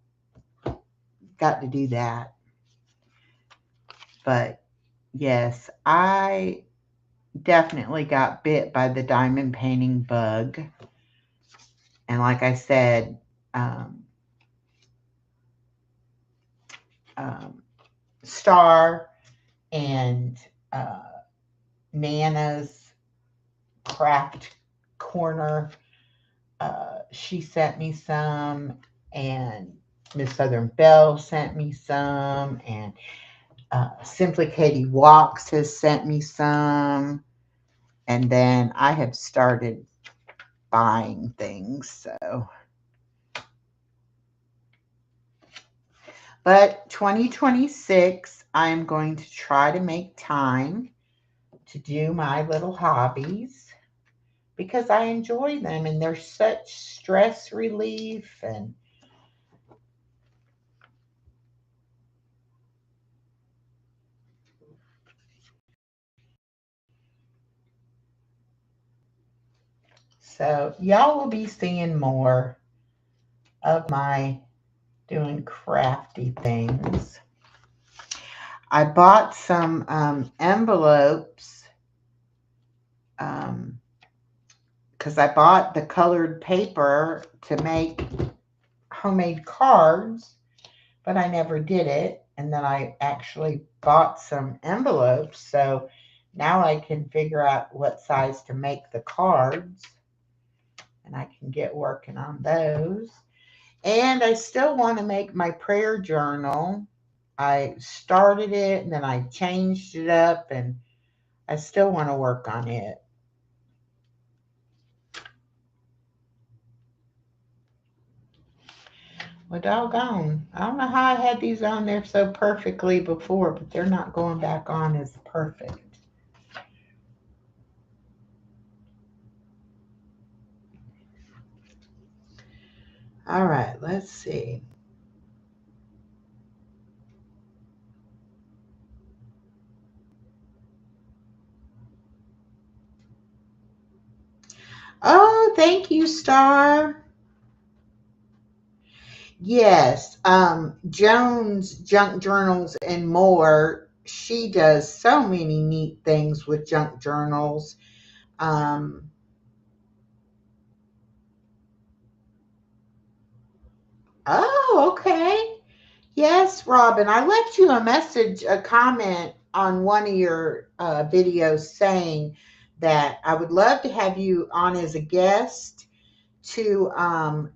Got to do that. But yes, I definitely got bit by the diamond painting bug. And like I said, Star and Nana's Craft Corner, she sent me some, and Miss Southern Belle sent me some, and Simply Katie Walks has sent me some, and then I have started buying things. So, but 2026, I'm going to try to make time to do my little hobbies because I enjoy them and they're such stress relief. And so y'all will be seeing more of my doing crafty things. I bought some envelopes because I bought the colored paper to make homemade cards, but I never did it. And then I actually bought some envelopes. So now I can figure out what size to make the cards. And I can get working on those. And I still want to make my prayer journal. I started it and then I changed it up and I still want to work on it. Well, doggone. I don't know how I had these on there so perfectly before, but they're not going back on as perfect. All right, let's see. Oh, thank you, Star. Yes, Jones Junk Journals and More. She does so many neat things with junk journals. Um, oh, okay. Yes, Robin. I left you a comment on one of your videos saying that I would love to have you on as a guest to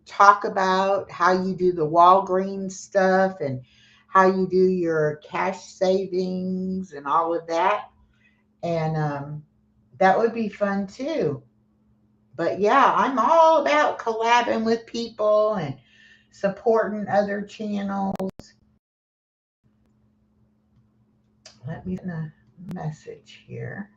talk about how you do the Walgreens stuff and how you do your cash savings and all of that. And that would be fun too. But yeah, I'm all about collabing with people and supporting other channels. Let me send a message here.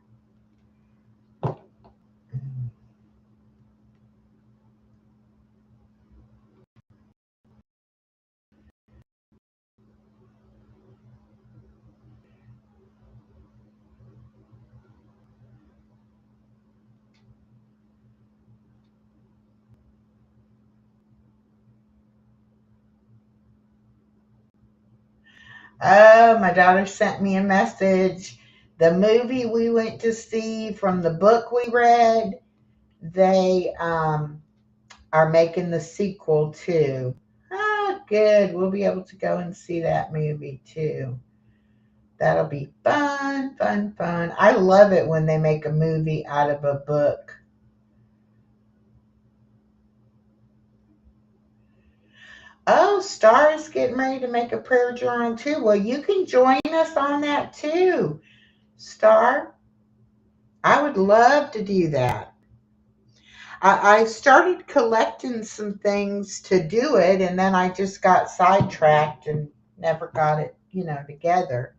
Oh, my daughter sent me a message. The movie we went to see from the book we read, they are making the sequel too. Ah, good. We'll be able to go and see that movie too. That'll be fun, fun, fun. I love it when they make a movie out of a book. Oh, Star is getting ready to make a prayer journal too. Well, you can join us on that too, Star. I would love to do that. I started collecting some things to do it, and then I just got sidetracked and never got it, together.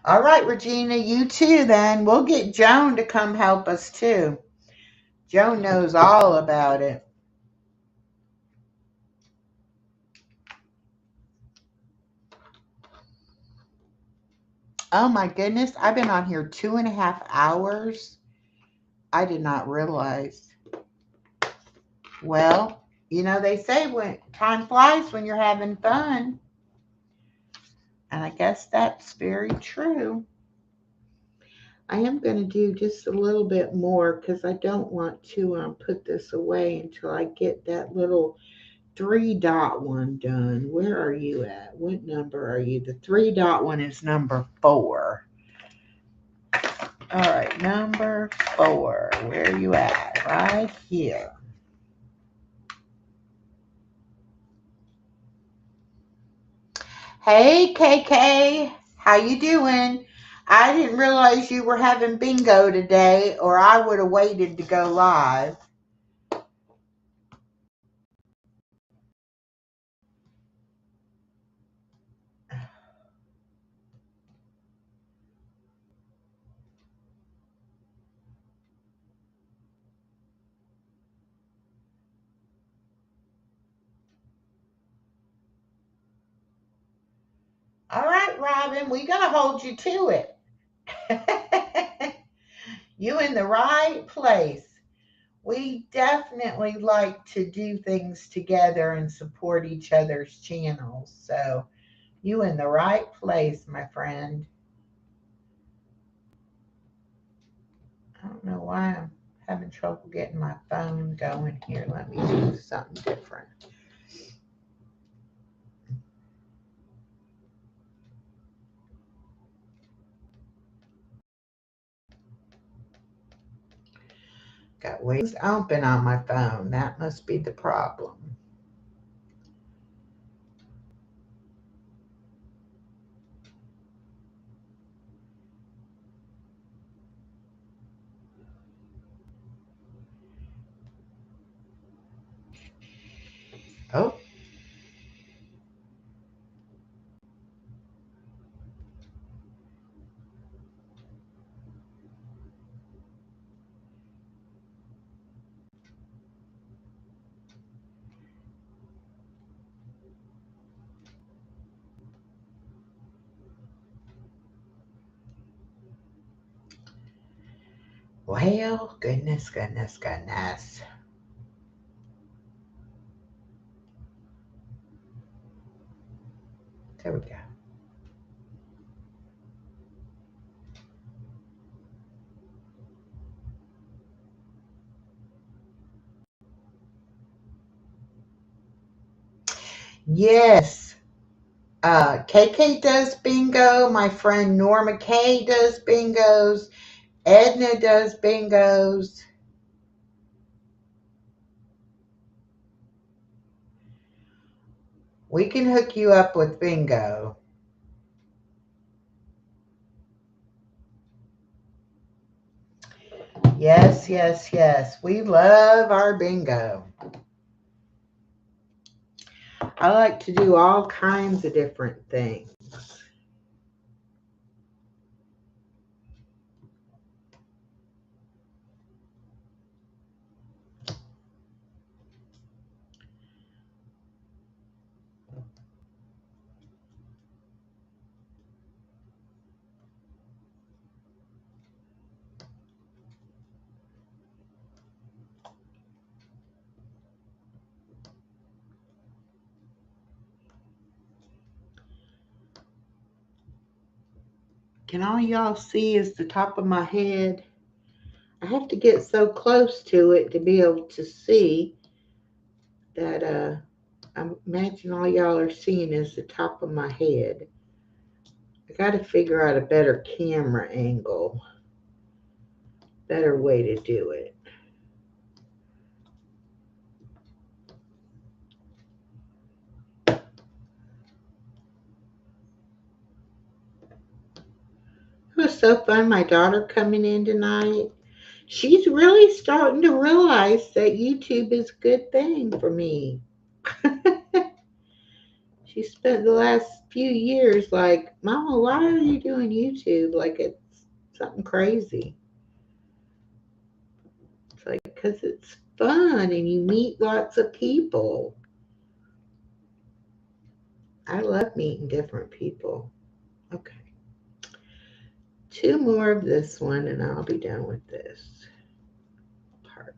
All right, Regina, you too then. We'll get Joan to come help us too. Joan knows all about it. Oh my goodness, I've been on here 2.5 hours. I did not realize. Well, they say when time flies when you're having fun. And I guess that's very true. I am going to do just a little bit more because I don't want to put this away until I get that little 3-dot one done. Where are you at? What number are you? The 3-dot one is number 4. All right, number 4. Where are you at? Right here. Hey, KK. How you doing? I didn't realize you were having bingo today, or I would have waited to go live. All right, Robin, we got to hold you to it. You in the right place. We definitely like to do things together and support each other's channels. So you in the right place, my friend. I don't know why I'm having trouble getting my phone going here. Let me do something different. Got wings open on my phone. That must be the problem. Oh, well, goodness, goodness, goodness. There we go. Yes. KK does bingo. My friend Norma Kay does bingos. Edna does bingos. We can hook you up with bingo. Yes, yes, yes. We love our bingo. I like to do all kinds of different things. Can all y'all see is the top of my head? I have to get so close to it to be able to see that I imagine all y'all are seeing is the top of my head. I got to figure out a better camera angle, better way to do it. was so fun. My daughter coming in tonight. She's really starting to realize that YouTube is a good thing for me. She spent the last few years like, Mama, why are you doing YouTube? Like it's something crazy. It's like, because it's fun and you meet lots of people. I love meeting different people. Okay. Two more of this one and I'll be done with this part.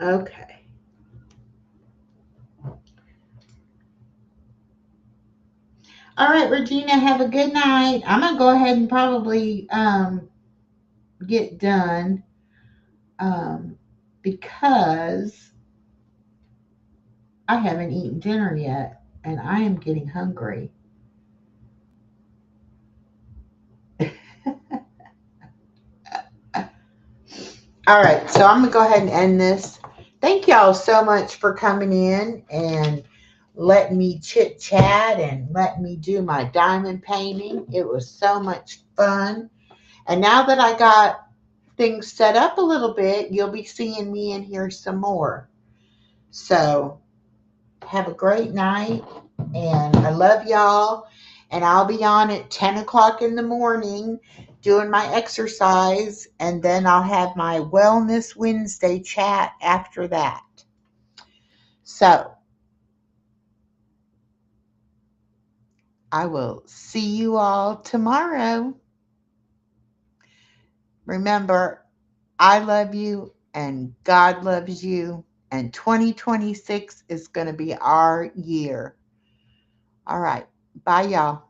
Okay. All right, Regina, have a good night. I'm going to go ahead and probably get done because I haven't eaten dinner yet and I am getting hungry. All right, so I'm going to go ahead and end this. Thank y'all so much for coming in and letting me chit chat and letting me do my diamond painting. It was so much fun. And now that I got things set up a little bit, you'll be seeing me in here some more. So have a great night and I love y'all. And I'll be on at 10 o'clock in the morning doing my exercise. And then I'll have my Wellness Wednesday chat after that. So I will see you all tomorrow. Remember, I love you and God loves you. And 2026 is going to be our year. All right. Bye, y'all.